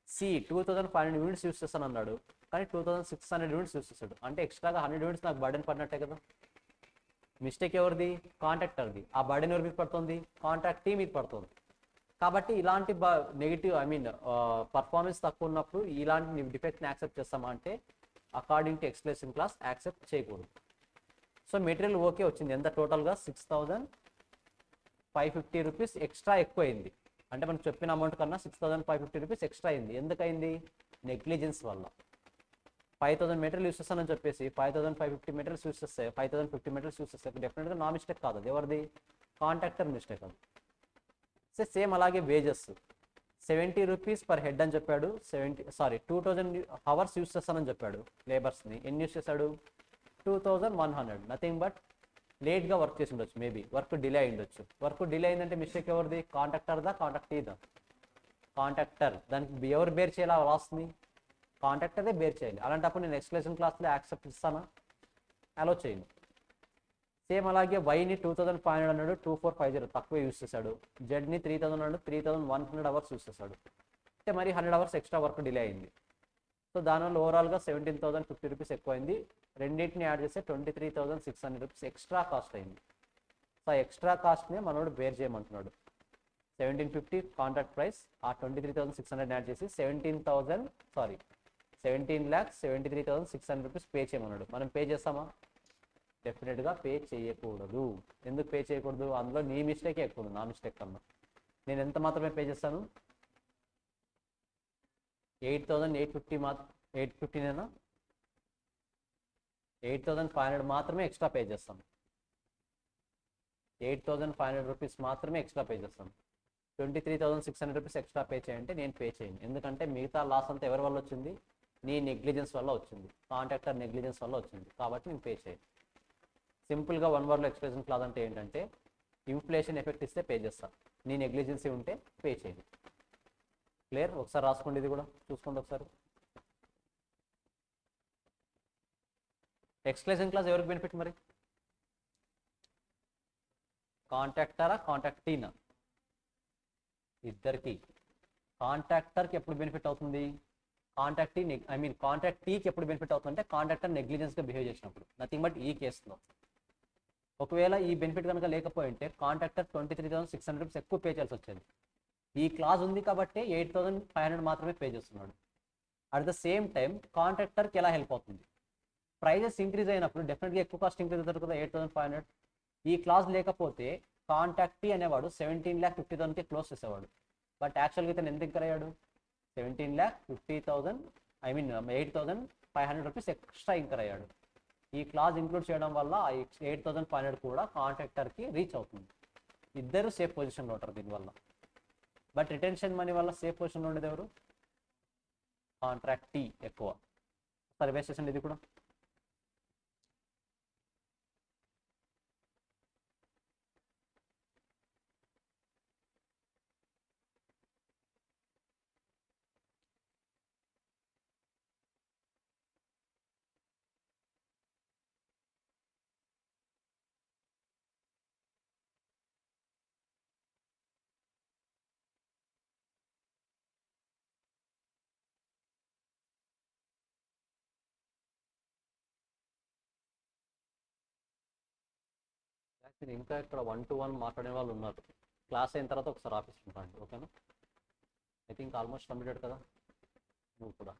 సి 2,500 యూనిట్స్ యూస్ చేస్తాను అన్నాడు, కానీ 2,600 యూనిట్స్ యూస్ చేస్తాడు, అంటే ఎక్స్ట్రాగా 100 యూనిట్స్ నాకు బర్డెన్ పడినట్టే కదా. మిస్టేక్ ఎవరిది, కాంట్రాక్టర్ది. ఆ బర్డెన్ ఎవరి మీద పడుతుంది, కాంట్రాక్టీ మీద పడుతుంది. కాబట్టి ఇలాంటి నెగిటివ్ పర్ఫార్మెన్స్ తక్కువ ఉన్నప్పుడు ఇలాంటి డిఫెక్ట్ని యాక్సెప్ట్ చేస్తామా అంటే according to explanation class accept చేయకూడదు. సో మెటీరియల్ ఓకే వచ్చింది, ఎంత టోటల్గా 6,550 రూపీస్ ఎక్స్ట్రా ఎక్కువ అయింది. అంటే మనకు చెప్పిన అమౌంట్ కన్నా 6,550 రూపీస్ ఎక్స్ట్రా అయింది. ఎందుకైంది, నెగ్లిజెన్స్ వల్ల. 5,000 మెటీరియల్ యూస్ చేస్తానని చెప్పేసి 5,550 మెటీరియల్స్ యూస్ చేస్తే 5,050 మెటీరియల్స్ యూస్ చేస్తే డెఫినెట్గా నా మిస్టేక్ కాదు, అది ఎవరిది, కాంట్రాక్టర్ మిస్టేక్ అది. సేమ్ అలాగే వేజెస్ 70 రూపీస్ పర్ హెడ్ అని చెప్పాడు, 2,000 అవర్స్ యూస్ చేస్తానని చెప్పాడు లేబర్స్ని. ఎన్ని యూస్ చేశాడు, 2,100. నథింగ్ బట్ లేట్గా వర్క్ చేసి ఉండొచ్చు, మేబీ వర్క్ డిలే అయి ఉండొచ్చు. వర్క్ డిలే అయిందంటే మిస్టేక్ ఎవరిది, కాంట్రాక్టర్దా కాంట్రాక్టీదా, కాంట్రాక్టర్. దానికి ఎవరు బేర్ చేయాలి ఆ లాస్ని, కాంట్రాక్టరే బేర్ చేయాలి. అలాంటప్పుడు నేను ఎక్స్ప్లెనేషన్ క్లాస్లో యాక్సెప్ట్ ఇస్తానా, అలో చేయను. సేమ్ అలాగే వైని 2,500 అన్నాడు, 2,450 తక్కువ యూస్ చేశాడు. జెడ్ని 3,000 అన్నాడు, 3,100 అవర్స్ యూస్ చేశాడు, అంటే మరి 100 అవర్స్ ఎక్స్ట్రా వర్క్ డిలే అయింది. సో దానివల్ల ఓవరాల్గా 17,050 రూపీస్ ఎక్కువ అయింది. రెండింటిని యాడ్ చేస్తే 23,600 రూపీస్ ఎక్స్ట్రా కాస్ట్ అయింది. సో ఎక్స్ట్రా కాస్ట్ని మనోడు బేర్ చేయమంటున్నాడు. 1,750 కాంట్రాక్ట్ ప్రైస్, ఆ 23,600 యాడ్ చేసి 17,73,600 రూపీస్ పే చేయమన్నాడు. మనం పే చేస్తామా, డెఫినెట్గా పే చేయకూడదు. ఎందుకు పే చేయకూడదు, అందులో నీ మిస్టేకే ఎక్కువ ఉంది, నా మిస్టేక్ కన్నా. నేను ఎంత మాత్రమే పే చేస్తాను, 8,850 850నేనా, 8,500 మాత్రమే ఎక్స్ట్రా పే చేస్తాను. 8,500 రూపీస్ మాత్రమే ఎక్స్ట్రా పే చేస్తాను. 23,600 రూపీస్ ఎక్స్ట్రా పే చేయంటే నేను పే చేయను. ఎందుకంటే మిగతా లాస్ అంతా ఎవరి వల్ల వచ్చింది, నీ నెగ్లిజెన్స్ వల్ల వచ్చింది, కాంట్రాక్టర్ నెగ్లిజెన్స్ వల్ల వచ్చింది. కాబట్టి నేను పే చేయను. సింపుల్గా వన్ వర్డ్లో ఎక్స్ప్రెషన్ క్లాస్ అంటే ఏంటంటే, ఇన్ఫ్లేషన్ ఎఫెక్ట్ ఇస్తే పే చేస్తా, నీ నెగ్లిజెన్సీ ఉంటే పే చేయను. క్లియర్, ఒకసారి రాసుకోండి, ఇది కూడా చూసుకోండి ఒకసారి. ఎక్స్ప్రెషన్ క్లాస్ ఎవరికి బెనిఫిట్ మరి, కాంట్రాక్టరా కాంట్రాక్టీనా, ఇద్దరికి. కాంట్రాక్టర్కి ఎప్పుడు బెనిఫిట్ అవుతుంది, కాంట్రాక్టీకి ఎప్పుడు బెనిఫిట్ అవుతుంది అంటే కాంట్రాక్టర్ నెగ్లిజెన్స్గా బిహేవ్ చేసినప్పుడు. నథింగ్ బట్ ఈ కేసులో. ఒకవేళ ఈ బెనిఫిట్ కనుక లేకపోయింటే కాంట్రాక్టర్ 23,600 రూపీస్ ఎక్కువ పే చేయాల్సి వచ్చేది. ఈ క్లాజ్ ఉంది కాబట్టి 8,500 మాత్రమే పే చేస్తున్నాడు. అట్ ద సేమ్ టైం కాంట్రాక్టర్కి ఎలా హెల్ప్ అవుతుంది, ప్రైజెస్ ఇంక్రీజ్ అయినప్పుడు డెఫినెట్గా ఎక్కువ కాస్ట్ ఇంక్రీజ్ అవుతారు కదా, 8,500. ఈ క్లాజ్ లేకపోతే కాంట్రాక్టీ అనేవాడు 17,50,000కి క్లోజ్ చేసేవాడు. బట్ యాక్చువల్గా ఇతను ఎంత ఇంకర్ అయ్యాడు, 17,50,000 8,500 రూపీస్ ఎక్స్ట్రా ఇంకర్ అయ్యాడు. ఈ క్లాజ్ ఇంక్లూడ్ చేయడం వల్ల 8,500 కూడా కాంట్రాక్టర్కి రీచ్ అవుతుంది. ఇద్దరు సేఫ్ పొజిషన్లో ఉంటారు దీనివల్ల. బట్ రిటెన్షన్ మనీ వల్ల సేఫ్ పొజిషన్లో ఉండేది ఎవరు, కాంట్రాక్టీ ఎక్కువ. సరే వేస్ట్ చేసండి ఇది కూడా. యాక్చువల్లీ ఇంకా ఇక్కడ 1-to-1 మాట్లాడే వాళ్ళు ఉన్నారు. క్లాస్ అయిన తర్వాత ఒకసారి ఆఫీస్కి ఉంటాండి, ఓకేనా. ఐ థింక్ ఆల్మోస్ట్ కంప్లీటెడ్ కదా, నువ్వు కూడా.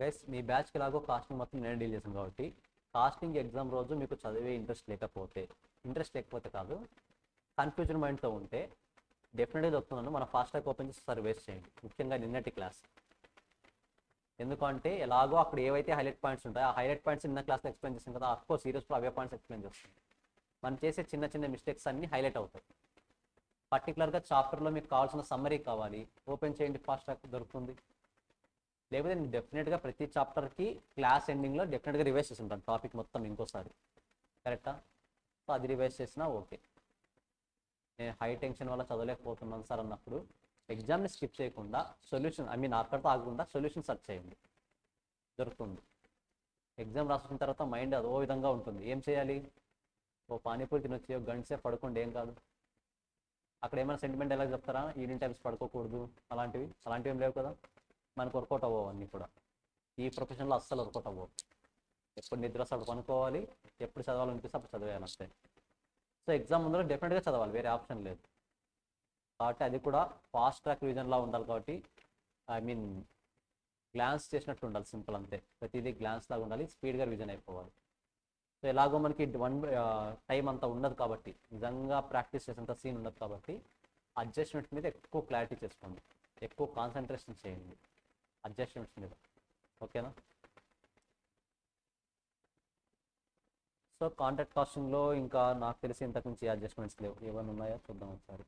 గైస్ మీ బ్యాచ్కి ఎలాగో కాస్టింగ్ మొత్తం నేను డీల్ చేశాను కాబట్టి కాస్టింగ్ ఎగ్జామ్ రోజు మీకు చదివే ఇంట్రెస్ట్ లేకపోతే కాదు, కన్ఫ్యూజన్ మైండ్తో ఉంటే డెఫినెట్గా చెప్తున్నాను, మన ఫాస్ట్ ట్రాక్ ఓపెన్ చేసి సర్వేస్ చేయండి, ముఖ్యంగా నిన్నటి క్లాస్. ఎందుకంటే ఎలాగో అక్కడ ఏవైతే హైలైట్ పాయింట్స్ ఉంటాయో ఆ హైలైట్ పాయింట్స్ నిన్న క్లాస్లో ఎక్స్ప్లెయిన్ చేస్తాం కదా, అఫ్కోర్స్ సీరియస్లో అవే పాయింట్స్ ఎక్స్ప్లెయిన్ చేస్తాం. మనం చేసే చిన్న చిన్న మిస్టేక్స్ అన్నీ హైలైట్ అవుతాయి. పర్టికులర్గా చాప్టర్లో మీకు కావాల్సిన సమ్మరీ కావాలి, ఓపెన్ చేయండి, ఫాస్ట్ ట్రాక్ దొరుకుతుంది. లేకపోతే నేను డెఫినెట్గా ప్రతి చాప్టర్కి క్లాస్ ఎండింగ్లో డెఫినెట్గా రివైజ్ చేసి ఉంటాను టాపిక్ మొత్తం ఇంకోసారి, కరెక్టా? సో అది రివైజ్ చేసినా ఓకే. నేను హై టెన్షన్ వల్ల చదవలేకపోతున్నాను సార్ అన్నప్పుడు ఎగ్జామ్ని స్కిప్ చేయకుండా సొల్యూషన్, అక్కడితో ఆగకుండా సొల్యూషన్ సెర్చ్ చేయండి, దొరుకుతుంది. ఎగ్జామ్ రాసిన తర్వాత మైండ్ అదో విధంగా ఉంటుంది. ఏం చేయాలి? ఓ పానీపూరి తినొచ్చి ఒక గంట సేపు పడుకోండి, ఏం కాదు. అక్కడ ఏమైనా సెంటిమెంట్ ఎలా చెప్తారా, ఈవినింగ్ టైమ్స్ పడుకోకూడదు, అలాంటివి ఏం లేవు కదా, మనకు వర్కౌట్ అవ్వవు అన్నీ కూడా. ఈ ప్రొఫెషన్లో అస్సలు వర్కౌట్ అవ్వవు. ఎప్పుడు నిద్ర వస్తే అప్పుడు పనుకోవాలి, ఎప్పుడు చదవాలనిపిస్తే అప్పుడు చదివేయాలి అంతే. సో ఎగ్జామ్ ముందర డెఫినెట్గా చదవాలి, వేరే ఆప్షన్ లేదు. కాబట్టి అది కూడా ఫాస్ట్ ట్రాక్ రివిజన్లా ఉండాలి. కాబట్టి గ్లాన్స్ చేసినట్టు ఉండాలి, సింపుల్ అంతే. ప్రతిదీ గ్లాన్స్ లాగా ఉండాలి, స్పీడ్గా రివిజన్ అయిపోవాలి. సో ఎలాగో మనకి టైం అంతా ఉండదు కాబట్టి, నిజంగా ప్రాక్టీస్ చేసేంత సీన్ ఉండదు కాబట్టి అడ్జస్ట్మెంట్స్ మీద ఎక్కువ క్లారిటీ చేసుకోండి, ఎక్కువ కాన్సన్ట్రేషన్ చేయండి అడ్జస్ట్మెంట్స్ మీద, ఓకేనా? సో కాంట్రాక్ట్ కాస్టింగ్లో ఇంకా నాకు తెలిసి ఇంతకు నుంచి అడ్జస్ట్మెంట్స్ లేవు. ఏమైనా ఉన్నాయో చూద్దాం ఒకసారి.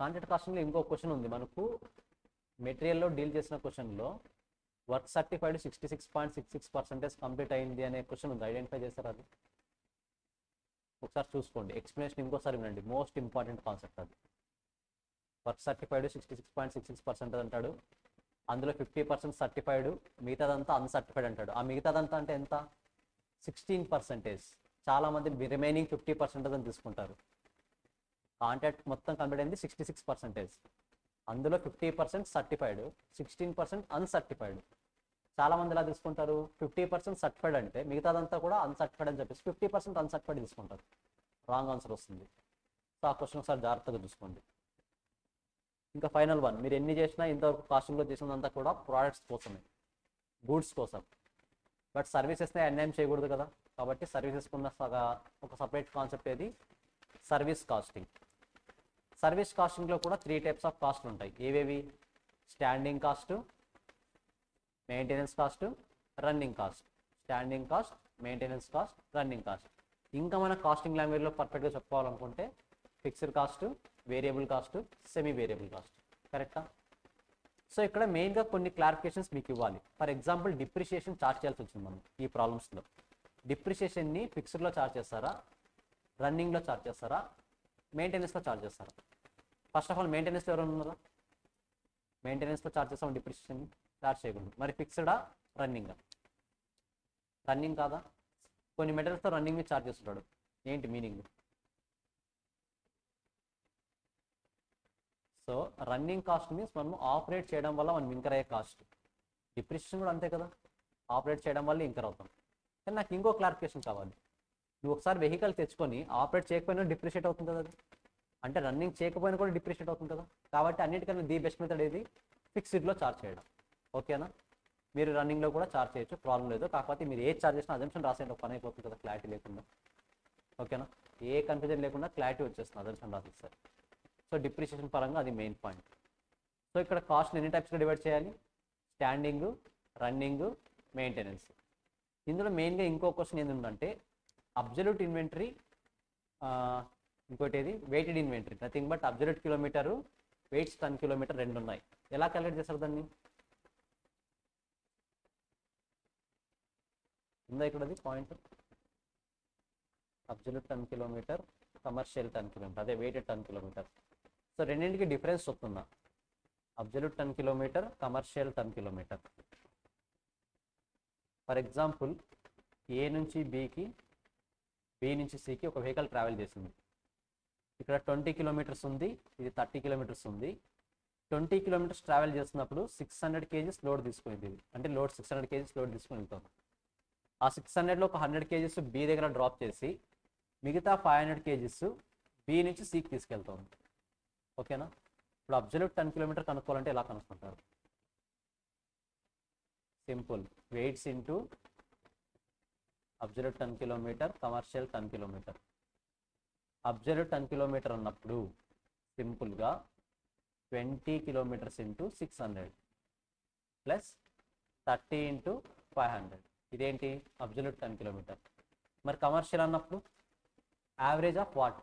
కాంట్రాక్ట్ కాస్టింగ్లో ఇంకో క్వశ్చన్ ఉంది మనకు, మెటీరియల్లో డీల్ చేసిన క్వశ్చన్లో వర్క్ సర్టిఫైడ్ 66.66% కంప్లీట్ అయింది అనే క్వశ్చన్ ఉంది, ఐడెంటిఫై చేస్తారు. అది ఒకసారి చూసుకోండి, ఎక్స్ప్లెనేషన్ ఇంకోసారి వినండి, మోస్ట్ ఇంపార్టెంట్ కాన్సెప్ట్ అది. వర్క్ సర్టిఫైడ్ 66.66% అంటాడు, అందులో 50% సర్టిఫైడ్, మిగతాదంతా అన్సర్టిఫైడ్ అంటాడు. ఆ మిగతాదంతా అంటే ఎంత? 16%. చాలామంది రిమైనింగ్ 50% అని తీసుకుంటారు. కాంట్రాక్ట్ మొత్తం కంప్లీట్ అయింది 66%, అందులో 50% సర్టిఫైడ్, 16% అన్సర్టిఫైడ్. చాలామంది ఎలా తీసుకుంటారు, 50% సర్టిఫైడ్ అంటే మిగతాదంతా కూడా అన్సర్టిఫైడ్ అని చెప్పేసి 50% అన్సర్టిఫైడ్ తీసుకుంటారు. రాంగ్ ఆన్సర్ వస్తుంది. సో ఆ క్వశ్చన్ ఒకసారి జాగ్రత్తగా చూసుకోండి. ఇంకా ఫైనల్ వన్, మీరు ఎన్ని చేసినా ఇంతవరకు కాస్టింగ్లో చేసినంతా కూడా ప్రోడక్ట్స్ కోసమే, గూడ్స్ కోసం. బట్ సర్వీసెస్ని అన్యాయం చేయకూడదు కదా, కాబట్టి సర్వీసెస్కి ఉన్న ఒక సపరేట్ కాన్సెప్ట్ ఏది, సర్వీస్ కాస్టింగ్. సర్వీస్ కాస్టింగ్లో కూడా 3 టైప్స్ ఆఫ్ కాస్ట్ ఉంటాయి. ఏవేవి? Standing cost, maintenance cost, running cost. Standing cost, maintenance cost, running cost. ఇంకా మన కాస్టింగ్ లాంగ్వేజ్లో పర్ఫెక్ట్గా చెప్పుకోవాలనుకుంటే fixed cost, variable cost, semi variable cost, కరెక్టా? సో ఇక్కడ మెయిన్గా కొన్ని క్లారిఫికేషన్స్ మీకు ఇవ్వాలి. ఫర్ ఎగ్జాంపుల్ డిప్రిషియేషన్ చార్జ్ చేయాల్సి వచ్చింది మనం ఈ ప్రాబ్లమ్స్లో. డిప్రిషియేషన్ని ఫిక్స్డ్లో చార్జ్ చేస్తారా, రన్నింగ్లో చార్జ్ చేస్తారా, మెయింటెనెన్స్లో చార్జ్ చేస్తారా? ఫస్ట్ ఆఫ్ ఆల్ మెయింటెనెన్స్లో ఎవరైనా ఉన్నారా? మెయింటెనెన్స్లో చార్జ్ చేస్తాం, డిప్రిషియేషన్ చార్జ్ చేయకూడదు. మరి ఫిక్స్డా, రన్నింగా? రన్నింగ్ కాదా? కొన్ని మెటీరియల్స్తో రన్నింగ్ చార్జ్ చేస్తుంటాడు, ఏంటి meaning? So running cost means మనం ఆపరేట్ చేయడం వల్ల మనం ఇంకర్ అయ్యే కాస్ట్. డిప్రిషియేషన్ కూడా అంతే కదా, ఆపరేట్ చేయడం వల్ల ఇంకర్ అవుతాం. కానీ నాకు ఇంకో క్లారిఫికేషన్ కావాలి. నువ్వు ఒకసారి వెహికల్ తెచ్చుకొని ఆపరేట్ చేయకపోయినా డిప్రిషియేట్ అవుతుంది కదా అది, అంటే రన్నింగ్ చేయకపోయినా కూడా డిప్రిషియేట్ అవుతుంది కదా. కాబట్టి అన్నిటికన్నా ది బెస్ట్ మెథడ్ ఏది, ఫిక్స్డ్లో చార్జ్ చేయడం, ఓకేనా? మీరు రన్నింగ్లో కూడా చార్జ్ చేయొచ్చు, ప్రాబ్లం లేదు. కాకపోతే మీరు ఏ చార్జ్ చేసినా అజంప్షన్ రాసేయండి, ఒక పని అయిపోతుంది కదా క్లారిటీ లేకుండా, ఓకేనా? ఏ కన్ఫ్యూజన్ లేకుండా క్లారిటీ వచ్చేస్తుంది అజంప్షన్ రాసిస్తారు. సో డిప్రిషియేషన్ పరంగా అది మెయిన్ పాయింట్. సో ఇక్కడ కాస్ట్ ఎన్ని టైప్స్గా డివైడ్ చేయాలి, స్టాండింగ్, రన్నింగ్, మెయింటెనెన్స్. ఇందులో మెయిన్గా ఇంకో క్వశ్చన్ ఏంటంటే అబ్జల్యూట్ ఇన్వెంటరీ, ఇంకోటి ఏది weighted inventory. Nothing but absolute kilometre, weights ton kilometre రెండు ఉన్నాయి. ఎలా క్యాలిక్యులేట్ చేస్తారు దాన్ని? ఉందా ఇక్కడ అది point, absolute ton kilometre, commercial ton kilometre, అదే వెయిటెడ్ టన్ కిలోమీటర్. సో రెండింటికి డిఫరెన్స్ వస్తుందా, absolute ton kilometre, commercial ton kilometre. For example A నుంచి బికి, బి నుంచి సికి ఒక వెహికల్ ట్రావెల్ చేసింది. ఇక్కడ 20 కిలోమీటర్స్ ఉంది, ఇది 30 కిలోమీటర్స్ ఉంది. 20 కిలోమీటర్స్ ట్రావెల్ చేస్తున్నప్పుడు 600 కేజీస్ లోడ్ తీసుకునేది, అంటే లోడ్ 600 కేజీస్ లోడ్ తీసుకుని వెళ్తాం. ఆ 600లో ఒక 100 కేజీస్ బి దగ్గర డ్రాప్ చేసి మిగతా 500 కేజీస్ బి నుంచి సికి తీసుకెళ్తాం. ఓకేనా? ఇప్పుడు అబ్జల్యూట్ 10 కిలోమీటర్ కనుక్కోవాలంటే ఎలా కనుక్కుంటారు? Simple, weights into absolute 10 kilometre, commercial 10 kilometre. Absolute 10 kilometre అన్నప్పుడు సింపుల్గా 20 కిలోమీటర్స్ ఇంటూ 600 ప్లస్ 30 ఇంటూ 500. ఇదేంటి? Absolute 10 kilometre. మరి కమర్షియల్ అన్నప్పుడు యావరేజ్ ఆఫ్ వాట్?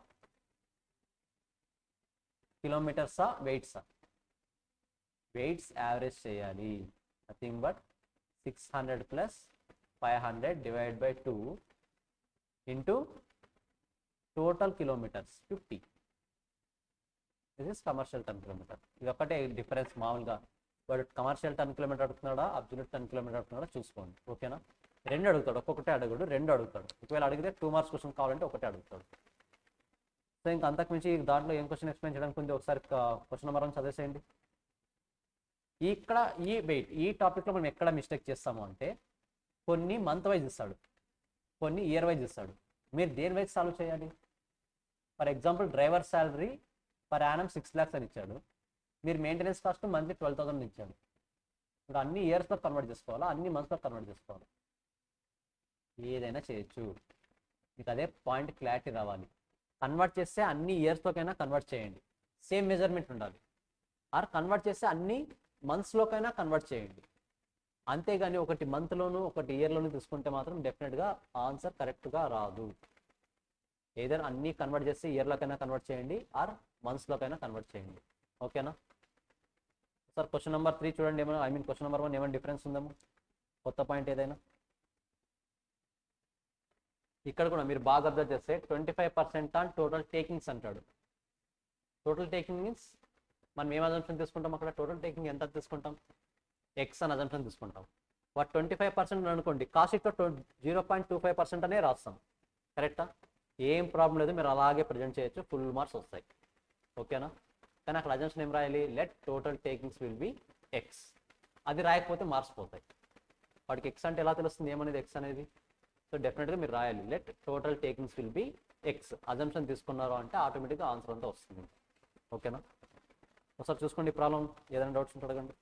కిలోమీటర్సా వెయిట్సా? వెయిట్స్ యావరేజ్ చేయాలి. Nothing but 600 plus 500 divide by 2 into total kilometres 50. This is commercial 10 kilometre. ఇది ఒకటే డిఫరెన్స్. మామూలుగా వాడు కమర్షియల్ 10 కిలోమీటర్ అడుగుతున్నాడా, అబ్జల్యూట్ 10 కిలోమీటర్ అడుగుతున్నాడా చూసుకోండి. ఓకేనా? రెండు అడుగుతాడు, ఒక్కొక్కటే అడుగుడు, రెండు అడుగుతాడు. ఒకవేళ అడిగితే 2 మార్క్స్ క్వశ్చన్ కావాలంటే ఒకటే అడుగుతాడు. సో ఇంకా అంతకుమించి దాంట్లో ఏం క్వశ్చన్ ఎక్స్ప్లెయిన్ చేయడానికి ఉంది, ఒకసారి క్వశ్చన్ నెంబర్ 1 చదివేసేయండి. ఇక్కడ ఈ వెయిట్, ఈ టాపిక్లో మనం ఎక్కడ మిస్టేక్ చేస్తాము అంటే, కొన్ని మంత్ వైజ్ ఇస్తాడు, కొన్ని ఇయర్ వైజ్ ఇస్తాడు. మీరు దేని వైజ్ సాల్వ్ చేయాలి? For example driver salary per annum 6 lakhs అని ఇచ్చాడు. మీరు మెయింటెనెన్స్ కాస్ట్ మంత్లీ 12,000 ఇచ్చాడు. ఇంకా అన్ని ఇయర్స్లో కన్వర్ట్ చేసుకోవాలా, అన్ని మంత్స్లో కన్వర్ట్ చేసుకోవాలి? ఏదైనా చేయొచ్చు. మీకు అదే పాయింట్ క్లారిటీ రావాలి. కన్వర్ట్ చేస్తే అన్ని ఇయర్స్లోకైనా కన్వర్ట్ చేయండి, సేమ్ మెజర్మెంట్ ఉండాలి. ఆర్ కన్వర్ట్ చేస్తే అన్ని మంత్స్లోకైనా కన్వర్ట్ చేయండి. అంతేగాని ఒకటి మంత్లోను ఒకటి ఇయర్లోను తీసుకుంటే మాత్రం డెఫినెట్గా ఆన్సర్ కరెక్ట్గా రాదు. ఏదైనా అన్నీ కన్వర్ట్ చేస్తే ఇయర్లోకైనా కన్వర్ట్ చేయండి, ఆర్ మంత్స్లోకైనా కన్వర్ట్ చేయండి. ఓకేనా? సార్ క్వశ్చన్ నెంబర్ 3 చూడండి. ఏమైనా క్వశ్చన్ నెంబర్ 1 ఏమైనా డిఫరెన్స్ ఉందేమో, కొత్త పాయింట్ ఏదైనా? ఇక్కడ కూడా మీరు బాగా అబ్జర్వ్ చేస్తే 25% ఆన్ టోటల్ టేకింగ్స్ అంటాడు. టోటల్ టేకింగ్ మీన్స్ మనం ఏం అజంప్షన్ తీసుకుంటాం? అక్కడ టోటల్ టేకింగ్ ఎంత తీసుకుంటాం? ఎక్స్ అని అజంప్షన్ తీసుకుంటాం. వాట్ 25% అనుకోండి, కాస్ట్ 0.25% అనే రాస్తాం. కరెక్టా? ఏం ప్రాబ్లం లేదు, మీరు అలాగే ప్రజెంట్ చేయొచ్చు, ఫుల్ మార్క్స్ వస్తాయి. ఓకేనా? కానీ అక్కడ అజంప్షన్ ఏం రాయాలి? Let total takings will be X. అది రాయకపోతే మార్క్స్ పోతాయి. వాడికి ఎక్స్ అంటే ఎలా తెలుస్తుంది ఏమనేది ఎక్స్ అనేది? సో డెఫినెట్గా మీరు రాయాలి let total takings will be X. Assumption తీసుకున్నారు అంటే ఆటోమేటిక్గా ఆన్సర్ అంతా వస్తుంది. ఓకేనా? ఒకసారి చూసుకోండి ప్రాబ్లం, ఏదైనా డౌట్స్ ఉంటే అడగండి.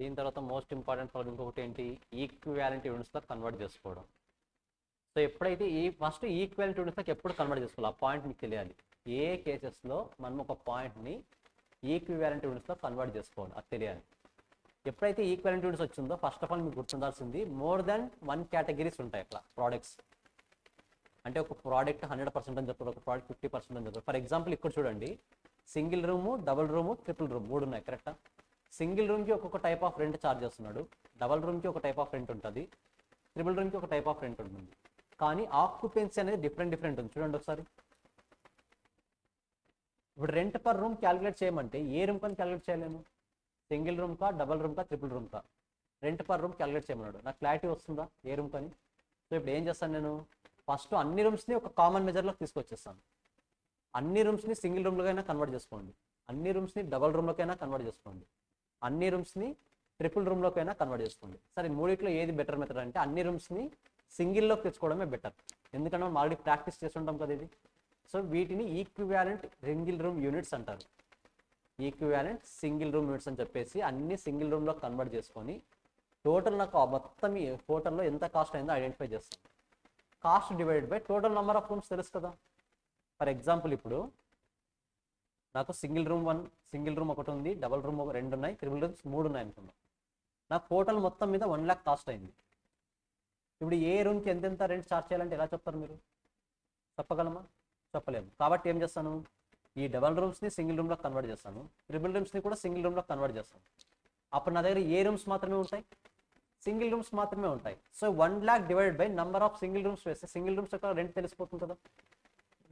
దీని తర్వాత మోస్ట్ ఇంపార్టెంట్ ప్రాబ్లం ఇంకొకటి ఏంటి? ఈక్వివాలెంట్ యూనిట్స్లో కన్వర్ట్ చేసుకోవడం. సో ఎప్పుడైతే ఫస్ట్ ఈక్వివాలెంట్ యూనిట్స్లోకి ఎప్పుడు కన్వర్ట్ చేసుకోవాలి, ఆ పాయింట్ మీకు తెలియాలి. ఏ కేసెస్లో మనం ఒక పాయింట్ని ఈక్వివాలెంట్ యూనిట్స్లో కన్వర్ట్ చేసుకోవాలి అది తెలియాలి. ఎప్పుడైతే ఈక్వివాలెంట్ యూనిట్స్ వచ్చిందో ఫస్ట్ ఆఫ్ ఆల్ మీకు గుర్తుండాల్సింది మోర్ దెన్ 1 కేటగిరీస్ ఉంటాయి అట్లా ప్రోడక్ట్స్. అంటే ఒక ప్రోడక్ట్ 100% అని చెప్తారు, ఒక ప్రోడక్ట్ 50% అని చెప్తారు. ఫర్ ఎగ్జాంపుల్ ఇక్కడ చూడండి, single room, double room, triple room 3 ఉన్నాయి. కరెక్టా? సింగిల్ రూమ్కి ఒక్కొక్క టైప్ ఆఫ్ రెంట్ ఛార్జ్ చేస్తున్నాడు, డబల్ రూమ్కి ఒక టైప్ ఆఫ్ రెంట్ ఉంటుంది, ట్రిపుల్ రూమ్కి ఒక టైప్ ఆఫ్ రెంట్ ఉంటుంది. కానీ ఆక్యుపెన్సీ అనేది డిఫరెంట్ ఉంది. చూడండి ఒకసారి. ఇప్పుడు రెంట్ పర్ రూమ్ క్యాలిక్యులేట్ చేయమంటే ఏ రూమ్ కానీ క్యాలిక్యులేట్ చేయలేను. సింగిల్ రూమ్ కా, డబల్ రూమ్ కా, ట్రిపుల్ రూమ్ కా, రెంట్ పర్ రూమ్ క్యాలిక్యులేట్ చేయమన్నాడు. నాకు క్లారిటీ వస్తుందా ఏ రూమ్ కానీ? సో ఇప్పుడు ఏం చేస్తాను నేను, ఫస్ట్ అన్ని రూమ్స్ని ఒక కామన్ మెజర్లోకి తీసుకొచ్చేస్తాను. అన్ని రూమ్స్ని సింగిల్ రూమ్లోకైనా కన్వర్ట్ చేసుకోండి, అన్ని రూమ్స్ని డబల్ రూమ్లోకైనా కన్వర్ట్ చేసుకోండి, అన్ని రూమ్స్ని ట్రిపుల్ రూమ్లోకైనా కన్వర్ట్ చేసుకోండి. సరే మూడిట్లో ఏది బెటర్ మెథడ్ అంటే అన్ని రూమ్స్ని సింగిల్లోకి తెచ్చుకోవడమే బెటర్. ఎందుకంటే మనం ఆల్రెడీ ప్రాక్టీస్ చేస్తుంటాం కదా ఇది. సో వీటిని ఈక్వివాలెంట్ సింగిల్ రూమ్ యూనిట్స్ అంటారు. ఈక్వివాలెంట్ సింగిల్ రూమ్ యూనిట్స్ అని చెప్పేసి అన్ని సింగిల్ రూమ్లో కన్వర్ట్ చేసుకొని టోటల్ నాకు మొత్తం ఈ హోటల్లో ఎంత కాస్ట్ అయిందో ఐడెంటిఫై చేస్తాం. Cost divided by total number of rooms తెలుసు కదా. ఫర్ ఎగ్జాంపుల్ ఇప్పుడు నాకు సింగిల్ రూమ్ ఒకటి ఉంది, డబల్ రూమ్ 2 ఉన్నాయి, ట్రిపుల్ రూమ్స్ 3 ఉన్నాయి అనుకుందాం. నాకు హోటల్ మొత్తం మీద 1 lakh కాస్ట్ అయింది. ఇప్పుడు ఏ రూమ్కి ఎంతెంత రెంట్ చార్జ్ చేయాలంటే ఎలా చెప్తారు మీరు? చెప్పగలమా? చెప్పలేము. కాబట్టి ఏం చేస్తాను, ఈ డబల్ రూమ్స్ని సింగిల్ రూమ్లో కన్వర్ట్ చేస్తాను, ట్రిపుల్ రూమ్స్ని కూడా సింగిల్ రూమ్లో కన్వర్ట్ చేస్తాను. అప్పుడు నా దగ్గర ఏ రూమ్స్ మాత్రమే ఉంటాయి? సింగిల్ రూమ్స్ మాత్రమే ఉంటాయి. So 1 lakh divided by number of single rooms వేస్తే సింగిల్ రూమ్స్ యొక్క రెంట్ తెలిసిపోతుంది కదా.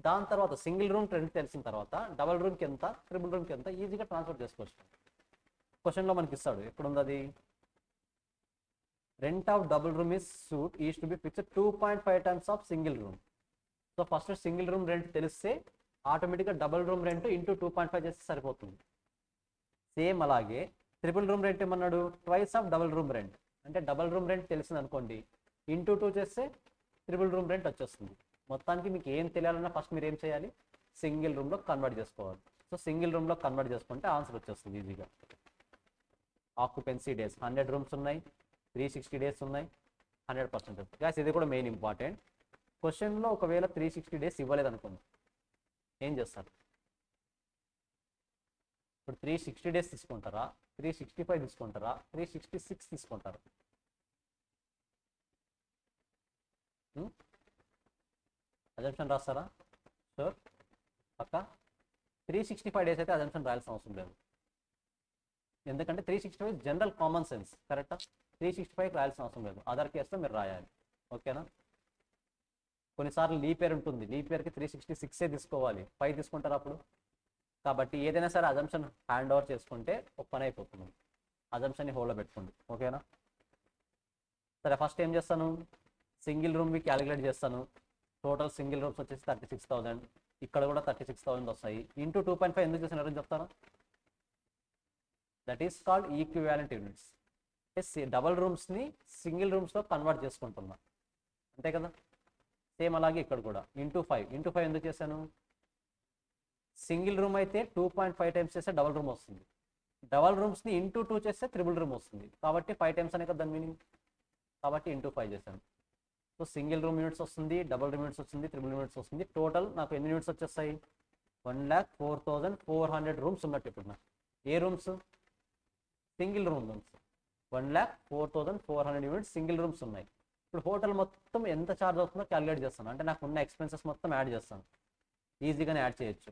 దాని తర్వాత సింగిల్ రూమ్ రెంట్ తెలిసిన తర్వాత డబల్ రూమ్కి ఎంత, ట్రిపుల్ రూమ్కి ఎంత ఈజీగా ట్రాన్స్ఫర్ చేసుకోవచ్చు. క్వశ్చన్లో మనకి ఇస్తాడు, ఎక్కడుంది అది? Rent of double room is to be fixed 2.5 times of single room. So first single room rent తెలిస్తే ఆటోమేటిక్గా డబుల్ రూమ్ రెంట్ ఇంటూ 2.5 చేస్తే సరిపోతుంది. సేమ్ అలాగే ట్రిపుల్ రూమ్ రెంట్ ఏమన్నాడు? Twice of double room rent. అంటే డబుల్ రూమ్ రెంట్ తెలిసింది అనుకోండి, into 2 చేస్తే ట్రిపుల్ రూమ్ రెంట్ వచ్చేస్తుంది. మొత్తానికి మీకు ఏం తెలియాలన్నా ఫస్ట్ మీరు ఏం చేయాలి? సింగిల్ రూమ్లో కన్వర్ట్ చేసుకోవాలి. సో సింగిల్ రూమ్లో కన్వర్ట్ చేసుకుంటే ఆన్సర్ వచ్చేస్తుంది ఈజీగా. ఆక్యుపెన్సీ డేస్ 100 రూమ్స్ ఉన్నాయి, 360 డేస్ ఉన్నాయి, 100%. గ్యాస్ ఇది కూడా మెయిన్ ఇంపార్టెంట్. క్వశ్చన్లో ఒకవేళ 360 డేస్ ఇవ్వలేదు అనుకోండి, ఏం చేస్తారు? ఇప్పుడు 360 డేస్ తీసుకుంటారా, 365 తీసుకుంటారా, 366 తీసుకుంటారు? అజంప్షన్ రాస్తారా? షూర్, పక్క. 365 డేస్ అయితే అజంప్షన్ రాయాల్సిన అవసరం లేదు, ఎందుకంటే 365 జనరల్ కామన్ సెన్స్, కరెక్టా? 365 రాయాల్సిన అవసరం లేదు, అదర్ కేసులో మీరు రాయాలి. ఓకేనా? కొన్నిసార్లు లీప్ ఇయర్ ఉంటుంది, లీప్ ఇయర్కి 366 తీసుకోవాలి, 5 తీసుకుంటారు అప్పుడు. కాబట్టి ఏదైనా సరే అజంప్షన్ హ్యాండ్ ఓవర్ చేసుకుంటే ఒక పని అయిపోతుంది. అజంప్షన్ని హోల్డ్లో పెట్టుకోండి. ఓకేనా? సరే, ఫస్ట్ ఏం చేస్తాను, సింగిల్ రూమ్వి క్యాలిక్యులేట్ చేస్తాను. టోటల్ సింగిల్ రూమ్స్ వచ్చేసి 36,000, ఇక్కడ కూడా 36,000 వస్తాయి. ఇంటూ 2.5 ఎందుకు చేసినారో చెప్తాను. That is called equivalent units. Double రూమ్స్ని సింగిల్ రూమ్స్లో కన్వర్ట్ చేసుకుంటున్నా, అంతే కదా. సేమ్ అలాగే ఇక్కడ కూడా ఇంటూ 5. ఇంటూ 5 ఎందుకు చేశాను? సింగిల్ రూమ్ అయితే 2.5 times చేస్తే డబల్ రూమ్ వస్తుంది, డబల్ రూమ్స్ని ఇంటూ 2 చేస్తే ట్రిపుల్ రూమ్ వస్తుంది. కాబట్టి 5 times అనే కదా దాని మీనింగ్. కాబట్టి ఇంటూ 5 చేశాను. సో సింగిల్ రూమ్ యూనిట్స్ వస్తుంది, డబల్ రూమ్ యూనిట్స్ వస్తుంది, ట్రిపుల్ యూనిట్స్ వస్తుంది. టోటల్ నాకు ఎన్ని యూనిట్స్ వచ్చేస్తాయి? 1,04,400 రూమ్స్ ఉన్నట్టు. ఇప్పుడు నాకు ఏ rooms? Single room rooms. 1,04,400 units single rooms ఉన్నాయి. ఇప్పుడు హోటల్ మొత్తం ఎంత ఛార్జ్ అవుతుందో క్యాలిక్యులేట్ చేస్తాను, అంటే నాకు ఉన్న ఎక్స్పెన్సెస్ మొత్తం యాడ్ చేస్తాను. ఈజీగానే యాడ్ చేయొచ్చు.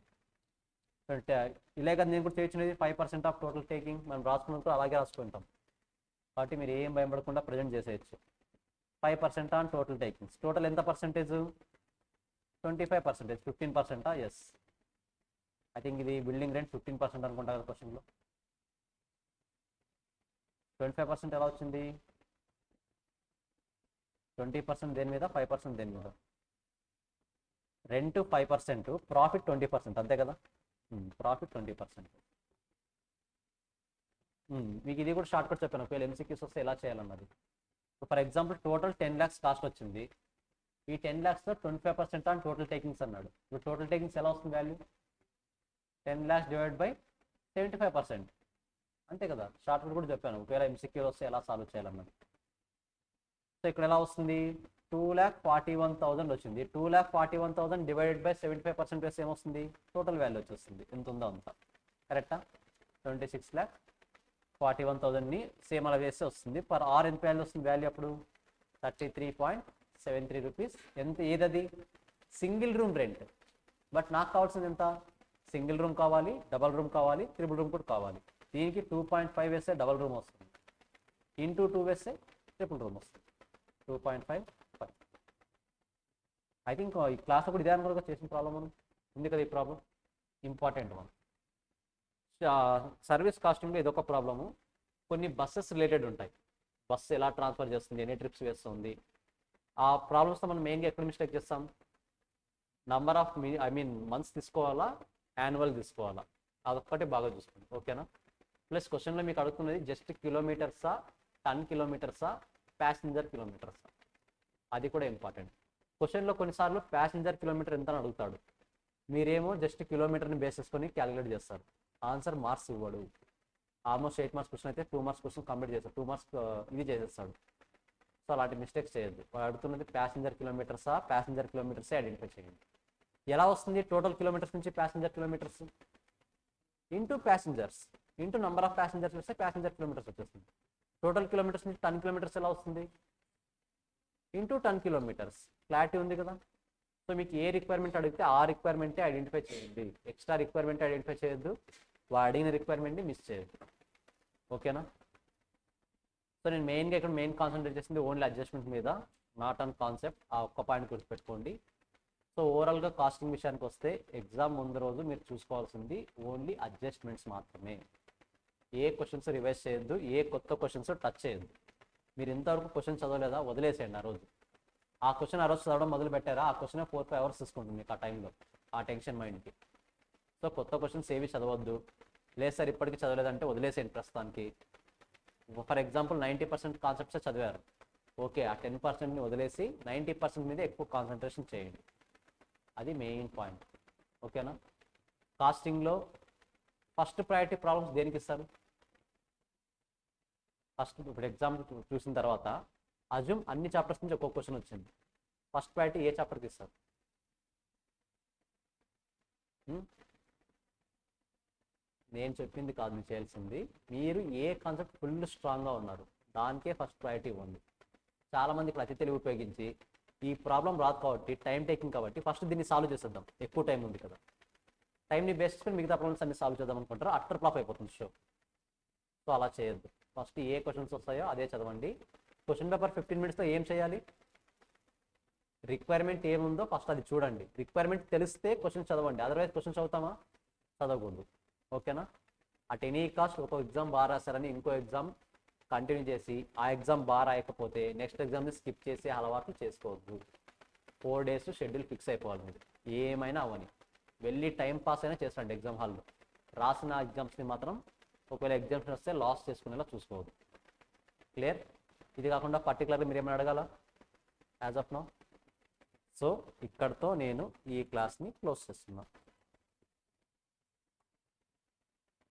ఇలా కదా నేను కూడా చేయొచ్చినది 5% ఆఫ్ టోటల్ టేకింగ్. మనం రాసుకున్నప్పుడు అలాగే రాసుకుంటాం. కాబట్టి మీరు ఏం భయపడకుండా ప్రజెంట్ చేసేయచ్చు. 5% ఆన్ టోటల్ టేకింగ్స్. టోటల్ ఎంత పర్సెంటేజ్? 25%. 15%? ఎస్, ఐ థింక్ ఇది బిల్డింగ్ రెంట్ 15% అనుకుంటా కదా క్వశ్చన్లో. 25% ఎలా వచ్చింది? 20% దేని మీద, 5% దేని మీద? రెంట్ 5%, ప్రాఫిట్ 20%, అంతే కదా. ప్రాఫిట్ 20%. మీకు ఇది కూడా షార్ట్ కట్ చెప్పాను, ఒకవేళ ఎంసీక్యూస్ వస్తే ఎలా చేయాలన్నది. For example total 10 lakhs cost వచ్చింది. ఈ 10 lakhsలో 25% ఆన్ టోటల్ టేకింగ్స్ అన్నాడు. ఇప్పుడు టోటల్ టేకింగ్స్ ఎలా వస్తుంది వాల్యూ? 10 lakhs డివైడ్ బై 75%, అంతే కదా. షార్ట్ కట్ కూడా చెప్పాను, ఒకవేళ ఎంసీక్యూ వస్తే ఎలా సాల్వ్ చేయాలన్నది. సో ఇక్కడ ఎలా వస్తుంది? 2,41,000 వచ్చింది. 2,41,000 డివైడెడ్ బై 75% వేస్తే ఏమొస్తుంది? టోటల్ వాల్యూ వచ్చేస్తుంది, ఎంత ఉందో అంత. కరెక్టా? 26,41,000ని సేమ్ అలా వేస్తే వస్తుంది. పర్ ఆర్ ఎంత వాల్యూ వస్తుంది? వాల్యూ అప్పుడు 33.73 రూపీస్. ఎంత? ఏదది? Single room rent. బట్ నాకు కావాల్సింది ఎంత? సింగిల్ రూమ్ కావాలి, డబల్ రూమ్ కావాలి, ట్రిపుల్ రూమ్ కూడా కావాలి. దీనికి 2.5 వేస్తే డబల్ రూమ్ వస్తుంది, ఇంటూ 2 వేస్తే ట్రిపుల్ రూమ్ వస్తుంది. 2.5. ఐ థింక్ ఈ క్లాస్లో కూడా ఇదే అనుకోగా చేసిన ప్రాబ్లం ఉంది కదా. ఈ ప్రాబ్లం ఇంపార్టెంట్ వన్. సర్వీస్ కాస్టింగ్లో ఇదొక ప్రాబ్లము. కొన్ని బస్సెస్ రిలేటెడ్ ఉంటాయి. బస్సు ఎలా ట్రాన్స్ఫర్ చేస్తుంది, ఎన్ని ట్రిప్స్ వేస్తుంది, ఆ ప్రాబ్లమ్స్తో మనం మెయిన్గా ఎక్కడ మిస్టేక్ చేస్తాం? నంబర్ ఆఫ్ మంత్స్ తీసుకోవాలా, యాన్యువల్ తీసుకోవాలా, అదొక్కటి బాగా చూసుకోండి. ఓకేనా? ప్లస్ క్వశ్చన్లో మీకు అడుగుతున్నది జస్ట్ కిలోమీటర్సా, టన్ కిలోమీటర్సా, ప్యాసింజర్ కిలోమీటర్సా, అది కూడా ఇంపార్టెంట్. క్వశ్చన్లో కొన్నిసార్లు ప్యాసింజర్ కిలోమీటర్ ఎంత అని అడుగుతాడు, మీరేమో జస్ట్ కిలోమీటర్ని బేస్ చేసుకొని క్యాలిక్యులేట్ చేస్తారు. ఆన్సర్ మార్క్స్ ఇవ్వడు. ఆల్మోస్ట్ 8 మార్క్స్ క్వశ్చన్ అయితే 2 మార్క్స్ క్వశ్చన్ కంప్లీట్ చేస్తాడు, 2 మార్క్స్ ఇది చేసేస్తాడు. సో అలాంటి మిస్టేక్స్ చేయొద్దు. వాడు అడుగుతున్నది ప్యాసింజర్ కిలోమీటర్సా, ప్యాసింజర్ కిలోమీటర్సే ఐడెంటిఫై చేయండి. ఎలా వస్తుంది? టోటల్ కిలోమీటర్స్ నుంచి passenger kilometres into passengers into number of passengers వస్తే ప్యాసింజర్ కిలోమీటర్స్ వచ్చేస్తుంది. టోటల్ కిలోమీటర్స్ నుంచి 10 కిలోమీటర్స్ ఎలా వస్తుంది? Into 10 kilometres. క్లారిటీ ఉంది కదా? సో మీకు ఏ రిక్వైర్మెంట్ అడిగితే ఆ రిక్వైర్మెంటే ఐడెంటిఫై చేయండి, ఎక్స్ట్రా రిక్వైర్మెంట్ ఐడెంటిఫై చేయొద్దు, అడిగిన రిక్వైర్మెంట్ని మిస్ చేయొద్దు. ఓకేనా? సో నేను మెయిన్గా ఇక్కడ కాన్సన్ట్రేట్ చేసింది ఓన్లీ అడ్జస్ట్మెంట్ మీద, నాట్ ఆన్ కాన్సెప్ట్. ఆ ఒక్క పాయింట్ గుర్తుపెట్టుకోండి. సో ఓవరాల్గా కాస్టింగ్ విషయానికి వస్తే ఎగ్జామ్ ముందు రోజు మీరు చూసుకోవాల్సింది ఓన్లీ అడ్జస్ట్మెంట్స్ మాత్రమే. ఏ క్వశ్చన్స్ రివైజ్ చేయొద్దు, ఏ కొత్త క్వశ్చన్స్ టచ్ చేయొద్దు. మీరు ఇంతవరకు క్వశ్చన్ చదవలేదా, వదిలేసేయండి. ఆ రోజు ఆ క్వశ్చన్ ఆ రోజు చదవడం మొదలు పెట్టారా, ఆ క్వశ్చన్ 4-5 అవర్స్ తీసుకుంటుంది మీకు ఆ టైంలో, ఆ టెన్షన్ మైండ్కి. సో కొత్త క్వశ్చన్స్ ఏవి చదవద్దు. లేదు సార్ ఇప్పటికీ చదవలేదంటే వదిలేసేయండి ప్రస్తుతానికి. ఫర్ ఎగ్జాంపుల్ 90% కాన్సెప్ట్సే చదివారు, ఓకే, ఆ 10%ని వదిలేసి 90% మీద ఎక్కువ కాన్సన్ట్రేషన్ చేయండి. అది మెయిన్ పాయింట్. ఓకేనా? కాస్టింగ్లో ఫస్ట్ ప్రయారిటీ ప్రాబ్లమ్స్ దేనికి ఇస్తారు? ఫస్ట్ ఇప్పుడు ఎగ్జామ్ చూసిన తర్వాత అజ్యూమ్ అన్ని చాప్టర్స్ నుంచి ఒక్కొక్క క్వశ్చన్ వచ్చింది, ఫస్ట్ ప్రయారిటీ ఏ చాప్టర్కి ఇస్తారు? నేను చెప్పింది కాదు మీరు చేయాల్సింది, మీరు ఏ కాన్సెప్ట్ ఫుల్ స్ట్రాంగ్గా ఉన్నారు దానికే ఫస్ట్ ప్రయారిటీ ఇవ్వండి. చాలామంది ఇప్పుడు అతి తెలివి ఉపయోగించి ఈ ప్రాబ్లం రాదు కాబట్టి, టైం టేకింగ్ కాబట్టి ఫస్ట్ దీన్ని సాల్వ్ చేసేద్దాం, ఎక్కువ టైం ఉంది కదా, టైంని బేస్ చేసుకుని మిగతా ప్రాబ్లమ్స్ అన్ని సాల్వ్ చేద్దాం అనుకుంటారు, అట్టర్ ఫ్లాప్ అయిపోతుంది షో. సో అలా చేయొద్దు. ఫస్ట్ ఏ క్వశ్చన్స్ వస్తాయో అదే చదవండి. క్వశ్చన్ పేపర్ 15 మినిట్స్తో ఏం చేయాలి? రిక్వైర్మెంట్ ఏముందో ఫస్ట్ అది చూడండి. రిక్వైర్మెంట్ తెలిస్తే క్వశ్చన్ చదవండి, అదర్వైజ్ క్వశ్చన్ చదువుతామా? చదవకూడదు. ఓకేనా? అట్ ఎనీ కాస్ట్ ఒక ఎగ్జామ్ బాగా రాశారని ఇంకో ఎగ్జామ్ కంటిన్యూ చేసి ఆ ఎగ్జామ్ బాగా రాయకపోతే నెక్స్ట్ ఎగ్జామ్ని స్కిప్ చేసి అలవాట్లు చేసుకోవద్దు. 4 days షెడ్యూల్ ఫిక్స్ అయిపోవాలి మీరు, ఏమైనా అవని. వెళ్ళి టైం పాస్ అయినా చేస్తాండి ఎగ్జామ్ హాల్లో, రాసిన ఎగ్జామ్స్ని మాత్రం ఒకవేళ ఎగ్జామ్స్ వస్తే లాస్ చేసుకునేలా చూసుకోవద్దు. క్లియర్? ఇది కాకుండా పర్టికులర్గా మీరు ఏమైనా అడగాల యాజ్ ఆఫ్ నౌ? సో ఇక్కడితో నేను ఈ క్లాస్ని క్లోజ్ చేస్తున్నాను.